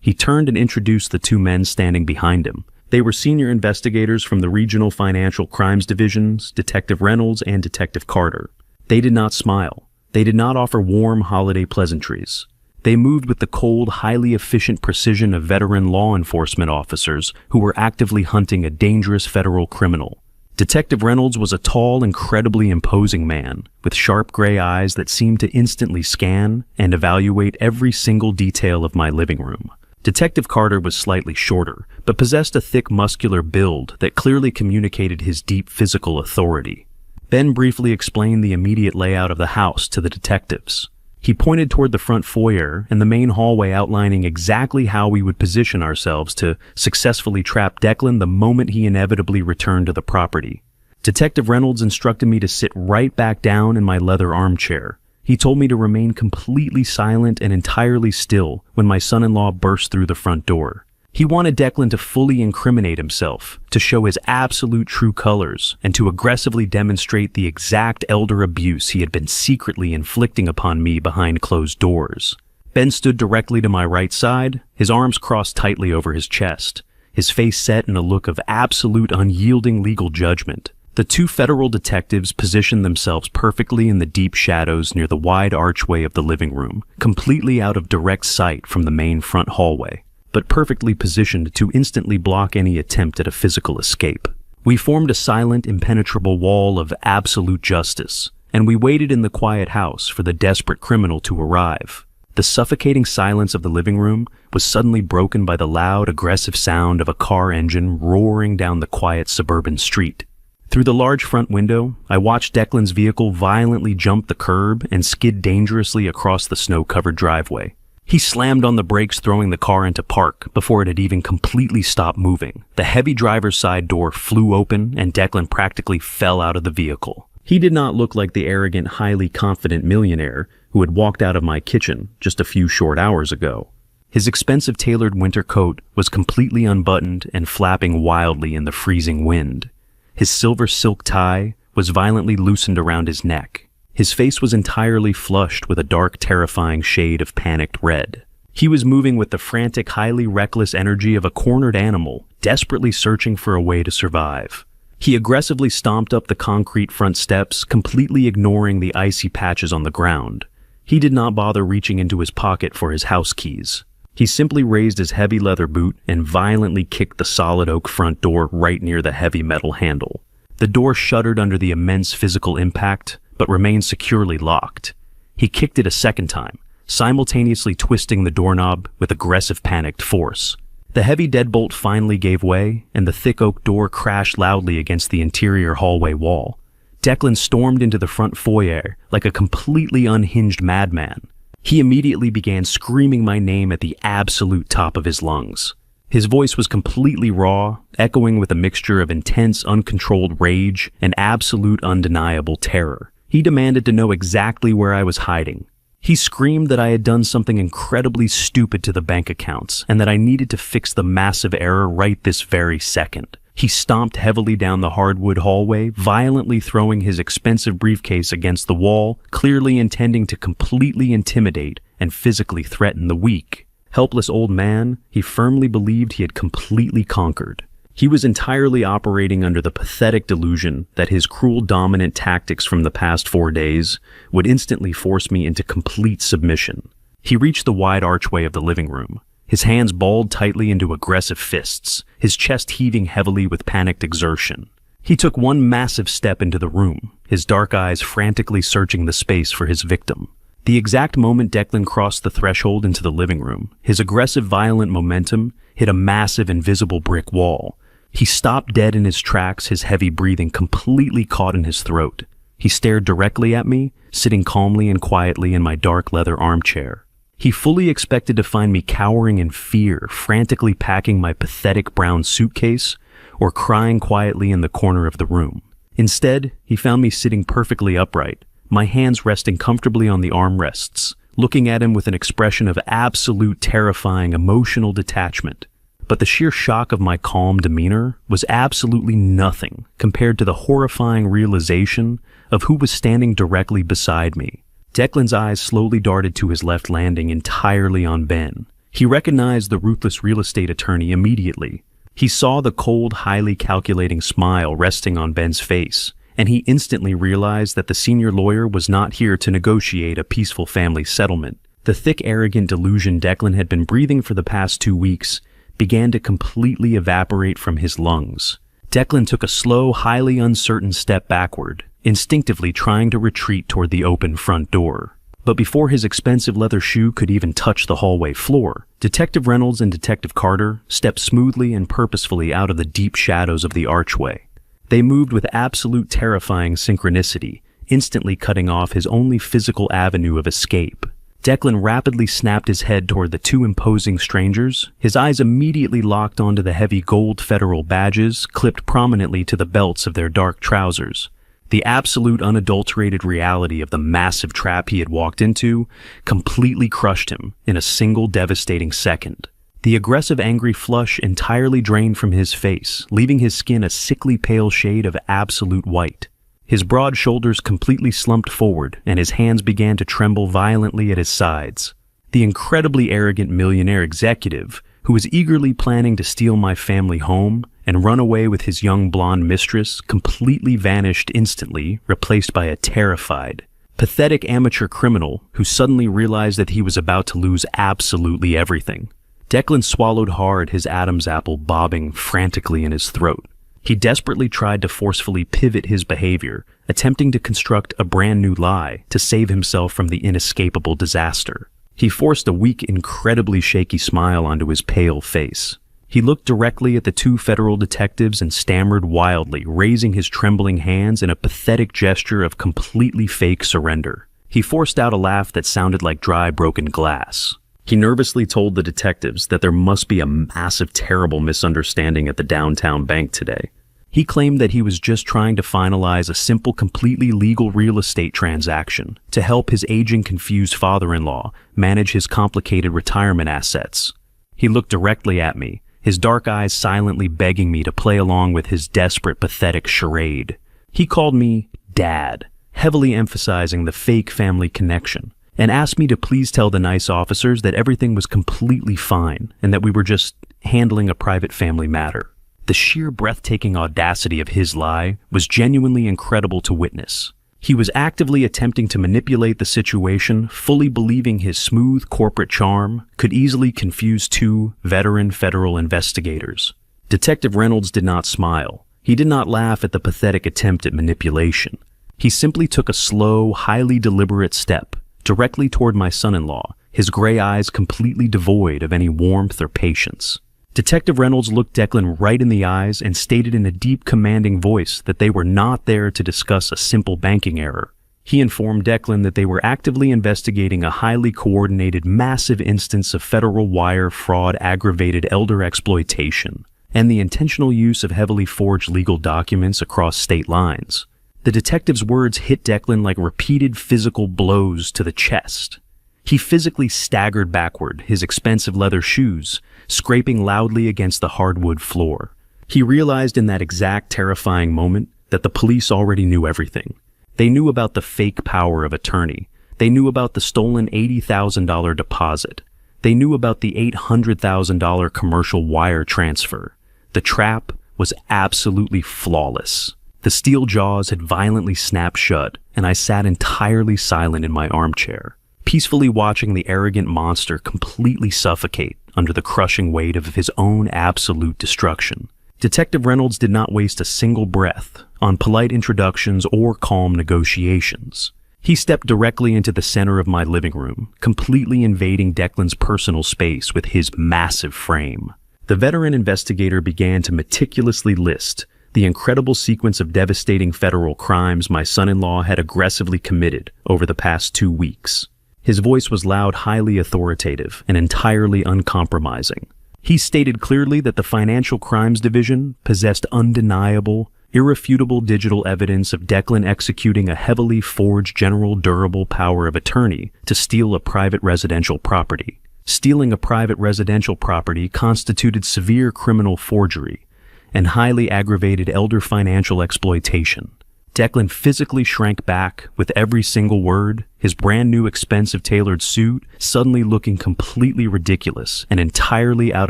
He turned and introduced the 2 men standing behind him. They were senior investigators from the Regional Financial Crimes Divisions, Detective Reynolds and Detective Carter. They did not smile. They did not offer warm holiday pleasantries. They moved with the cold, highly efficient precision of veteran law enforcement officers who were actively hunting a dangerous federal criminal. Detective Reynolds was a tall, incredibly imposing man with sharp gray eyes that seemed to instantly scan and evaluate every single detail of my living room. Detective Carter was slightly shorter, but possessed a thick, muscular build that clearly communicated his deep physical authority. Ben briefly explained the immediate layout of the house to the detectives. He pointed toward the front foyer and the main hallway, outlining exactly how we would position ourselves to successfully trap Declan the moment he inevitably returned to the property. Detective Reynolds instructed me to sit right back down in my leather armchair. He told me to remain completely silent and entirely still when my son-in-law burst through the front door. He wanted Declan to fully incriminate himself, to show his absolute true colors, and to aggressively demonstrate the exact elder abuse he had been secretly inflicting upon me behind closed doors. Ben stood directly to my right side, his arms crossed tightly over his chest, his face set in a look of absolute unyielding legal judgment. The two federal detectives positioned themselves perfectly in the deep shadows near the wide archway of the living room, completely out of direct sight from the main front hallway, but perfectly positioned to instantly block any attempt at a physical escape. We formed a silent, impenetrable wall of absolute justice, and we waited in the quiet house for the desperate criminal to arrive. The suffocating silence of the living room was suddenly broken by the loud, aggressive sound of a car engine roaring down the quiet suburban street. Through the large front window, I watched Declan's vehicle violently jump the curb and skid dangerously across the snow-covered driveway. He slammed on the brakes, throwing the car into park before it had even completely stopped moving. The heavy driver's side door flew open and Declan practically fell out of the vehicle. He did not look like the arrogant, highly confident millionaire who had walked out of my kitchen just a few short hours ago. His expensive tailored winter coat was completely unbuttoned and flapping wildly in the freezing wind. His silver silk tie was violently loosened around his neck. His face was entirely flushed with a dark, terrifying shade of panicked red. He was moving with the frantic, highly reckless energy of a cornered animal, desperately searching for a way to survive. He aggressively stomped up the concrete front steps, completely ignoring the icy patches on the ground. He did not bother reaching into his pocket for his house keys. He simply raised his heavy leather boot and violently kicked the solid oak front door right near the heavy metal handle. The door shuddered under the immense physical impact, but remained securely locked. He kicked it a second time, simultaneously twisting the doorknob with aggressive, panicked force. The heavy deadbolt finally gave way, and the thick oak door crashed loudly against the interior hallway wall. Declan stormed into the front foyer like a completely unhinged madman. He immediately began screaming my name at the absolute top of his lungs. His voice was completely raw, echoing with a mixture of intense, uncontrolled rage and absolute, undeniable terror. He demanded to know exactly where I was hiding. He screamed that I had done something incredibly stupid to the bank accounts and that I needed to fix the massive error right this very second. He stomped heavily down the hardwood hallway, violently throwing his expensive briefcase against the wall, clearly intending to completely intimidate and physically threaten the weak. Helpless old man, he firmly believed he had completely conquered. He was entirely operating under the pathetic delusion that his cruel dominant tactics from the past 4 days would instantly force me into complete submission. He reached the wide archway of the living room, his hands balled tightly into aggressive fists, his chest heaving heavily with panicked exertion. He took one massive step into the room, his dark eyes frantically searching the space for his victim. The exact moment Declan crossed the threshold into the living room, his aggressive, violent momentum hit a massive, invisible brick wall. He stopped dead in his tracks, his heavy breathing completely caught in his throat. He stared directly at me, sitting calmly and quietly in my dark leather armchair. He fully expected to find me cowering in fear, frantically packing my pathetic brown suitcase, or crying quietly in the corner of the room. Instead, he found me sitting perfectly upright, my hands resting comfortably on the armrests, looking at him with an expression of absolute, terrifying, emotional detachment. But the sheer shock of my calm demeanor was absolutely nothing compared to the horrifying realization of who was standing directly beside me. Declan's eyes slowly darted to his left, landing entirely on Ben. He recognized the ruthless real estate attorney immediately. He saw the cold, highly calculating smile resting on Ben's face, and he instantly realized that the senior lawyer was not here to negotiate a peaceful family settlement. The thick, arrogant delusion Declan had been breathing for the past 2 weeks began to completely evaporate from his lungs. Declan took a slow, highly uncertain step backward, instinctively trying to retreat toward the open front door. But before his expensive leather shoe could even touch the hallway floor, Detective Reynolds and Detective Carter stepped smoothly and purposefully out of the deep shadows of the archway. They moved with absolute terrifying synchronicity, instantly cutting off his only physical avenue of escape. Declan rapidly snapped his head toward the two imposing strangers. His eyes immediately locked onto the heavy gold federal badges clipped prominently to the belts of their dark trousers. The absolute unadulterated reality of the massive trap he had walked into completely crushed him in a single devastating second. The aggressive, angry flush entirely drained from his face, leaving his skin a sickly pale shade of absolute white. His broad shoulders completely slumped forward, and his hands began to tremble violently at his sides. The incredibly arrogant millionaire executive, who was eagerly planning to steal my family home and run away with his young blonde mistress, completely vanished instantly, replaced by a terrified, pathetic amateur criminal who suddenly realized that he was about to lose absolutely everything. Declan swallowed hard, his Adam's apple bobbing frantically in his throat. He desperately tried to forcefully pivot his behavior, attempting to construct a brand new lie to save himself from the inescapable disaster. He forced a weak, incredibly shaky smile onto his pale face. He looked directly at the two federal detectives and stammered wildly, raising his trembling hands in a pathetic gesture of completely fake surrender. He forced out a laugh that sounded like dry, broken glass. He nervously told the detectives that there must be a massive, terrible misunderstanding at the downtown bank today. He claimed that he was just trying to finalize a simple, completely legal real estate transaction to help his aging, confused father-in-law manage his complicated retirement assets. He looked directly at me, his dark eyes silently begging me to play along with his desperate, pathetic charade. He called me Dad, heavily emphasizing the fake family connection, and asked me to please tell the nice officers that everything was completely fine and that we were just handling a private family matter. The sheer breathtaking audacity of his lie was genuinely incredible to witness. He was actively attempting to manipulate the situation, fully believing his smooth corporate charm could easily confuse two veteran federal investigators. Detective Reynolds did not smile. He did not laugh at the pathetic attempt at manipulation. He simply took a slow, highly deliberate step directly toward my son-in-law, his gray eyes completely devoid of any warmth or patience. Detective Reynolds looked Declan right in the eyes and stated in a deep, commanding voice that they were not there to discuss a simple banking error. He informed Declan that they were actively investigating a highly coordinated, massive instance of federal wire fraud, aggravated elder exploitation, and the intentional use of heavily forged legal documents across state lines. The detective's words hit Declan like repeated physical blows to the chest. He physically staggered backward, his expensive leather shoes scraping loudly against the hardwood floor. He realized in that exact terrifying moment that the police already knew everything. They knew about the fake power of attorney. They knew about the stolen $80,000 deposit. They knew about the $800,000 commercial wire transfer. The trap was absolutely flawless. The steel jaws had violently snapped shut, and I sat entirely silent in my armchair, peacefully watching the arrogant monster completely suffocate under the crushing weight of his own absolute destruction. Detective Reynolds did not waste a single breath on polite introductions or calm negotiations. He stepped directly into the center of my living room, completely invading Declan's personal space with his massive frame. The veteran investigator began to meticulously list the incredible sequence of devastating federal crimes my son-in-law had aggressively committed over the past 2 weeks. His voice was loud, highly authoritative, and entirely uncompromising. He stated clearly that the Financial Crimes Division possessed undeniable, irrefutable digital evidence of Declan executing a heavily forged general durable power of attorney to steal a private residential property. Stealing a private residential property constituted severe criminal forgery and highly aggravated elder financial exploitation. Declan physically shrank back with every single word, his brand new expensive tailored suit suddenly looking completely ridiculous and entirely out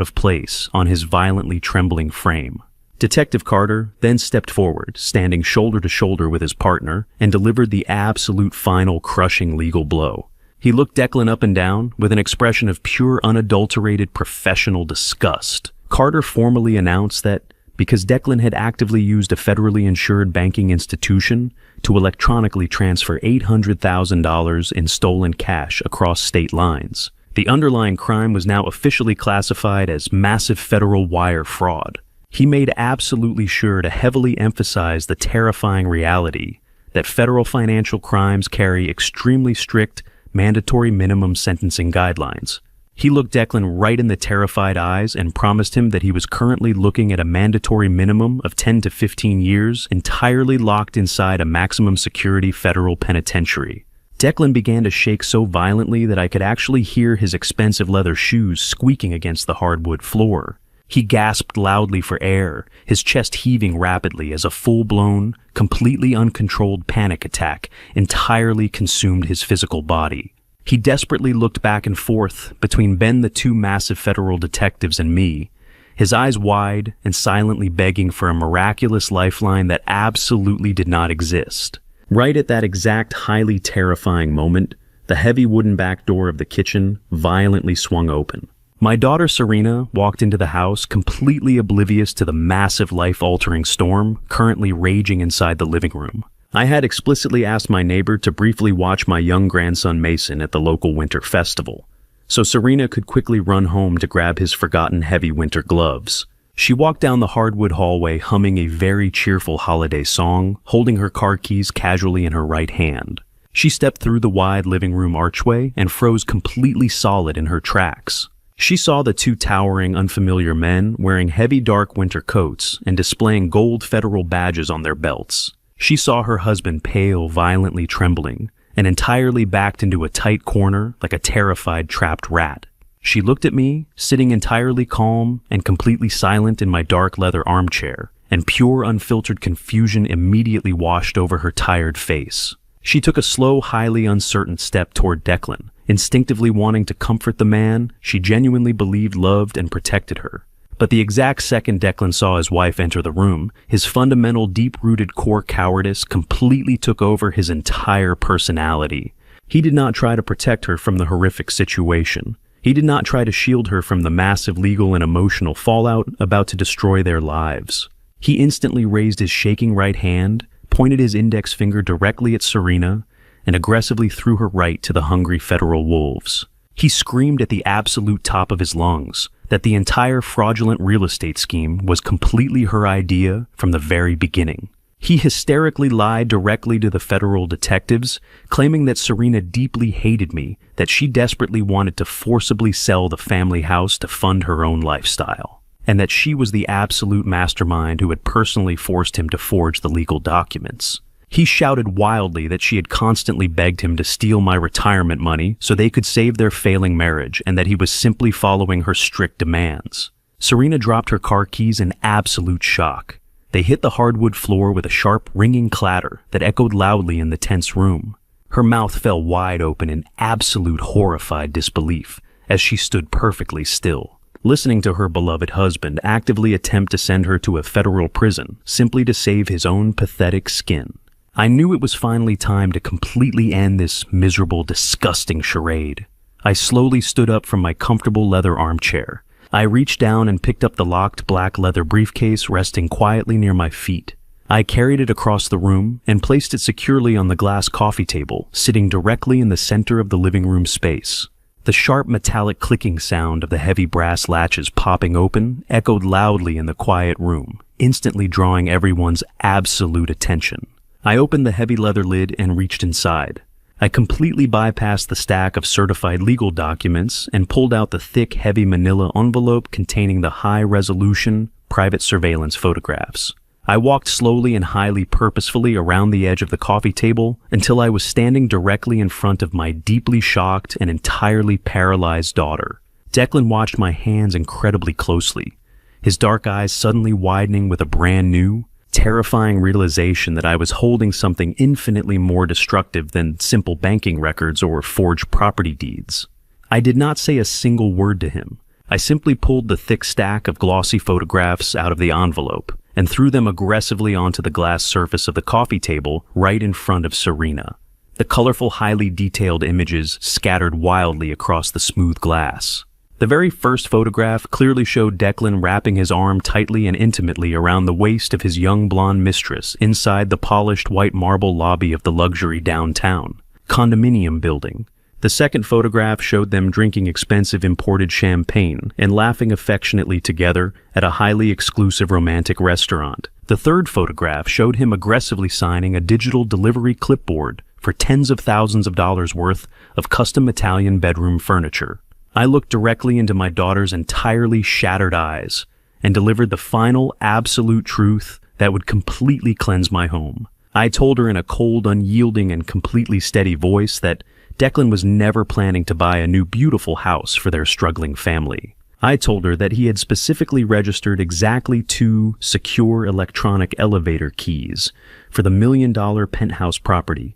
of place on his violently trembling frame. Detective Carter then stepped forward, standing shoulder to shoulder with his partner, and delivered the absolute final crushing legal blow. He looked Declan up and down with an expression of pure, unadulterated professional disgust. Carter formally announced that because Declan had actively used a federally insured banking institution to electronically transfer $800,000 in stolen cash across state lines, the underlying crime was now officially classified as massive federal wire fraud. He made absolutely sure to heavily emphasize the terrifying reality that federal financial crimes carry extremely strict, mandatory minimum sentencing guidelines. He looked Declan right in the terrified eyes and promised him that he was currently looking at a mandatory minimum of 10 to 15 years entirely locked inside a maximum security federal penitentiary. Declan began to shake so violently that I could actually hear his expensive leather shoes squeaking against the hardwood floor. He gasped loudly for air, his chest heaving rapidly as a full-blown, completely uncontrolled panic attack entirely consumed his physical body. He desperately looked back and forth between Ben, the two massive federal detectives, and me, his eyes wide and silently begging for a miraculous lifeline that absolutely did not exist. Right at that exact highly terrifying moment, the heavy wooden back door of the kitchen violently swung open. My daughter Serena walked into the house completely oblivious to the massive life-altering storm currently raging inside the living room. I had explicitly asked my neighbor to briefly watch my young grandson Mason at the local winter festival, so Serena could quickly run home to grab his forgotten heavy winter gloves. She walked down the hardwood hallway humming a very cheerful holiday song, holding her car keys casually in her right hand. She stepped through the wide living room archway and froze completely solid in her tracks. She saw the two towering, unfamiliar men wearing heavy dark winter coats and displaying gold federal badges on their belts. She saw her husband pale, violently trembling, and entirely backed into a tight corner like a terrified trapped rat. She looked at me, sitting entirely calm and completely silent in my dark leather armchair, and pure unfiltered confusion immediately washed over her tired face. She took a slow, highly uncertain step toward Declan, instinctively wanting to comfort the man she genuinely believed loved and protected her. But the exact second Declan saw his wife enter the room, his fundamental deep-rooted core cowardice completely took over his entire personality. He did not try to protect her from the horrific situation. He did not try to shield her from the massive legal and emotional fallout about to destroy their lives. He instantly raised his shaking right hand, pointed his index finger directly at Serena, and aggressively threw her right to the hungry federal wolves. He screamed at the absolute top of his lungs that the entire fraudulent real estate scheme was completely her idea from the very beginning. He hysterically lied directly to the federal detectives, claiming that Serena deeply hated me, that she desperately wanted to forcibly sell the family house to fund her own lifestyle, and that she was the absolute mastermind who had personally forced him to forge the legal documents. He shouted wildly that she had constantly begged him to steal my retirement money so they could save their failing marriage and that he was simply following her strict demands. Serena dropped her car keys in absolute shock. They hit the hardwood floor with a sharp, ringing clatter that echoed loudly in the tense room. Her mouth fell wide open in absolute horrified disbelief as she stood perfectly still, listening to her beloved husband actively attempt to send her to a federal prison simply to save his own pathetic skin. I knew it was finally time to completely end this miserable, disgusting charade. I slowly stood up from my comfortable leather armchair. I reached down and picked up the locked black leather briefcase resting quietly near my feet. I carried it across the room and placed it securely on the glass coffee table, sitting directly in the center of the living room space. The sharp metallic clicking sound of the heavy brass latches popping open echoed loudly in the quiet room, instantly drawing everyone's absolute attention. I opened the heavy leather lid and reached inside. I completely bypassed the stack of certified legal documents and pulled out the thick, heavy manila envelope containing the high-resolution, private surveillance photographs. I walked slowly and highly purposefully around the edge of the coffee table until I was standing directly in front of my deeply shocked and entirely paralyzed daughter. Declan watched my hands incredibly closely, his dark eyes suddenly widening with a brand new, terrifying realization that I was holding something infinitely more destructive than simple banking records or forged property deeds. I did not say a single word to him. I simply pulled the thick stack of glossy photographs out of the envelope and threw them aggressively onto the glass surface of the coffee table right in front of Serena. The colorful, highly detailed images scattered wildly across the smooth glass. The very first photograph clearly showed Declan wrapping his arm tightly and intimately around the waist of his young blonde mistress inside the polished white marble lobby of the luxury downtown condominium building. The second photograph showed them drinking expensive imported champagne and laughing affectionately together at a highly exclusive romantic restaurant, The third photograph showed him aggressively signing a digital delivery clipboard for tens of thousands of dollars worth of custom Italian bedroom furniture. I looked directly into my daughter's entirely shattered eyes and delivered the final absolute truth that would completely cleanse my home. I told her in a cold, unyielding, and completely steady voice that Declan was never planning to buy a new beautiful house for their struggling family. I told her that he had specifically registered exactly 2 secure electronic elevator keys for the $1 million penthouse property,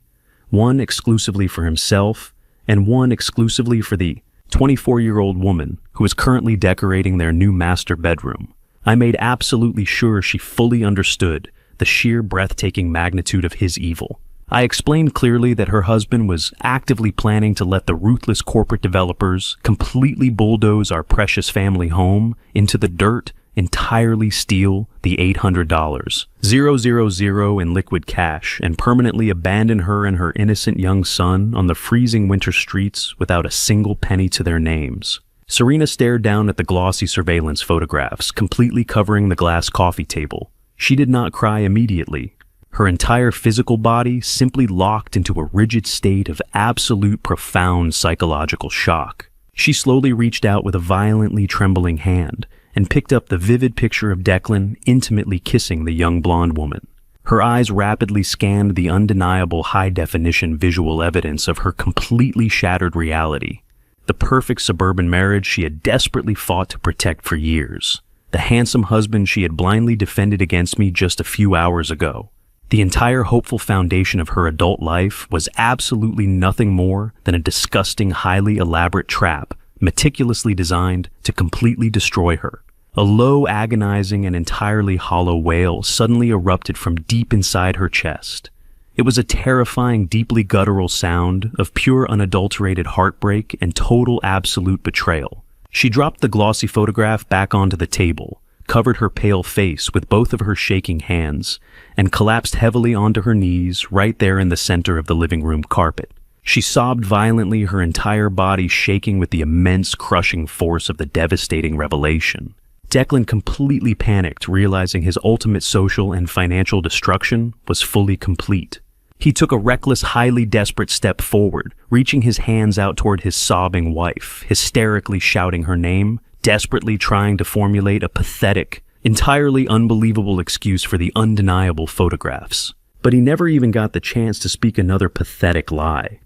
one exclusively for himself and one exclusively for the 24-year-old woman who is currently decorating their new master bedroom. I made absolutely sure she fully understood the sheer breathtaking magnitude of his evil. I explained clearly that her husband was actively planning to let the ruthless corporate developers completely bulldoze our precious family home into the dirt, entirely steal the $800,000 in liquid cash, and permanently abandon her and her innocent young son on the freezing winter streets without a single penny to their names. Serena stared down at the glossy surveillance photographs, completely covering the glass coffee table. She did not cry immediately. Her entire physical body simply locked into a rigid state of absolute profound psychological shock. She slowly reached out with a violently trembling hand and picked up the vivid picture of Declan intimately kissing the young blonde woman. Her eyes rapidly scanned the undeniable high-definition visual evidence of her completely shattered reality. The perfect suburban marriage she had desperately fought to protect for years. The handsome husband she had blindly defended against me just a few hours ago. The entire hopeful foundation of her adult life was absolutely nothing more than a disgusting, highly elaborate trap, meticulously designed to completely destroy her. A low, agonizing, and entirely hollow wail suddenly erupted from deep inside her chest. It was a terrifying, deeply guttural sound of pure, unadulterated heartbreak and total, absolute betrayal. She dropped the glossy photograph back onto the table, covered her pale face with both of her shaking hands, and collapsed heavily onto her knees right there in the center of the living room carpet. She sobbed violently, her entire body shaking with the immense, crushing force of the devastating revelation. Declan completely panicked, realizing his ultimate social and financial destruction was fully complete. He took a reckless, highly desperate step forward, reaching his hands out toward his sobbing wife, hysterically shouting her name, desperately trying to formulate a pathetic, entirely unbelievable excuse for the undeniable photographs. But he never even got the chance to speak another pathetic lie.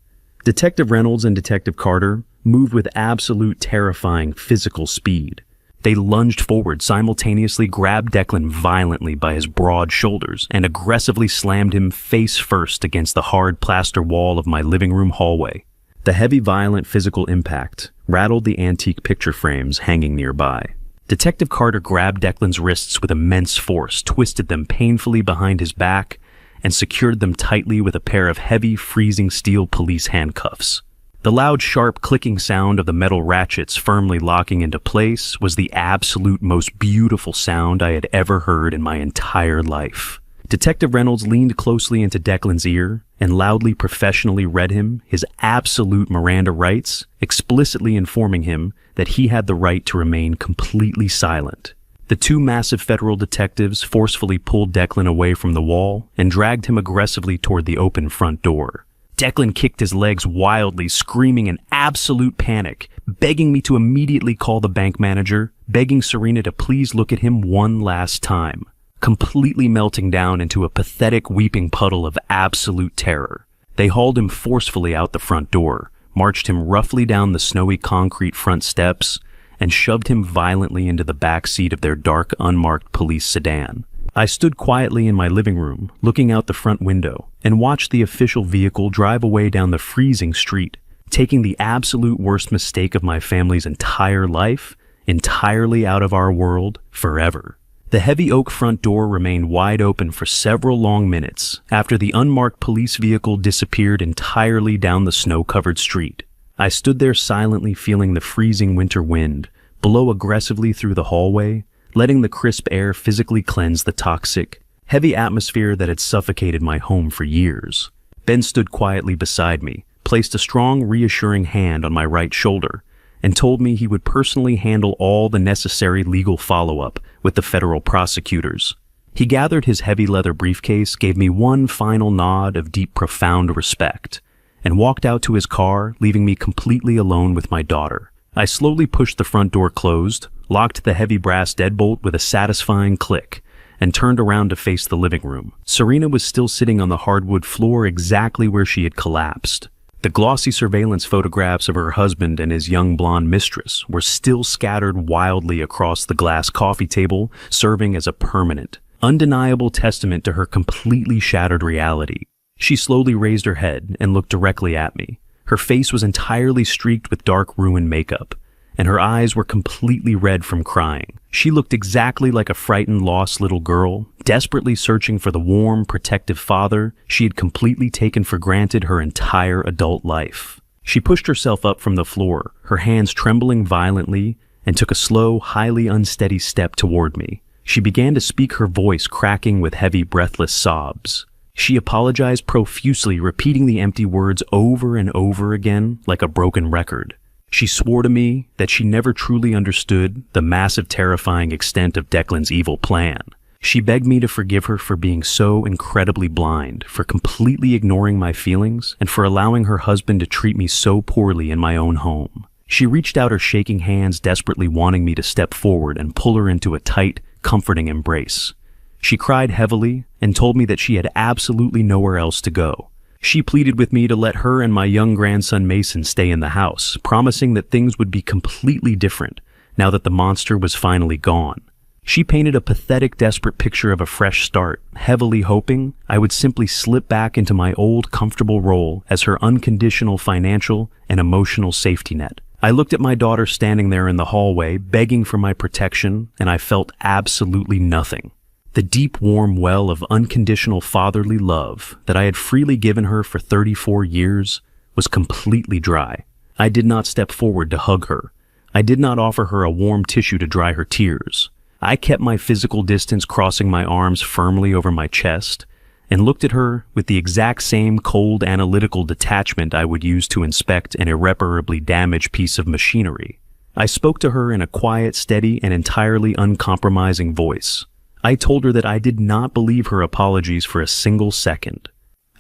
Detective Reynolds and Detective Carter moved with absolute terrifying physical speed. They lunged forward, simultaneously grabbed Declan violently by his broad shoulders and aggressively slammed him face first against the hard plaster wall of my living room hallway. The heavy, violent physical impact rattled the antique picture frames hanging nearby. Detective Carter grabbed Declan's wrists with immense force, twisted them painfully behind his back, and secured them tightly with a pair of heavy, freezing steel police handcuffs. The loud, sharp clicking sound of the metal ratchets firmly locking into place was the absolute most beautiful sound I had ever heard in my entire life. Detective Reynolds leaned closely into Declan's ear and loudly, professionally read him his absolute Miranda rights, explicitly informing him that he had the right to remain completely silent. The 2 massive federal detectives forcefully pulled Declan away from the wall and dragged him aggressively toward the open front door. Declan kicked his legs wildly, screaming in absolute panic, begging me to immediately call the bank manager, begging Serena to please look at him one last time, completely melting down into a pathetic weeping puddle of absolute terror. They hauled him forcefully out the front door, marched him roughly down the snowy concrete front steps, and shoved him violently into the back seat of their dark, unmarked police sedan. I stood quietly in my living room, looking out the front window, and watched the official vehicle drive away down the freezing street, taking the absolute worst mistake of my family's entire life entirely out of our world forever. The heavy oak front door remained wide open for several long minutes after the unmarked police vehicle disappeared entirely down the snow-covered street. I stood there silently, feeling the freezing winter wind blow aggressively through the hallway, letting the crisp air physically cleanse the toxic, heavy atmosphere that had suffocated my home for years. Ben stood quietly beside me, placed a strong, reassuring hand on my right shoulder, and told me he would personally handle all the necessary legal follow-up with the federal prosecutors. He gathered his heavy leather briefcase, gave me one final nod of deep, profound respect, and walked out to his car, leaving me completely alone with my daughter. I slowly pushed the front door closed, locked the heavy brass deadbolt with a satisfying click, and turned around to face the living room. Serena was still sitting on the hardwood floor exactly where she had collapsed. The glossy surveillance photographs of her husband and his young blonde mistress were still scattered wildly across the glass coffee table, serving as a permanent, undeniable testament to her completely shattered reality. She slowly raised her head and looked directly at me. Her face was entirely streaked with dark ruined makeup, and her eyes were completely red from crying. She looked exactly like a frightened, lost little girl, desperately searching for the warm, protective father she had completely taken for granted her entire adult life. She pushed herself up from the floor, her hands trembling violently, and took a slow, highly unsteady step toward me. She began to speak, her voice cracking with heavy, breathless sobs. She apologized profusely, repeating the empty words over and over again like a broken record. She swore to me that she never truly understood the massive, terrifying extent of Declan's evil plan. She begged me to forgive her for being so incredibly blind, for completely ignoring my feelings, and for allowing her husband to treat me so poorly in my own home. She reached out her shaking hands, desperately wanting me to step forward and pull her into a tight, comforting embrace. She cried heavily and told me that she had absolutely nowhere else to go. She pleaded with me to let her and my young grandson Mason stay in the house, promising that things would be completely different now that the monster was finally gone. She painted a pathetic, desperate picture of a fresh start, heavily hoping I would simply slip back into my old, comfortable role as her unconditional financial and emotional safety net. I looked at my daughter standing there in the hallway, begging for my protection, and I felt absolutely nothing. The deep, warm well of unconditional fatherly love that I had freely given her for 34 years was completely dry. I did not step forward to hug her. I did not offer her a warm tissue to dry her tears. I kept my physical distance, crossing my arms firmly over my chest, and looked at her with the exact same cold, analytical detachment I would use to inspect an irreparably damaged piece of machinery. I spoke to her in a quiet, steady, and entirely uncompromising voice. I told her that I did not believe her apologies for a single second.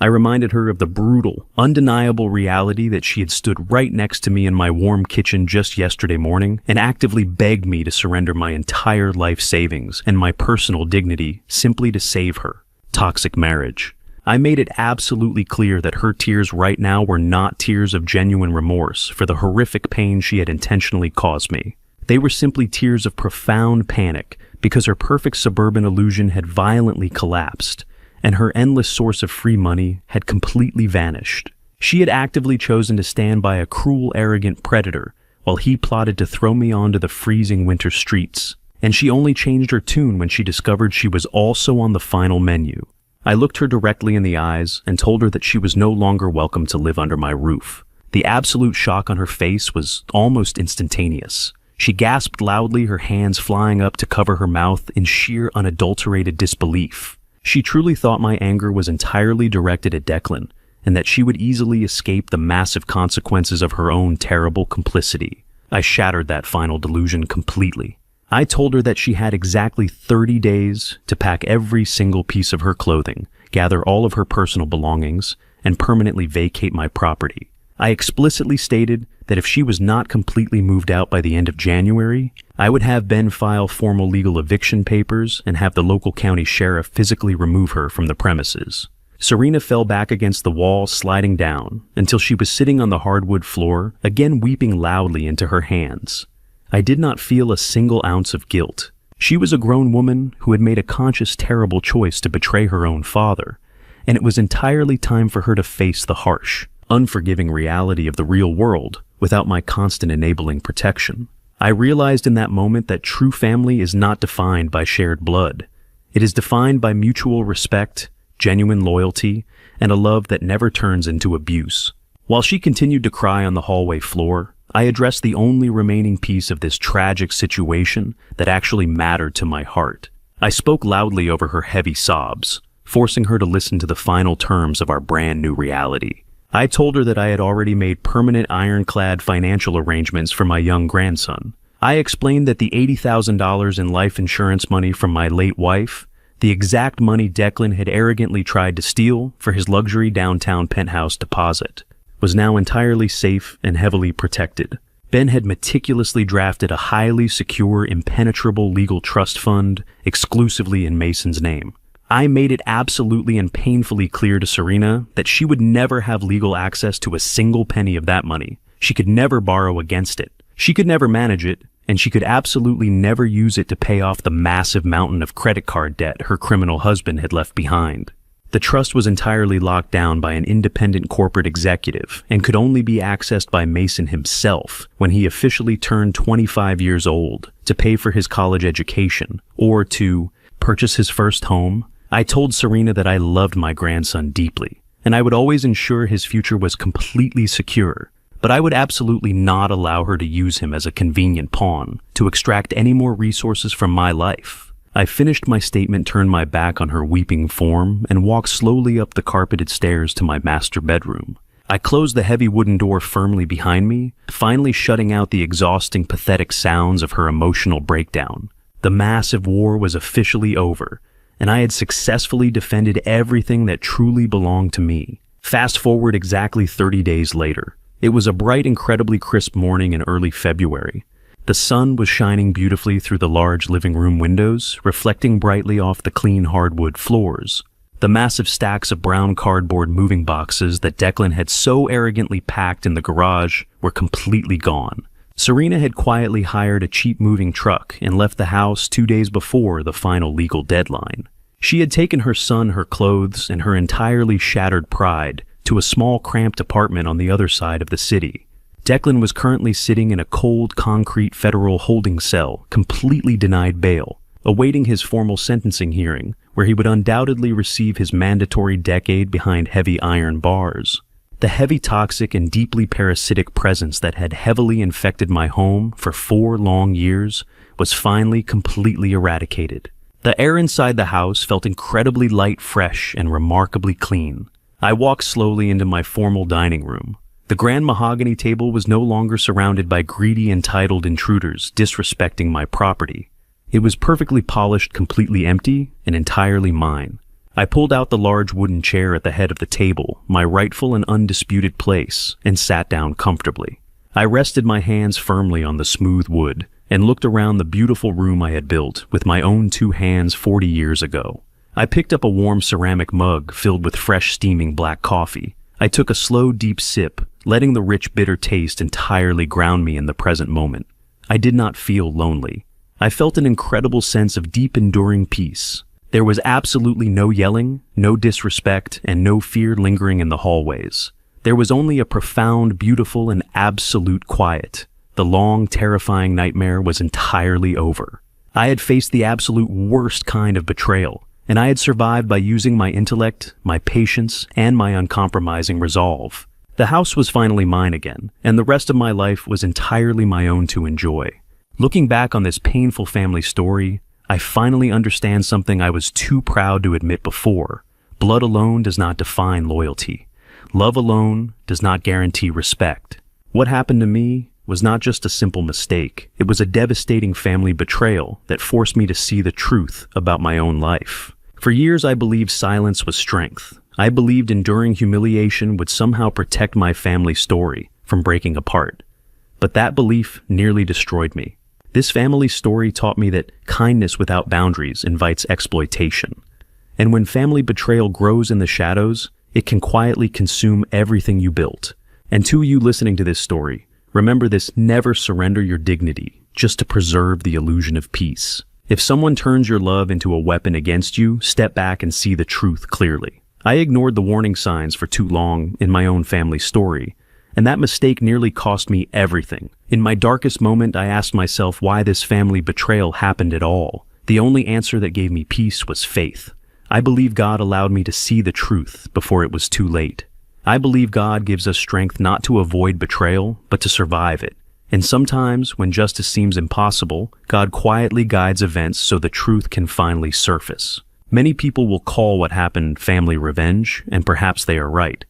I reminded her of the brutal, undeniable reality that she had stood right next to me in my warm kitchen just yesterday morning and actively begged me to surrender my entire life savings and my personal dignity simply to save her. Toxic marriage. I made it absolutely clear that her tears right now were not tears of genuine remorse for the horrific pain she had intentionally caused me. They were simply tears of profound panic because her perfect suburban illusion had violently collapsed, and her endless source of free money had completely vanished. She had actively chosen to stand by a cruel, arrogant predator while he plotted to throw me onto the freezing winter streets, and she only changed her tune when she discovered she was also on the final menu. I looked her directly in the eyes and told her that she was no longer welcome to live under my roof. The absolute shock on her face was almost instantaneous. She gasped loudly, her hands flying up to cover her mouth in sheer unadulterated disbelief. She truly thought my anger was entirely directed at Declan, and that she would easily escape the massive consequences of her own terrible complicity. I shattered that final delusion completely. I told her that she had exactly 30 days to pack every single piece of her clothing, gather all of her personal belongings, and permanently vacate my property. I explicitly stated that if she was not completely moved out by the end of January, I would have Ben file formal legal eviction papers and have the local county sheriff physically remove her from the premises. Serena fell back against the wall, sliding down, until she was sitting on the hardwood floor, again weeping loudly into her hands. I did not feel a single ounce of guilt. She was a grown woman who had made a conscious, terrible choice to betray her own father, and it was entirely time for her to face the harsh, unforgiving reality of the real world without my constant enabling protection. I realized in that moment that true family is not defined by shared blood. It is defined by mutual respect, genuine loyalty, and a love that never turns into abuse. While she continued to cry on the hallway floor, I addressed the only remaining piece of this tragic situation that actually mattered to my heart. I spoke loudly over her heavy sobs, forcing her to listen to the final terms of our brand new reality. I told her that I had already made permanent ironclad financial arrangements for my young grandson. I explained that the $80,000 in life insurance money from my late wife, The exact money Declan had arrogantly tried to steal for his luxury downtown penthouse deposit was now entirely safe and heavily protected. Ben had meticulously drafted a highly secure, impenetrable legal trust fund exclusively in Mason's name. I made it absolutely and painfully clear to Serena that she would never have legal access to a single penny of that money. She could never borrow against it. She could never manage it, and she could absolutely never use it to pay off the massive mountain of credit card debt her criminal husband had left behind. The trust was entirely locked down by an independent corporate executive and could only be accessed by Mason himself when he officially turned 25 years old to pay for his college education or to purchase his first home. I told Serena that I loved my grandson deeply, and I would always ensure his future was completely secure, but I would absolutely not allow her to use him as a convenient pawn to extract any more resources from my life. I finished my statement, turned my back on her weeping form, and walked slowly up the carpeted stairs to my master bedroom. I closed the heavy wooden door firmly behind me, finally shutting out the exhausting, pathetic sounds of her emotional breakdown. The massive war was officially over, and I had successfully defended everything that truly belonged to me. Fast forward exactly 30 days later. It was a bright, incredibly crisp morning in early February. The sun was shining beautifully through the large living room windows, reflecting brightly off the clean hardwood floors. The massive stacks of brown cardboard moving boxes that Declan had so arrogantly packed in the garage were completely gone. Serena had quietly hired a cheap moving truck and left the house 2 days before the final legal deadline. She had taken her son, her clothes, and her entirely shattered pride to a small, cramped apartment on the other side of the city. Declan was currently sitting in a cold, concrete federal holding cell, completely denied bail, awaiting his formal sentencing hearing, where he would undoubtedly receive his mandatory decade behind heavy iron bars. The heavy, toxic, and deeply parasitic presence that had heavily infected my home for 4 long years was finally completely eradicated. The air inside the house felt incredibly light, fresh, and remarkably clean. I walked slowly into my formal dining room. The grand mahogany table was no longer surrounded by greedy, entitled intruders disrespecting my property. It was perfectly polished, completely empty, and entirely mine. I pulled out the large wooden chair at the head of the table, my rightful and undisputed place, and sat down comfortably. I rested my hands firmly on the smooth wood and looked around the beautiful room I had built with my own 2 hands 40 years ago. I picked up a warm ceramic mug filled with fresh, steaming black coffee. I took a slow, deep sip, letting the rich, bitter taste entirely ground me in the present moment. I did not feel lonely. I felt an incredible sense of deep, enduring peace. There was absolutely no yelling, no disrespect, and no fear lingering in the hallways. There was only a profound, beautiful, and absolute quiet. The long, terrifying nightmare was entirely over. I had faced the absolute worst kind of betrayal, and I had survived by using my intellect, my patience, and my uncompromising resolve. The house was finally mine again, and the rest of my life was entirely my own to enjoy. Looking back on this painful family story, I finally understand something I was too proud to admit before. Blood alone does not define loyalty. Love alone does not guarantee respect. What happened to me was not just a simple mistake. It was a devastating family betrayal that forced me to see the truth about my own life. For years, I believed silence was strength. I believed enduring humiliation would somehow protect my family story from breaking apart. But that belief nearly destroyed me. This family story taught me that kindness without boundaries invites exploitation. And when family betrayal grows in the shadows, it can quietly consume everything you built. And to you listening to this story, remember this: never surrender your dignity just to preserve the illusion of peace. If someone turns your love into a weapon against you, step back and see the truth clearly. I ignored the warning signs for too long in my own family story, and that mistake nearly cost me everything. In my darkest moment, I asked myself why this family betrayal happened at all. The only answer that gave me peace was faith. I believe God allowed me to see the truth before it was too late. I believe God gives us strength not to avoid betrayal, but to survive it. And sometimes, when justice seems impossible, God quietly guides events so the truth can finally surface. Many people will call what happened family revenge, and perhaps they are right.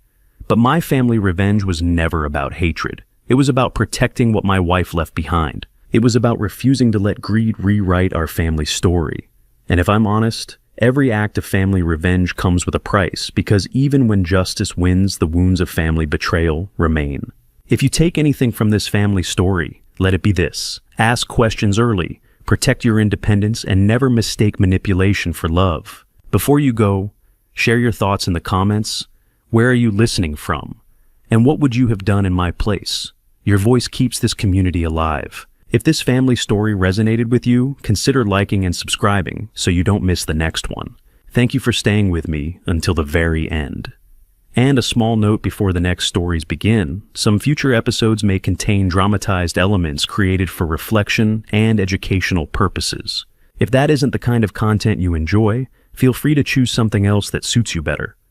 But my family revenge was never about hatred. It was about protecting what my wife left behind. It was about refusing to let greed rewrite our family story. And if I'm honest, Every act of family revenge comes with a price, because even when justice wins, the wounds of family betrayal remain. If you take anything from this family story, let it be this: ask questions early, protect your independence, and never mistake manipulation for love. Before you go, share your thoughts in the comments. Where are you listening from? And what would you have done in my place? Your voice keeps this community alive. If this family story resonated with you, consider liking and subscribing so you don't miss the next one. Thank you for staying with me until the very end. And a small note before the next stories begin: some future episodes may contain dramatized elements created for reflection and educational purposes. If that isn't the kind of content you enjoy, feel free to choose something else that suits you better.